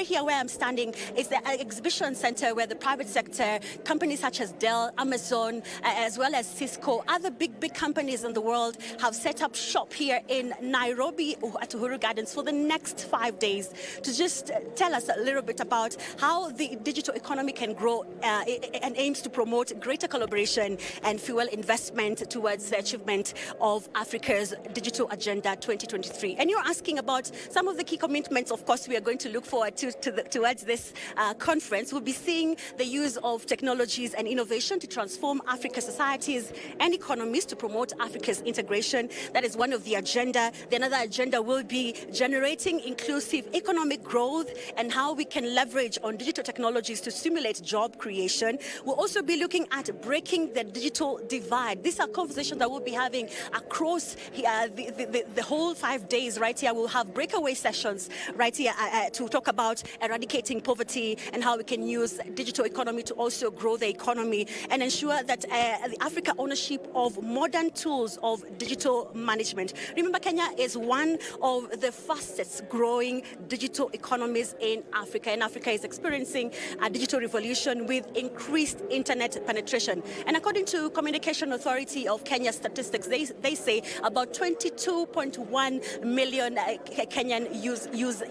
here where I'm standing is the exhibition center where the private sector, companies such as Dell, Amazon, as well as Cisco, other big companies in the world have set up shop here in Nairobi at Uhuru Gardens for the next 5 days to just tell us a little bit about how the digital economy can grow and aims to promote greater collaboration and fuel investment towards the achievement of Africa's Digital Agenda 2023. And you're asking about some of the key commitments, of course, we are going to look forward towards this conference. We'll be seeing the use of technologies and innovation to transform Africa's societies and economies to promote Africa's integration. That is one of the agenda. The another agenda will be generating inclusive economic growth and how we can leverage on digital technologies to stimulate job creation. We'll also be looking at breaking the digital divide. These are conversations that we'll be having across the whole 5 days. Right here, we'll have breakaway sessions right here to talk about eradicating poverty and how we can use digital economy to also grow the economy and ensure that the Africa ownership of modern tools of digital management. Remember, Kenya is one of the fastest growing digital economies in Africa, and Africa is experiencing a digital revolution with increased internet penetration. And according to Communication Authority of Kenya statistics, they say about 22.1 million Kenyan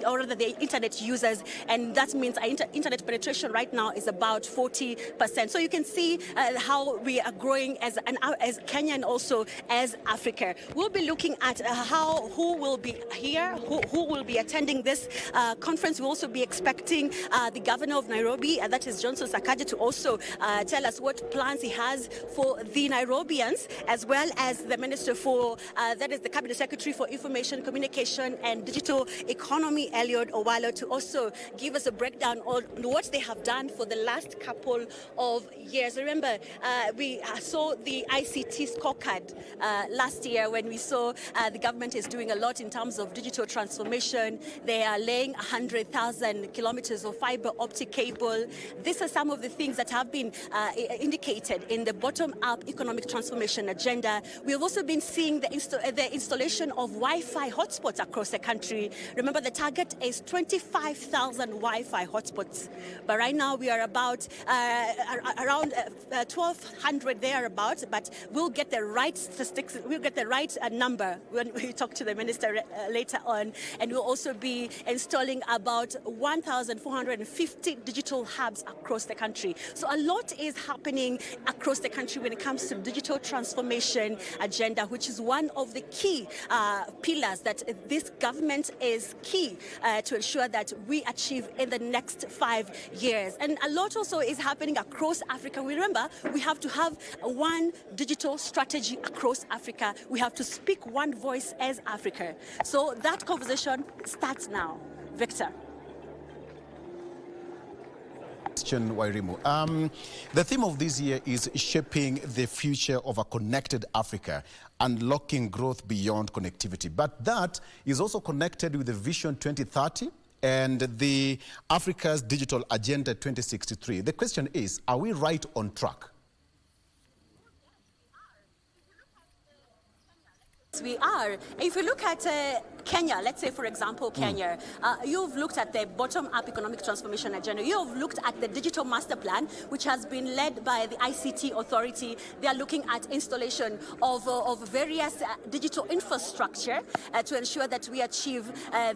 or rather the internet users, and that means our internet penetration right now is about 40%. So you can see how we are growing as Kenya and also as Africa. We'll be looking at who will be here, who will be attending this conference. We'll also be expecting the governor of Nairobi, that is Johnson Sakaja, to also tell us what plans he has for the Nairobians, as well as the minister for, that is the cabinet secretary for information, communication and digital economy, Eliud Owalo, to also give us a breakdown on what they have done for the last couple of years. Remember, we saw the ICT scorecard last year when we saw the government is doing a lot in terms of digital transformation. They are laying 100,000 kilometers of fiber optic cable. These are some of the things that have been indicated in the bottom-up economic transformation agenda. We have also been been seeing the installation of Wi-Fi hotspots across the country. Remember, the target is 25,000 Wi-Fi hotspots. But right now we are about around 1,200 thereabouts. But we'll get the right statistics. We'll get the right number when we talk to the minister later on. And we'll also be installing about 1,450 digital hubs across the country. So a lot is happening across the country when it comes to digital transformation agenda, which is one of the key pillars that this government is key to ensure that we achieve in the next 5 years. And a lot also is happening across Africa. We remember we have to have one digital strategy across Africa. We have to speak one voice as Africa. So that conversation starts now. Victor. Wairimu. The theme of this year is shaping the future of a connected Africa, unlocking growth beyond connectivity. But that is also connected with the Vision 2030 and the Africa's Digital Agenda 2063. The question is, are we right on track? We are. If you look at Kenya, let's say, for example, Kenya, you've looked at the bottom-up economic transformation agenda. You've looked at the digital master plan, which has been led by the ICT authority. They are looking at installation of various digital infrastructure to ensure that we achieve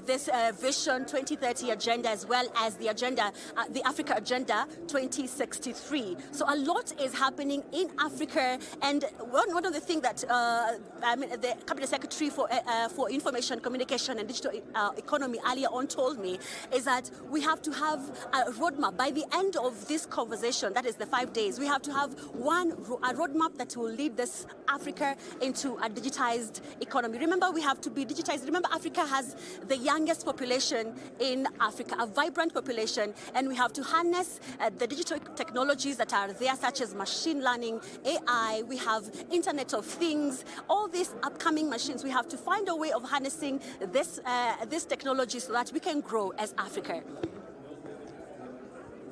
this Vision 2030 agenda, as well as the agenda, the Africa Agenda 2063. So a lot is happening in Africa, and one of the things that the Cabinet Secretary for Information, Communication and Digital Economy earlier on told me is that we have to have a roadmap. By the end of this conversation, that is the 5 days, we have to have a roadmap that will lead this Africa into a digitized economy. Remember, we have to be digitized. Remember, Africa has the youngest population in Africa, a vibrant population, and we have to harness the digital technologies that are there, such as machine learning, AI, we have Internet of Things, all these upcoming machines. We have to find a way of harnessing this technology so that we can grow as Africa.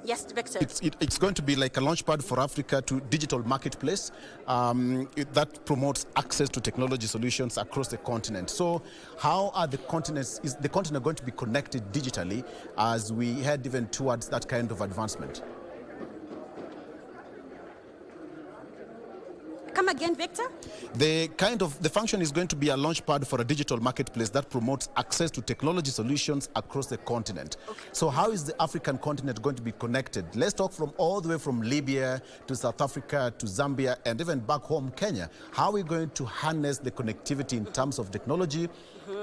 Yes, Victor. It's going to be like a launchpad for Africa to digital marketplace that promotes access to technology solutions across the continent. So how are the continents, is the continent going to be connected digitally as we head even towards that kind of advancement? Come again, Victor? The function is going to be a launchpad for a digital marketplace that promotes access to technology solutions across the continent. Okay. So how is the African continent going to be connected? Let's talk from all the way from Libya to South Africa to Zambia and even back home, Kenya. How are we going to harness the connectivity in terms of technology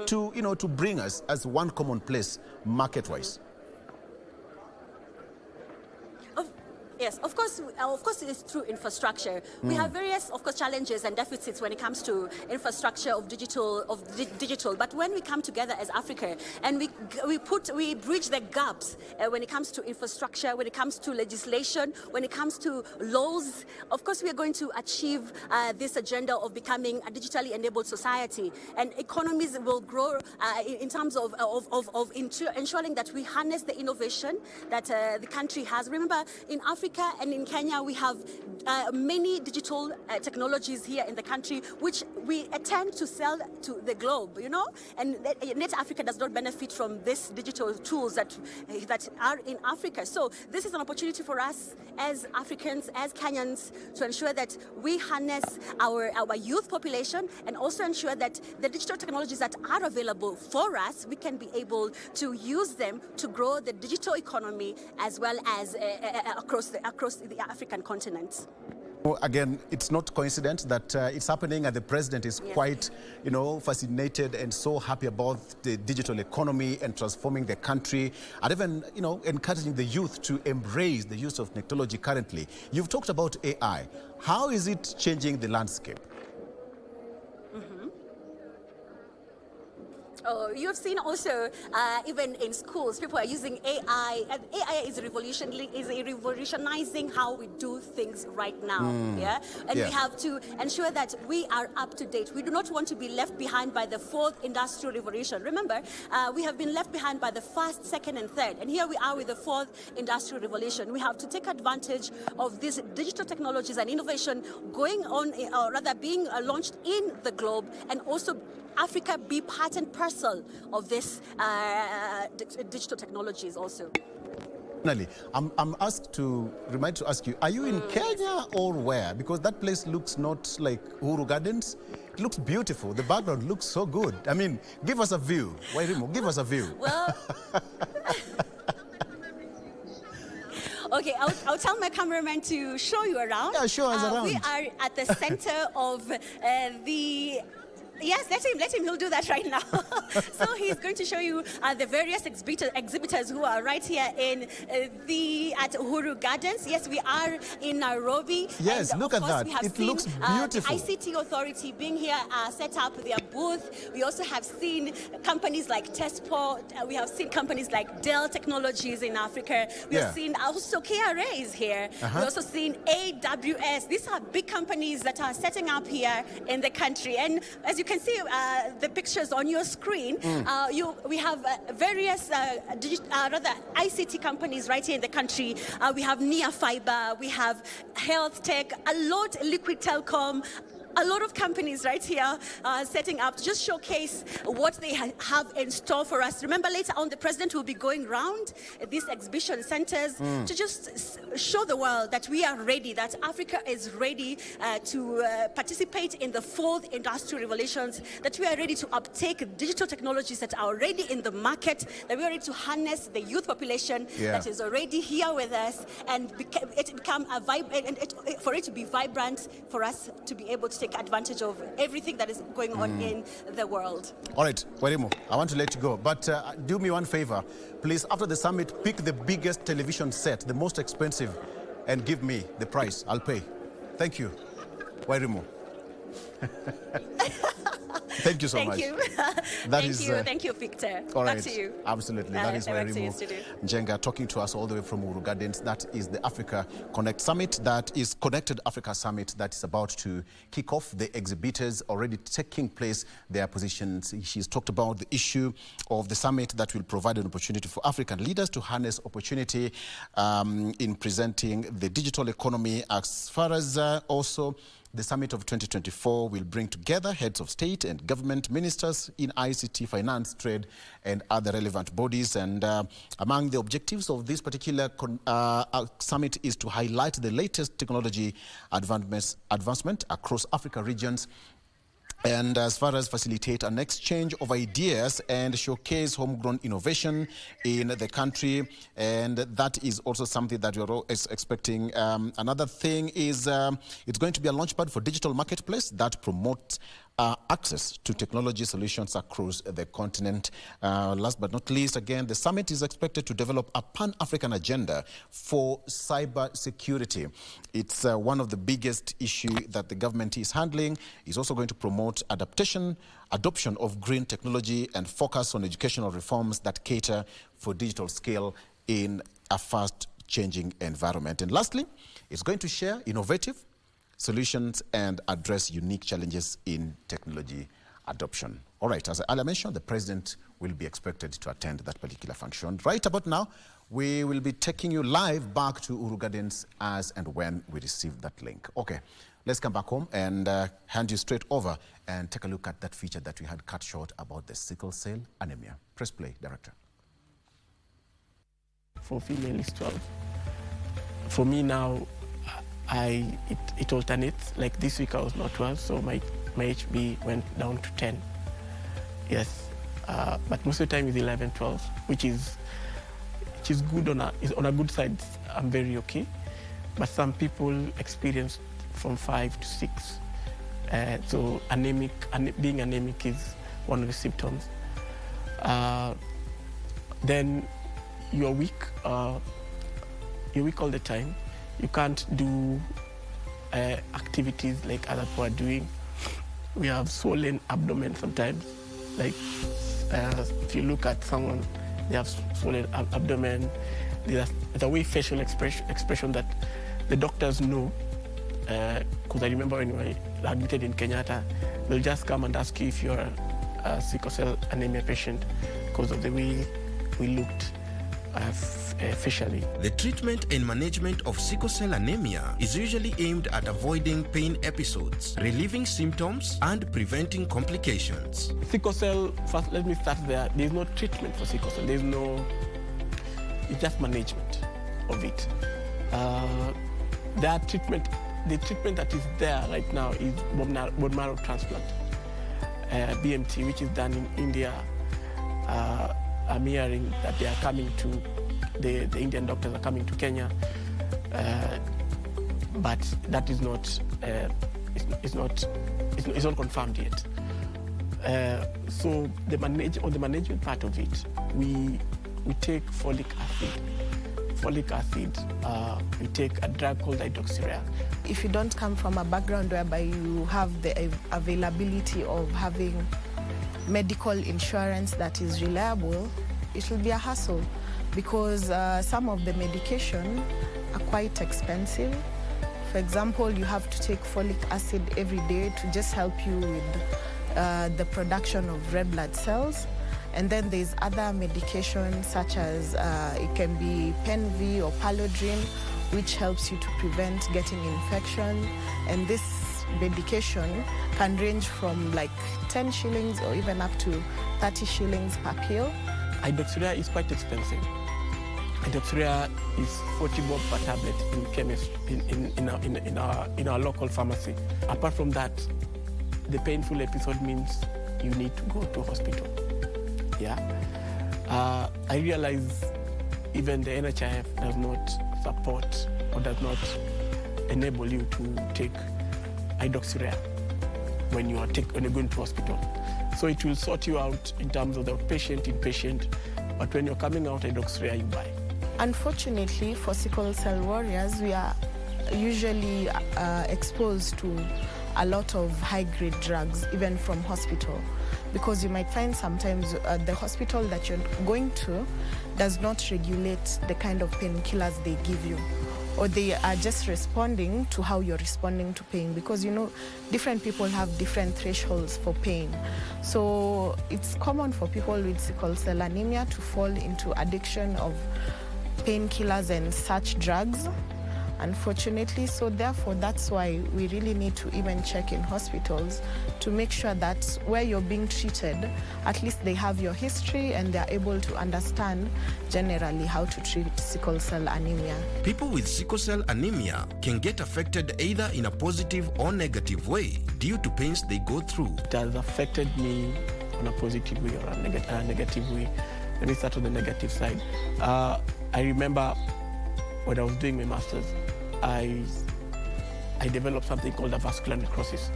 to bring us as one common place market-wise? Yes, of course, it is through infrastructure. We have various, of course, challenges and deficits when it comes to infrastructure of digital. But when we come together as Africa and we bridge the gaps when it comes to infrastructure, when it comes to legislation, when it comes to laws, of course, we are going to achieve this agenda of becoming a digitally enabled society, and economies will grow in terms of ensuring that we harness the innovation that the country has. Remember, in Africa and in Kenya, we have many digital technologies here in the country, which we attempt to sell to the globe, and Net Africa does not benefit from these digital tools that are in Africa. So this is an opportunity for us as Africans, as Kenyans, to ensure that we harness our youth population and also ensure that the digital technologies that are available for us, we can be able to use them to grow the digital economy as well as across the African continent. Again, it's not coincidence that it's happening, and the president is quite, fascinated and so happy about the digital economy and transforming the country, and even, encouraging the youth to embrace the use of technology currently. You've talked about AI. How is it changing the landscape? Oh, you have seen also, even in schools, people are using AI, and AI is revolutionizing how we do things right now. Yeah, and we have to ensure that we are up to date. We do not want to be left behind by the fourth industrial revolution. Remember, we have been left behind by the first, second, and third, and here we are with the fourth industrial revolution. We have to take advantage of these digital technologies and innovation going on, or rather being launched in the globe, and also Africa be part and parcel of this digital technologies also. Finally, I'm asked to ask you, are you in Kenya or where? Because that place looks not like Uhuru Gardens. It looks beautiful. The background looks so good. I mean, give us a view. Wairimu, give us a view. Well, okay, I'll tell my cameraman to show you around. Yeah, show us around. We are at the center of the... Yes, let him, he'll do that right now. So he's going to show you the various exhibitors who are right here in at Uhuru Gardens. Yes, we are in Nairobi. Yes, and look at that. It looks beautiful. The ICT Authority being here set up their booth. We also have seen companies like Tespo. We have seen companies like Dell Technologies in Africa. We have seen also KRA is here. We've also seen AWS. These are big companies that are setting up here in the country. And as you can see the pictures on your screen, we have various ICT companies right here in the country. We have Nia Fiber, we have Health Tech, a lot, Liquid Telecom, a lot of companies right here setting up to just showcase what they have in store for us. Remember, later on, the president will be going around these exhibition centers to just show the world that we are ready, that Africa is ready to participate in the fourth industrial revolutions, that we are ready to uptake digital technologies that are already in the market, that we are ready to harness the youth population that is already here with us, and for it to be vibrant, for us to be able to take advantage of everything that is going on in the world. All right, Wairimu, I want to let you go, but do me one favor. Please, after the summit, pick the biggest television set, the most expensive, and give me the price. I'll pay. Thank you, Wairimu. Thank you so much. Thank you, Victor. All right. Back to you. Absolutely. That is Wairimu Njenga talking to us all the way from Uhuru Gardens. That is the Africa Connect Summit. That is Connected Africa Summit that is about to kick off. The exhibitors already taking place their positions. She's talked about the issue of the summit that will provide an opportunity for African leaders to harness opportunity in presenting the digital economy, as far as also the summit of 2024 will bring together heads of state and government, ministers in ICT, finance, trade, and other relevant bodies. And among the objectives of this particular summit is to highlight the latest technology advancement across Africa regions, and as far as facilitate an exchange of ideas and showcase homegrown innovation in the country. And that is also something that we're expecting. Another thing is it's going to be a launchpad for digital marketplace that promotes access to technology solutions across the continent. Last but not least, again, the summit is expected to develop a pan-African agenda for cyber security. It's one of the biggest issues that the government is handling. It's also going to promote adoption of green technology and focus on educational reforms that cater for digital scale in a fast-changing environment. And lastly, it's going to share innovative solutions and address unique challenges in technology adoption. All right, as I mentioned, the president will be expected to attend that particular function. Right about now, we will be taking you live back to Uhuru Gardens as and when we receive that link. Okay, let's come back home and hand you straight over and take a look at that feature that we had cut short about the sickle cell anemia. Press play, director. For female is 12. For me now, it alternates. Like this week I was not 12, so my HB went down to 10. Yes, but most of the time is 11, 12, which is good on a good side. I'm very okay, but some people experience from 5 to 6. So being anemic is one of the symptoms. Then you're weak. You're weak all the time. You can't do activities like other people are doing. We have swollen abdomen sometimes, like If you look at someone, they have swollen abdomen, there's a way facial expression that the doctors know. Because I remember when we were admitted in Kenyatta, they'll just come and ask you if you're a sickle cell anemia patient because of the way we looked facially. The treatment and management of sickle cell anemia is usually aimed at avoiding pain episodes, relieving symptoms, and preventing complications. Sickle cell, first let me start there. There's no treatment for sickle cell. It's just management of it. The treatment that is there right now is bone marrow transplant, BMT, which is done in India. I'm hearing that they are coming to, the Indian doctors are coming to Kenya, but that is not, it's not confirmed yet. So on the management part of it, we take folic acid. We take a drug called hydroxyurea. If you don't come from a background whereby you have the availability of having medical insurance that is reliable, it will be a hassle because some of the medication are quite expensive. For example, you have to take folic acid every day to just help you with the production of red blood cells. And then there's other medications such as it can be Penv or Palodrin, which helps you to prevent getting infection. And this medication can range from like 10 shillings or even up to 30 shillings per pill. Hydroxyurea is quite expensive. Hydroxyurea is 40 bob per tablet in chemist in our local pharmacy. Apart from that, the painful episode means you need to go to hospital. Yeah, I realize even the NHIF does not support or does not enable you to take hydroxyurea when you're going to hospital. So it will sort you out in terms of the outpatient, inpatient, but when you're coming out, hydroxyurea you buy. Unfortunately, for sickle cell warriors, we are usually exposed to a lot of high-grade drugs, even from hospital, because you might find sometimes the hospital that you're going to does not regulate the kind of painkillers they give you, or they are just responding to how you're responding to pain, because different people have different thresholds for pain. So it's common for people with sickle cell anemia to fall into addiction of painkillers and such drugs, unfortunately. So therefore, that's why we really need to even check in hospitals to make sure that where you're being treated, at least they have your history and they're able to understand generally how to treat sickle cell anemia. People with sickle cell anemia can get affected either in a positive or negative way due to pains they go through. It has affected me on a positive way or a negative way. Let me start on the negative side. I remember when I was doing my master's, I developed something called a vascular necrosis,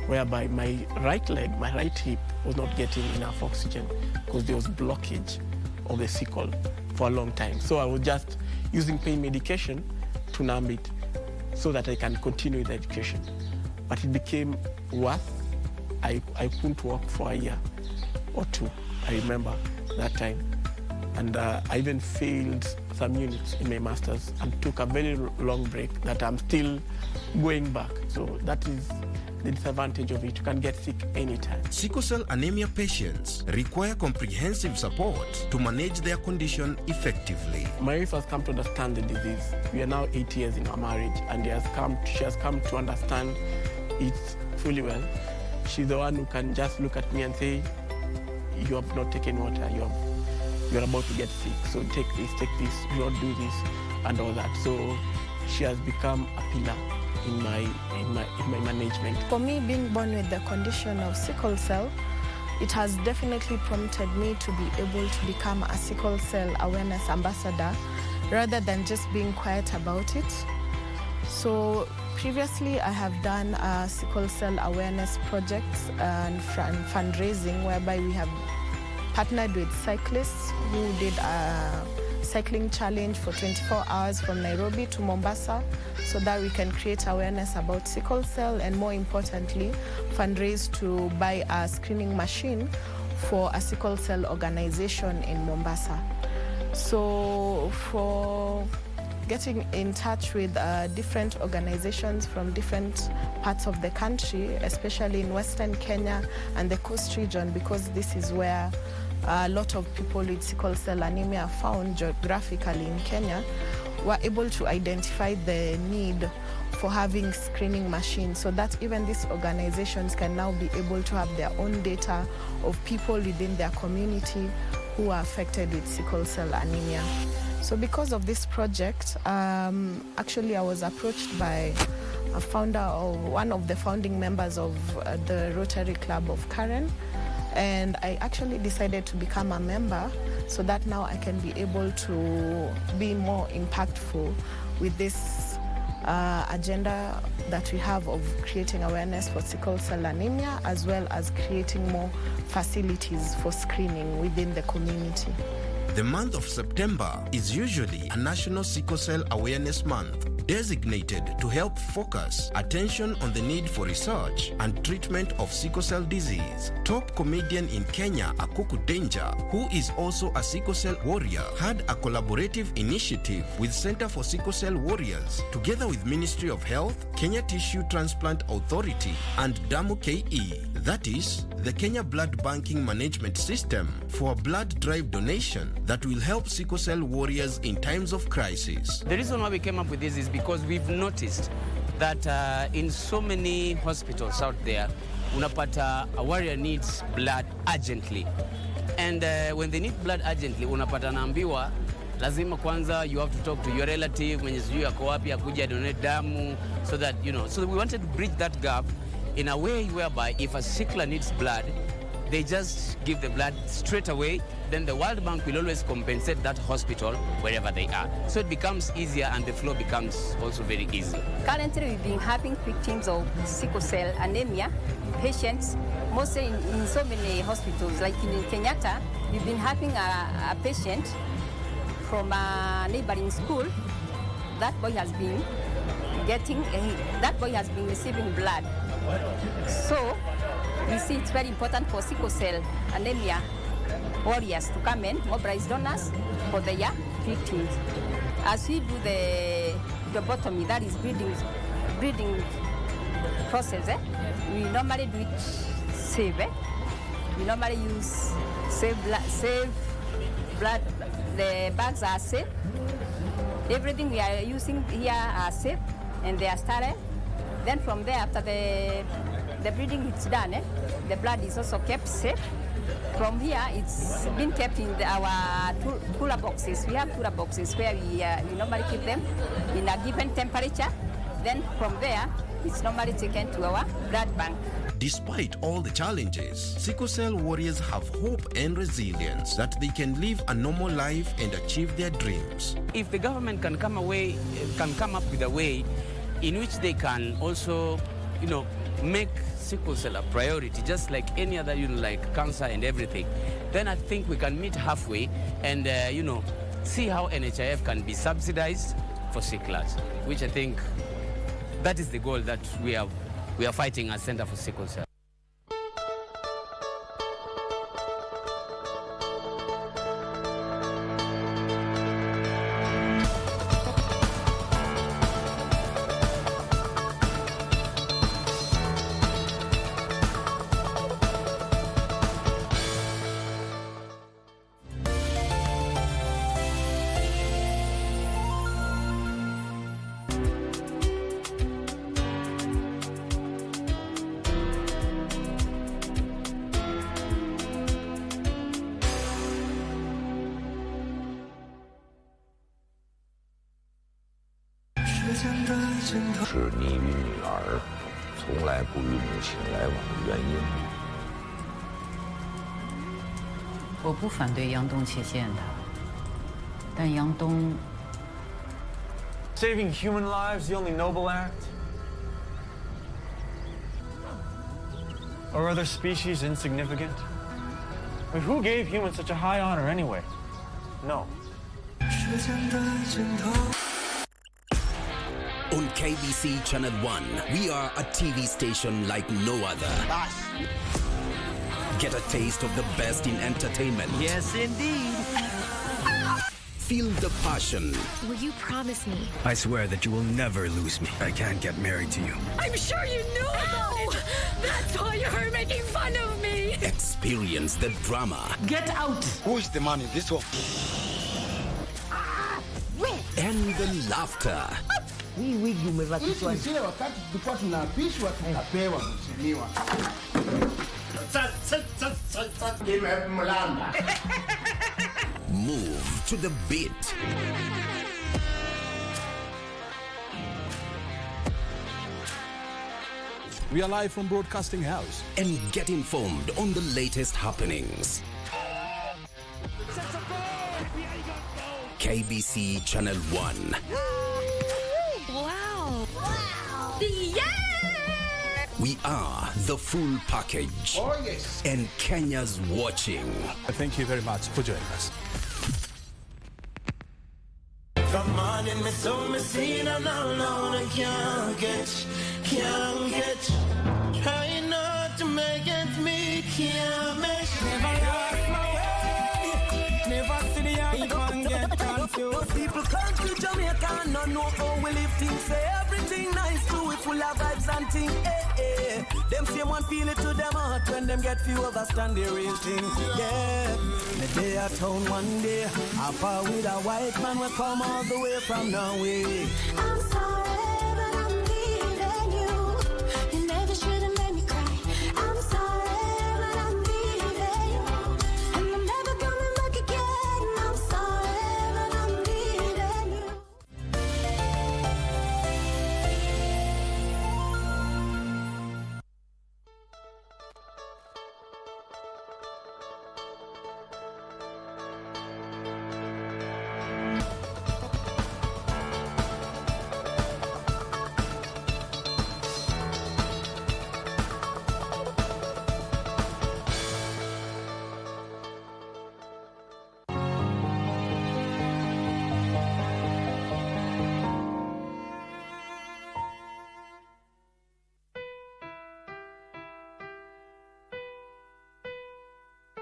whereby my right leg, my right hip, was not getting enough oxygen because there was blockage of the sickle for a long time. So I was just using pain medication to numb it so that I can continue the education. But it became worse. I couldn't walk for a year or two, I remember that time. And I even failed some units in my master's and took a very long break that I'm still going back. So that is the disadvantage of it. You can get sick anytime. Sickle cell anemia patients require comprehensive support to manage their condition effectively. My wife has come to understand the disease. We are now 8 years in our marriage, and she has come to understand it fully well. She's the one who can just look at me and say, you have not taken water, you're about to get sick, so take this, do not do this, and all that. So she has become a pillar in my management. For me, being born with the condition of sickle cell, it has definitely prompted me to be able to become a sickle cell awareness ambassador rather than just being quiet about it. So previously I have done sickle cell awareness projects and fundraising, whereby we have partnered with cyclists who did a cycling challenge for 24 hours from Nairobi to Mombasa, so that we can create awareness about sickle cell and, more importantly, fundraise to buy a screening machine for a sickle cell organization in Mombasa. So for getting in touch with different organizations from different parts of the country, especially in Western Kenya and the Coast region, because this is where a lot of people with sickle cell anemia are found geographically in Kenya, were able to identify the need for having screening machines so that even these organizations can now be able to have their own data of people within their community who are affected with sickle cell anemia. So because of this project, actually I was approached by a founder of one of the founding members of the Rotary Club of Karen, and I actually decided to become a member so that now I can be able to be more impactful with this agenda that we have of creating awareness for sickle cell anemia, as well as creating more facilities for screening within the community. The month of September is usually a National Sickle Cell Awareness Month, designated to help focus attention on the need for research and treatment of sickle cell disease. Top comedian in Kenya, Akuku Danger, who is also a sickle cell warrior, had a collaborative initiative with Center for Sickle Cell Warriors, together with Ministry of Health, Kenya Tissue Transplant Authority, and DAMU KE, that is, the Kenya Blood Banking Management System, for a blood drive donation that will help sickle cell warriors in times of crisis. The reason why we came up with this is because we've noticed that in so many hospitals out there, unapata a warrior needs blood urgently. And when they need blood urgently, unapata naambiwa, lazima kwanza you have to talk to your relative, mwenye sijui yako wapi akuja donate damu, so that, you know, so we wanted to bridge that gap in a way whereby if a sickler needs blood, they just give the blood straight away, then the World Bank will always compensate that hospital wherever they are. So it becomes easier and the flow becomes also very easy. Currently we've been having victims of sickle cell anemia patients, mostly in so many hospitals. Like in Kenyatta, we've been having a patient from a neighboring school. That boy has been receiving blood. So we see it's very important for sickle cell anemia warriors to come and mobilize donors for their victims. As we do the phlebotomy, that is breeding process, we normally do it safe. We normally use safe blood. The bags are safe. Everything we are using here are safe and they are sterile. Then from there, after the breeding is done, the blood is also kept safe. From here, it's been kept in our cooler boxes. We have cooler boxes where we normally keep them in a given temperature. Then from there, it's normally taken to our blood bank. Despite all the challenges, sickle cell warriors have hope and resilience that they can live a normal life and achieve their dreams. If the government can come up with a way in which they can also, make sickle cell a priority, just like any other, like cancer and everything, then I think we can meet halfway and, see how NHIF can be subsidized for sicklers, which I think that is the goal that we are fighting as Center for Sickle Cell. Saving human lives the only noble act? Or other species insignificant? I mean, who gave humans such a high honor anyway? No. On KBC Channel 1, we are a TV station like no other. Get a taste of the best in entertainment. Yes, indeed. Feel the passion. Will you promise me? I swear that you will never lose me. I can't get married to you. I'm sure you knew about it. That's why you're making fun of me. Experience the drama. Get out. Who is the man in this one? And the laughter. Hii wigi umevatishwa. Zile wakati tulikuwa tunaapishwa tunapewa mheshimiwa. Move to the beat. We are live from Broadcasting House. And get informed on the latest happenings. KBC Channel 1. Wow. Yeah! We are the full package. Oh, yes. And Kenya's watching. Thank you very much for joining us. Come on in me so me see and alone I can't get. Try not to make it me, can't make. Never lost my way. Never see the icon get confused. People come to Jamaica and not know how we live things. Say everything nice, do it full of vibes and things. Them same one feel it to them heart when them get few understand the real thing. Yeah, me day at town one day, Appa with a white man will come all the way from Norway. I'm sorry, but I'm leaving you. You never should have made me cry. I'm sorry, but I'm leaving you. And I'm never coming back again. I'm sorry, but I'm leaving you.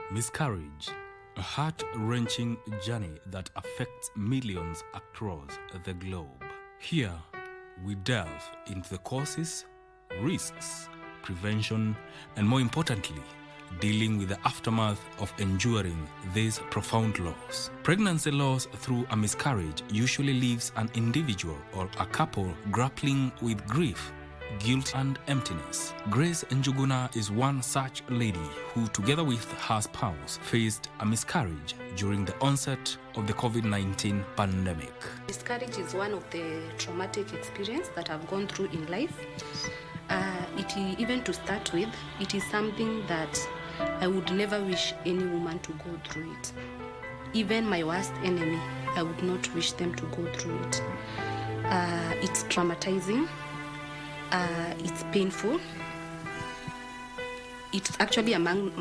Miscarriage, a heart-wrenching journey that affects millions across the globe. Here, we delve into the causes, risks, prevention, and more importantly, dealing with the aftermath of enduring this profound loss. Pregnancy loss through a miscarriage usually leaves an individual or a couple grappling with grief, guilt and emptiness. Grace Njuguna is one such lady who, together with her spouse, faced a miscarriage during the onset of the COVID-19 pandemic. Miscarriage is one of the traumatic experiences that I've gone through in life. Even to start with, it is something that I would never wish any woman to go through it. Even my worst enemy, I would not wish them to go through it. It's traumatizing. It's painful. It's actually among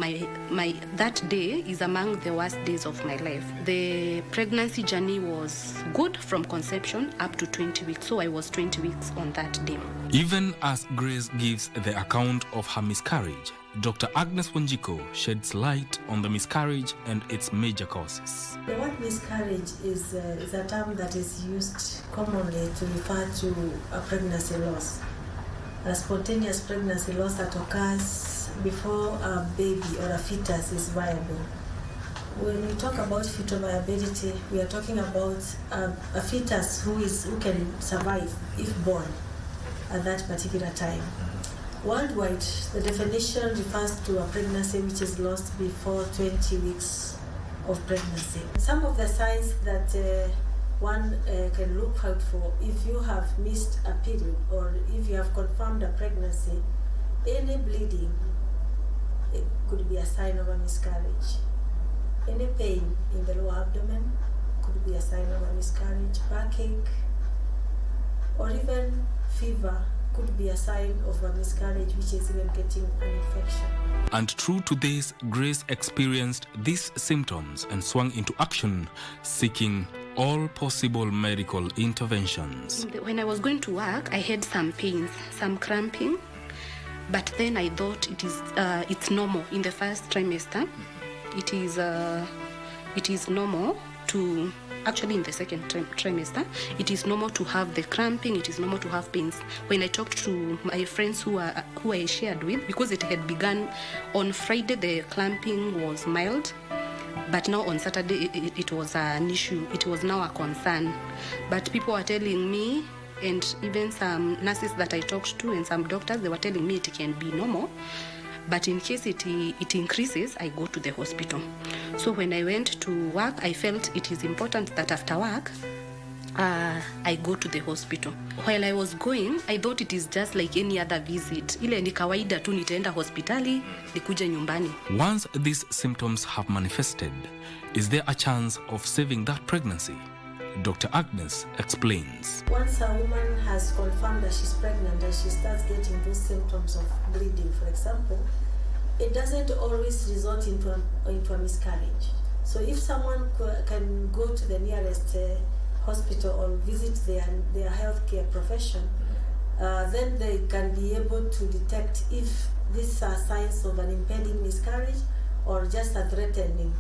that day is among the worst days of my life. The pregnancy journey was good from conception up to 20 weeks. So I was 20 weeks on that day. Even as Grace gives the account of her miscarriage, Dr. Agnes Wanjiko sheds light on the miscarriage and its major causes. The word miscarriage is a term that is used commonly to refer to a pregnancy loss. A spontaneous pregnancy loss that occurs before a baby or a fetus is viable. When we talk about fetal viability, we are talking about a fetus who can survive if born at that particular time. Worldwide, the definition refers to a pregnancy which is lost before 20 weeks of pregnancy. Some of the signs that one can look out for if you have missed a period or if you have confirmed a pregnancy, any bleeding, it could be a sign of a miscarriage. Any pain in the lower abdomen could be a sign of a miscarriage. Backache or even fever could be a sign of a miscarriage, which is even getting an infection. And true to this, Grace experienced these symptoms and swung into action, seeking all possible medical interventions. When I was going to work, I had some pains, some cramping. But then I thought it's normal in the first trimester. It is normal to, actually in the second trimester, it is normal to have the cramping, it is normal to have pains. When I talked to my friends who I shared with, because it had begun on Friday, the cramping was mild, but now on Saturday it was an issue, it was now a concern. But people were telling me, and even some nurses that I talked to and some doctors, they were telling me it can be normal, but in case it increases, I go to the hospital. So when I went to work, I felt it is important that after work, I go to the hospital. While I was going, I thought it is just like any other visit. Ile ni kawaida tu nitaenda hospitali, nikuje nyumbani. Once these symptoms have manifested, is there a chance of saving that pregnancy? Dr. Agnes explains. Once a woman has confirmed that she's pregnant and she starts getting those symptoms of bleeding, for example, it doesn't always result into a miscarriage. So if someone can go to the nearest hospital or visit their healthcare profession, then they can be able to detect if these are signs of an impending miscarriage or just a threatened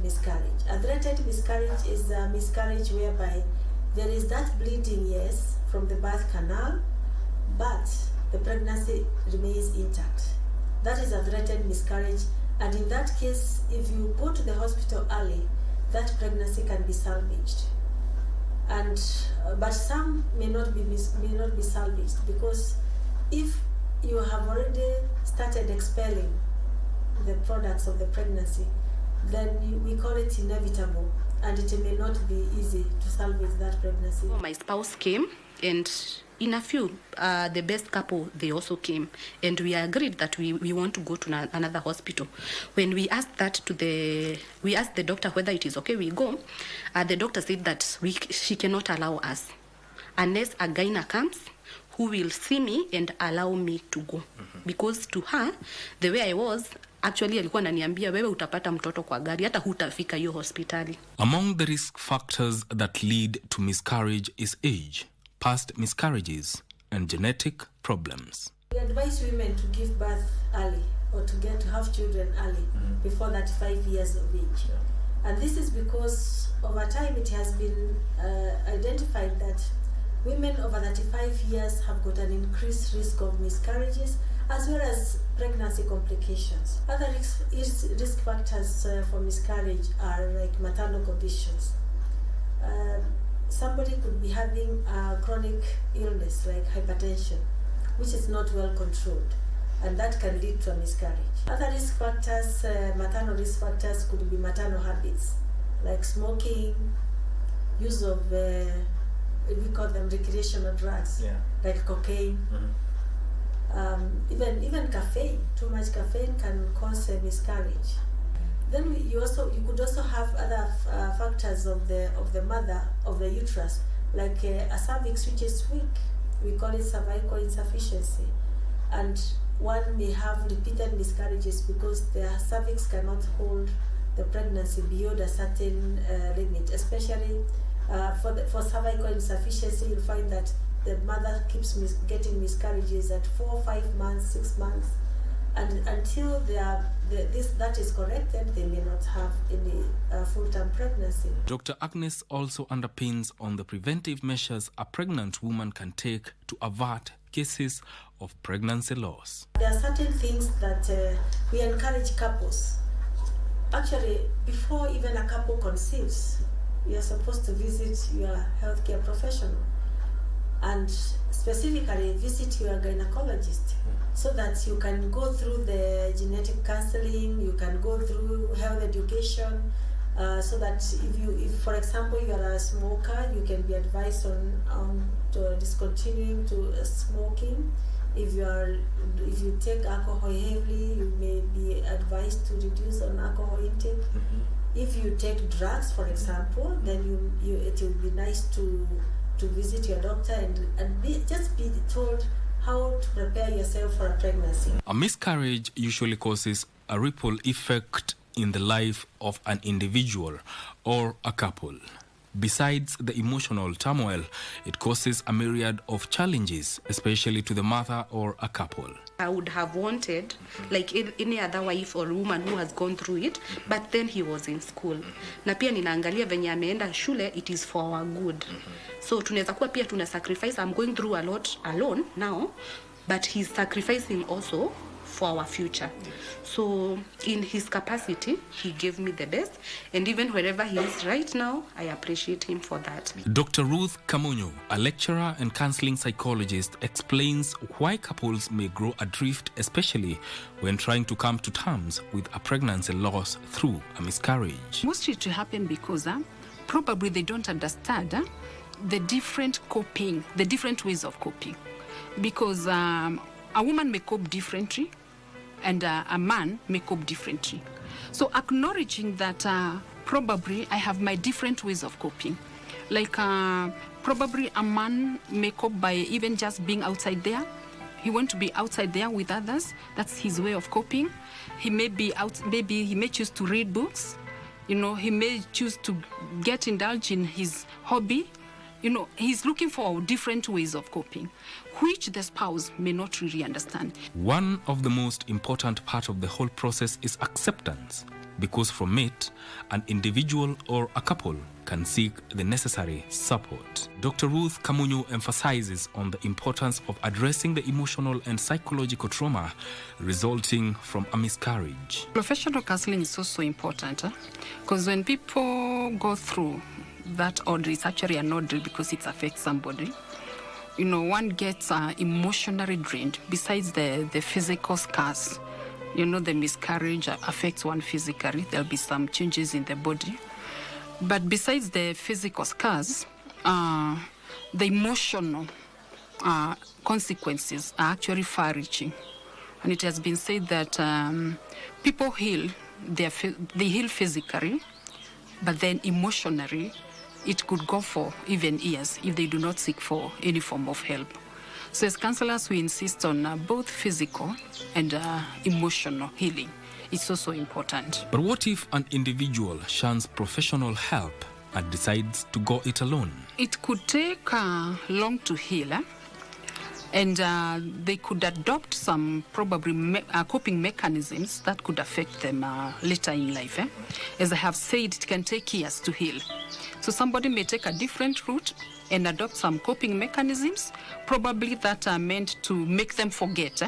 miscarriage. A threatened miscarriage is a miscarriage whereby there is that bleeding, yes, from the birth canal, but the pregnancy remains intact. That is a threatened miscarriage, and in that case, if you go to the hospital early, that pregnancy can be salvaged. But some may not be salvaged, because if you have already started expelling the products of the pregnancy, then we call it inevitable, and it may not be easy to salvage that pregnancy. My spouse came, and in a few, the best couple, they also came, and we agreed that we want to go to another hospital. When we asked we asked the doctor whether it is okay we go, the doctor said that she cannot allow us unless a gynae comes who will see me and allow me to go. Because to her, the way I was, actually alikuwa ananiambia wewe utapata mtoto kwa gari, hata hutafika hiyo hospitali. Among the risk factors that lead to miscarriage is age, past miscarriages, and genetic problems. We advise women to give birth early or to have children early, before 35 years of age. And this is because over time it has been identified that women over 35 years have got an increased risk of miscarriages as well as pregnancy complications. Other risk factors for miscarriage are like maternal conditions. Somebody could be having a chronic illness like hypertension, which is not well controlled, and that can lead to a miscarriage. Other risk factors, maternal risk factors, could be maternal habits, like smoking, use of, we call them recreational drugs, like cocaine, even caffeine. Too much caffeine can cause a miscarriage. Then you could also have other factors of the mother, of the uterus, like a cervix which is weak. We call it cervical insufficiency, and one may have repeated miscarriages because the cervix cannot hold the pregnancy beyond a certain limit. Especially for cervical insufficiency, you'll find that the mother keeps getting miscarriages at 4, 5 months, 6 months, and until that is corrected, they may not have any full-term pregnancy. Dr. Agnes also underpins on the preventive measures a pregnant woman can take to avert cases of pregnancy loss. There are certain things that we encourage couples. Actually, before even a couple conceives, you are supposed to visit your healthcare professional, and specifically visit your gynecologist, so that you can go through the genetic counseling, you can go through health education, so that if for example you are a smoker, you can be advised on to discontinuing to smoking. If you take alcohol heavily, you may be advised to reduce on alcohol intake. If you take drugs, for example, then it will be nice to visit your doctor and just be told how to prepare yourself for a pregnancy. A miscarriage usually causes a ripple effect in the life of an individual or a couple. Besides the emotional turmoil, it causes a myriad of challenges, especially to the mother or a couple. I would have wanted, like any other wife or woman who has gone through it, but then he was in school. Na pia ninaangalia venye ameenda shule, it is for our good. So tunaweza kuwa pia tuna sacrifice. I'm going through a lot alone now, but he's sacrificing also for our future. So in his capacity, he gave me the best, and even wherever he is right now, I appreciate him for that. Dr. Ruth Kamunyu, a lecturer and counseling psychologist, explains why couples may grow adrift, especially when trying to come to terms with a pregnancy loss through a miscarriage. Mostly to happen because probably they don't understand the different coping, the different ways of coping. Because a woman may cope differently, and a man may cope differently. So acknowledging that probably I have my different ways of coping. Like probably a man may cope by even just being outside there. He wants to be outside there with others. That's his way of coping. He may be out, maybe he may choose to read books. You know, he may choose to indulge in his hobby. You know, he's looking for different ways of coping, which the spouse may not really understand. One of the most important part of the whole process is acceptance, because from it, an individual or a couple can seek the necessary support. Dr. Ruth Kamunyu emphasizes on the importance of addressing the emotional and psychological trauma resulting from a miscarriage. Professional counseling is also important, because when people go through that order, is actually an order because it affects somebody. You know, one gets emotionally drained. Besides the physical scars, you know, the miscarriage affects one physically. There'll be some changes in the body. But besides the physical scars, the emotional consequences are actually far-reaching. And it has been said that people heal, they heal physically, but then emotionally, it could go for even years if they do not seek for any form of help. So as counselors, we insist on both physical and emotional healing. It's also important. But what if an individual shuns professional help and decides to go it alone? It could take long to heal, and they could adopt some probably coping mechanisms that could affect them later in life. As I have said, it can take years to heal. So somebody may take a different route and adopt some coping mechanisms, probably that are meant to make them forget.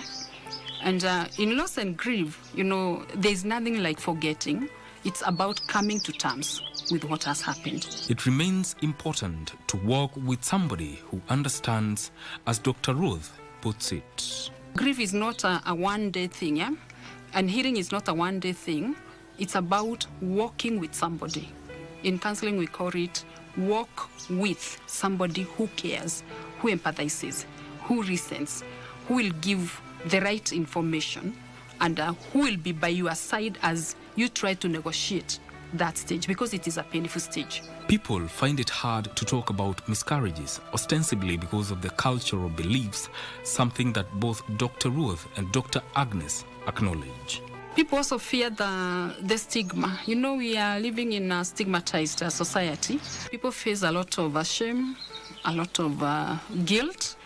And in loss and grief, you know, there's nothing like forgetting. It's about coming to terms with what has happened. It remains important to work with somebody who understands, as Dr. Ruth puts it. Grief is not a one-day thing, yeah? And healing is not a one-day thing. It's about walking with somebody. In counseling, we call it walk with somebody who cares, who empathizes, who listens, who will give the right information, and who will be by your side as you try to negotiate that stage, because it is a painful stage. People find it hard to talk about miscarriages, ostensibly because of the cultural beliefs, something that both Dr. Ruth and Dr. Agnes acknowledge. People also fear the stigma. You know, we are living in a stigmatized society. People face a lot of shame, a lot of guilt,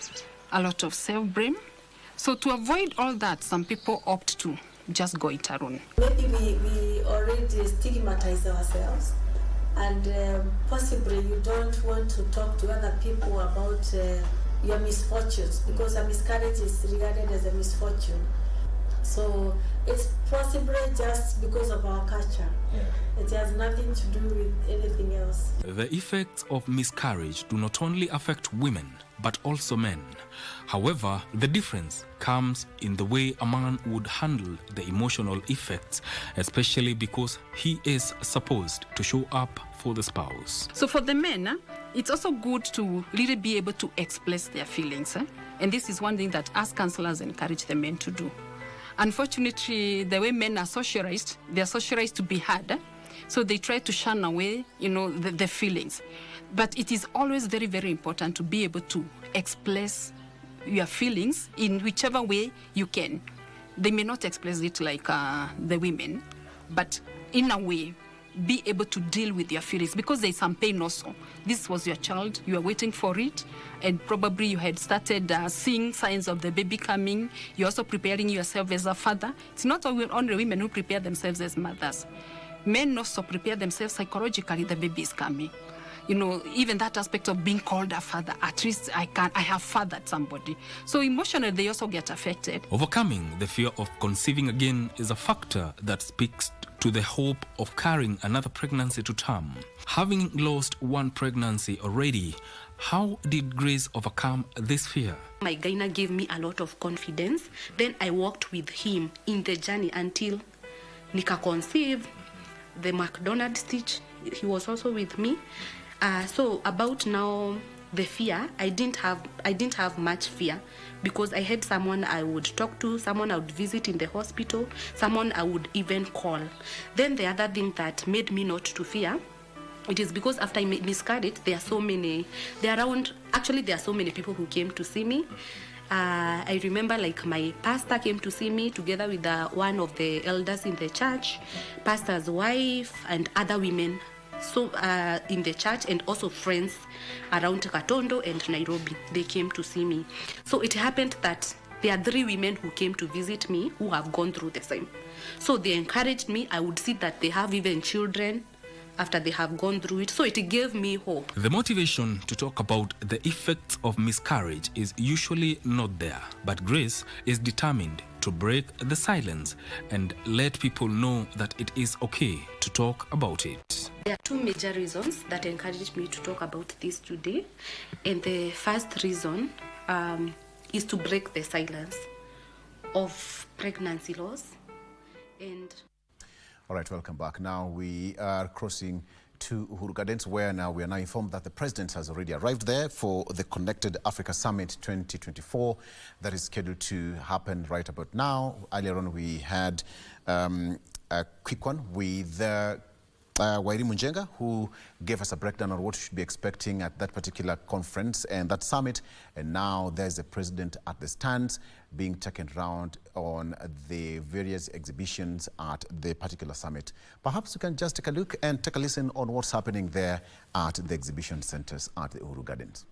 a lot of self-blame. So to avoid all that, some people opt to just go it alone. Maybe we already stigmatize ourselves, and possibly you don't want to talk to other people about your misfortunes, because a miscarriage is regarded as a misfortune. So it's possibly just because of our culture. Yeah. It has nothing to do with anything else. The effects of miscarriage do not only affect women, but also men. However, the difference comes in the way a man would handle the emotional effects, especially because he is supposed to show up for the spouse. So for the men, it's also good to really be able to express their feelings. And this is one thing that us counselors encourage the men to do. Unfortunately, the way men are socialized, they are socialized to be heard. So they try to shun away, you know, the feelings. But it is always very, very important to be able to express your feelings in whichever way you can. They may not express it like the women, but in a way be able to deal with your feelings, because there's some pain also. This was your child, you are waiting for it, and probably you had started seeing signs of the baby coming. You're also preparing yourself as a father. It's not only women who prepare themselves as mothers. Men also prepare themselves psychologically, the baby is coming. You know, even that aspect of being called a father, at least I have fathered somebody. So emotionally, they also get affected. Overcoming the fear of conceiving again is a factor that speaks to the hope of carrying another pregnancy to term. Having lost one pregnancy already, how did Grace overcome this fear? My gyna gave me a lot of confidence. Then I walked with him in the journey until nika conceive the McDonald's stitch. He was also with me. So about now the fear, I didn't have much fear, because I had someone I would talk to, someone I would visit in the hospital, someone I would even call. Then the other thing that made me not to fear, it is because after I miscarried, there are so many people who came to see me. I remember like my pastor came to see me together with one of the elders in the church, pastor's wife, and other women in the church, and also friends around Katondo and Nairobi. They came to see me. So it happened that there are 3 women who came to visit me who have gone through the same. So they encouraged me. I would see that they have even children after they have gone through it. So it gave me hope. The motivation to talk about the effects of miscarriage is usually not there, but Grace is determined to break the silence and let people know that it is okay to talk about it. There are 2 major reasons that encouraged me to talk about this today. And the first reason is to break the silence of pregnancy loss. And all right, welcome back. Now we are crossing to Uhuru Gardens, where now we are now informed that the president has already arrived there for the Connected Africa Summit 2024 that is scheduled to happen right about now. Earlier on, we had a quick one with Wairi Munjenga, who gave us a breakdown on what we should be expecting at that particular conference and that summit. And now there's the president at the stands being taken around on the various exhibitions at the particular summit. Perhaps we can just take a look and take a listen on what's happening there at the exhibition centers at the Uhuru Gardens.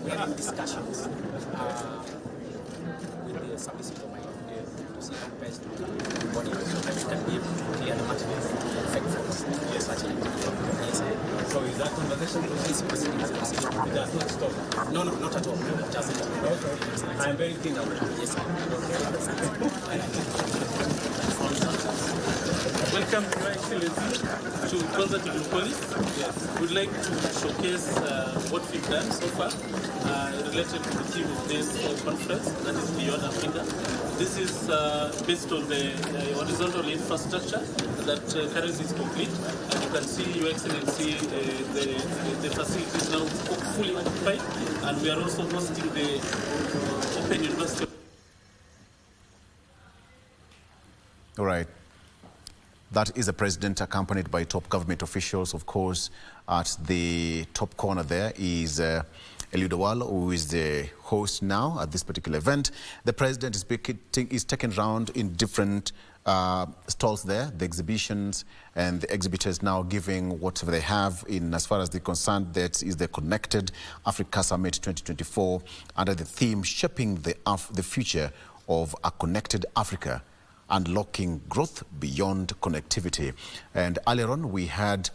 We are in discussions with the service provider to see how best we can be able to clear the materials effect from such an activity. Yes. So is that conversation proceeding? It does not stop? No, not at all. Just okay. I'm very keen on it. Yes, sir. Welcome, Your Excellency, to Kwanza to Police. Yes. We'd like to showcase what we've done so far related to the theme of this conference, that is Beyond Africa. This is based on the horizontal infrastructure that currently is complete. And you can see, Your Excellency, the facility is now fully occupied, and we are also hosting the Open University. All right. That is the president accompanied by top government officials. Of course, at the top corner there is Eliud Owalo, who is the host now at this particular event. The president is taken around in different stalls there, the exhibitions, and the exhibitors now giving whatever they have in as far as they're concerned. That is the Connected Africa Summit 2024 under the theme Shaping the Future of a Connected Africa, Unlocking Growth Beyond Connectivity. And earlier on, we had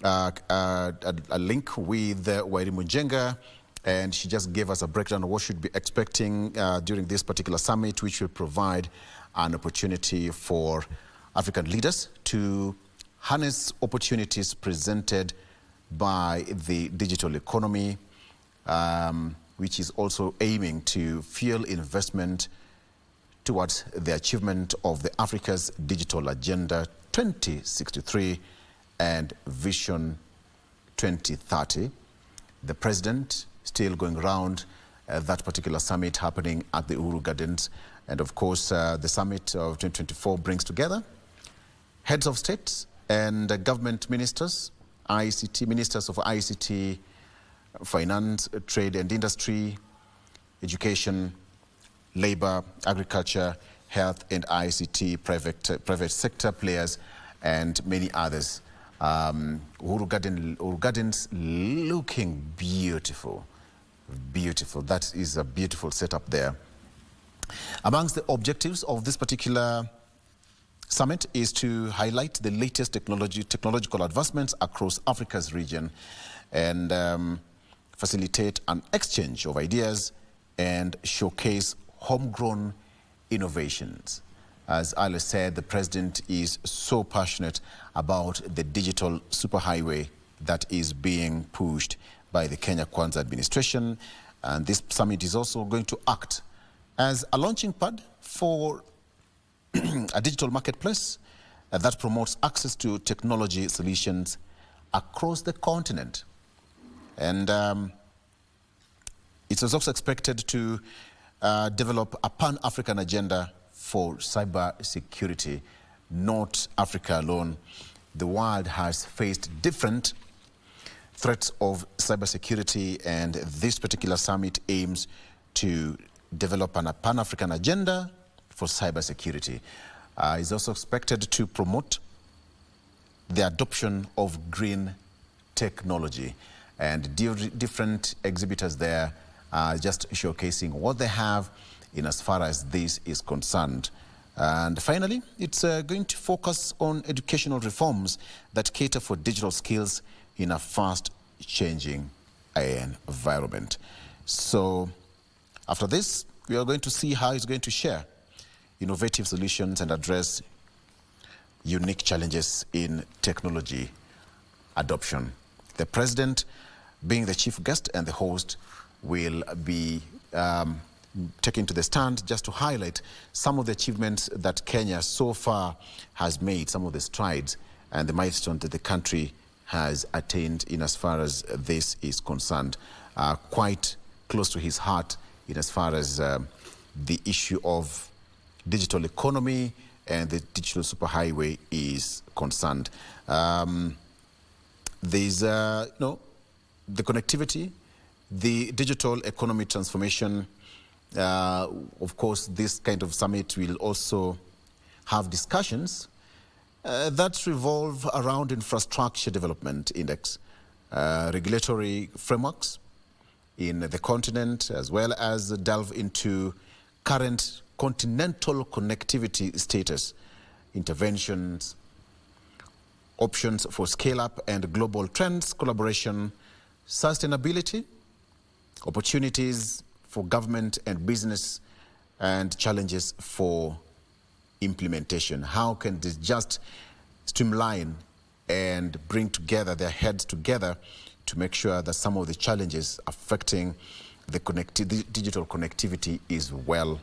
a link with Wairi Munjenga, and she just gave us a breakdown of what should be expecting during this particular summit, which will provide an opportunity for African leaders to harness opportunities presented by the digital economy, which is also aiming to fuel investment towards the achievement of the Africa's Digital Agenda 2063 and Vision 2030. The president still going around that particular summit happening at the Uhuru Gardens. And of course, the summit of 2024 brings together heads of states and government ministers, ICT ministers of ICT, finance, trade and industry, education, labor, agriculture, health and ICT, private sector players, and many others. Uhuru Gardens looking beautiful. Beautiful. That is a beautiful setup there. Amongst the objectives of this particular summit is to highlight the latest technological advancements across Africa's region and facilitate an exchange of ideas and showcase homegrown innovations. As Ali said, the president is so passionate about the digital superhighway that is being pushed by the Kenya Kwanza administration. And this summit is also going to act as a launching pad for a digital marketplace that promotes access to technology solutions across the continent. And it was also expected to develop a pan-African agenda for cyber security, not Africa alone. The world has faced different threats of cybersecurity, and this particular summit aims to develop a pan-African agenda for cybersecurity. It's also expected to promote the adoption of green technology, and different exhibitors there are just showcasing what they have in as far as this is concerned. And finally, it's going to focus on educational reforms that cater for digital skills in a fast-changing environment. So after this, we are going to see how it's going to share innovative solutions and address unique challenges in technology adoption. The president, being the chief guest and the host, will be taken to the stand just to highlight some of the achievements that Kenya so far has made, some of the strides and the milestones that the country has attained in as far as this is concerned. Quite close to his heart in as far as the issue of digital economy and the digital superhighway is concerned. There's the connectivity, the digital economy transformation. Of course, this kind of summit will also have discussions that revolve around infrastructure development index, regulatory frameworks in the continent, as well as delve into current continental connectivity status, interventions, options for scale-up and global trends, collaboration, sustainability, opportunities for government and business, and challenges for implementation. How can this just streamline and bring together their heads together to make sure that some of the challenges affecting the digital connectivity is well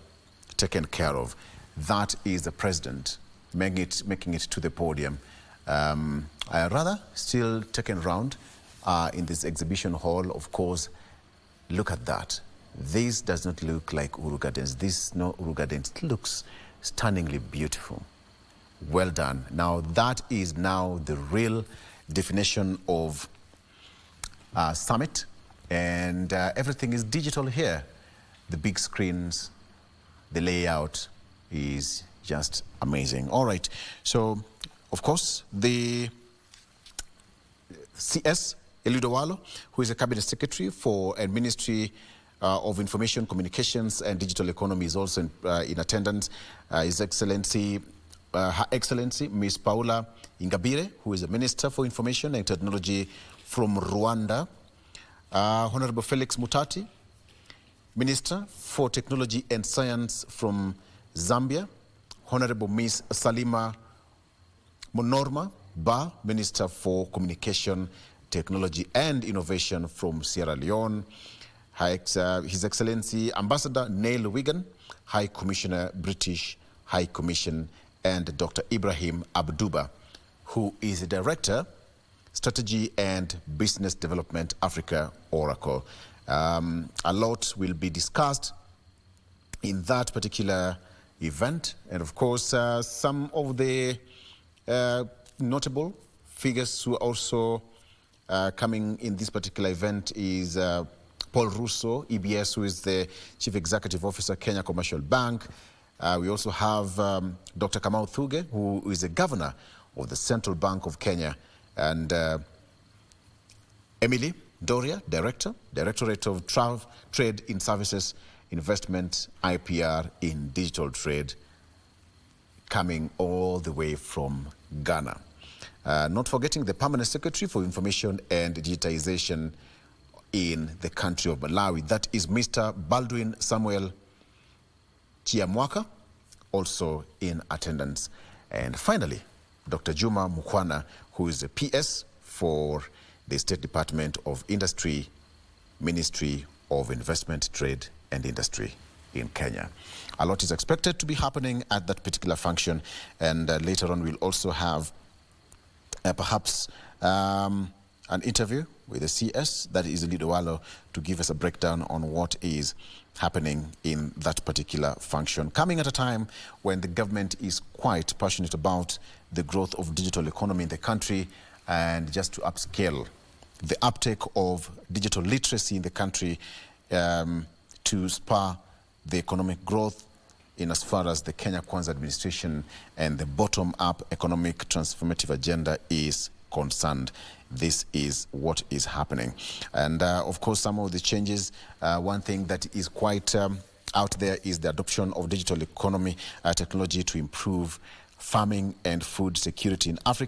taken care of? That is the president making it to the podium. I rather still taken round in this exhibition hall. Of course, look at that. This does not look like Uhuru Gardens. This no Uhuru Gardens. It looks stunningly beautiful. Well done. Now that is now the real definition of summit, and everything is digital here. The big screens, the layout is just amazing. All right. So, of course, the CS Eludowalo, who is a cabinet secretary for a ministry of Information, Communications and Digital Economy, is also in attendance. His Excellency, Her Excellency, Ms. Paula Ingabire, who is a Minister for Information and Technology from Rwanda. Honorable Felix Mutati, Minister for Technology and Science from Zambia. Honorable Ms. Salima Monorma Ba, Minister for Communication, Technology and Innovation from Sierra Leone. His Excellency Ambassador Neil Wigan, High Commissioner, British High Commission, and Dr. Ibrahim Abduba, who is the Director, Strategy and Business Development, Africa, Oracle. A lot will be discussed in that particular event. And of course, some of the notable figures who are also coming in this particular event is Paul Russo, EBS, who is the Chief Executive Officer, Kenya Commercial Bank. We also have Dr. Kamau Thuge, who is the Governor of the Central Bank of Kenya, and Emily Doria, Directorate of Trade in Services, Investment, IPR in Digital Trade, coming all the way from Ghana. Not forgetting the Permanent Secretary for Information and Digitization in the country of Malawi. That is Mr. Baldwin Samuel Chiamwaka, also in attendance. And finally, Dr. Juma Mukwana, who is the PS for the State Department of Industry, Ministry of Investment, Trade and Industry in Kenya. A lot is expected to be happening at that particular function, and later on we'll also have perhaps an interview with the CS, that is Lido Walo, to give us a breakdown on what is happening in that particular function. Coming at a time when the government is quite passionate about the growth of digital economy in the country, and just to upscale the uptake of digital literacy in the country to spur the economic growth in as far as the Kenya Kwanza administration and the bottom-up economic transformative agenda is concerned. This is what is happening. And of course, some of the changes, one thing that is quite out there is the adoption of digital economy technology to improve farming and food security in Africa.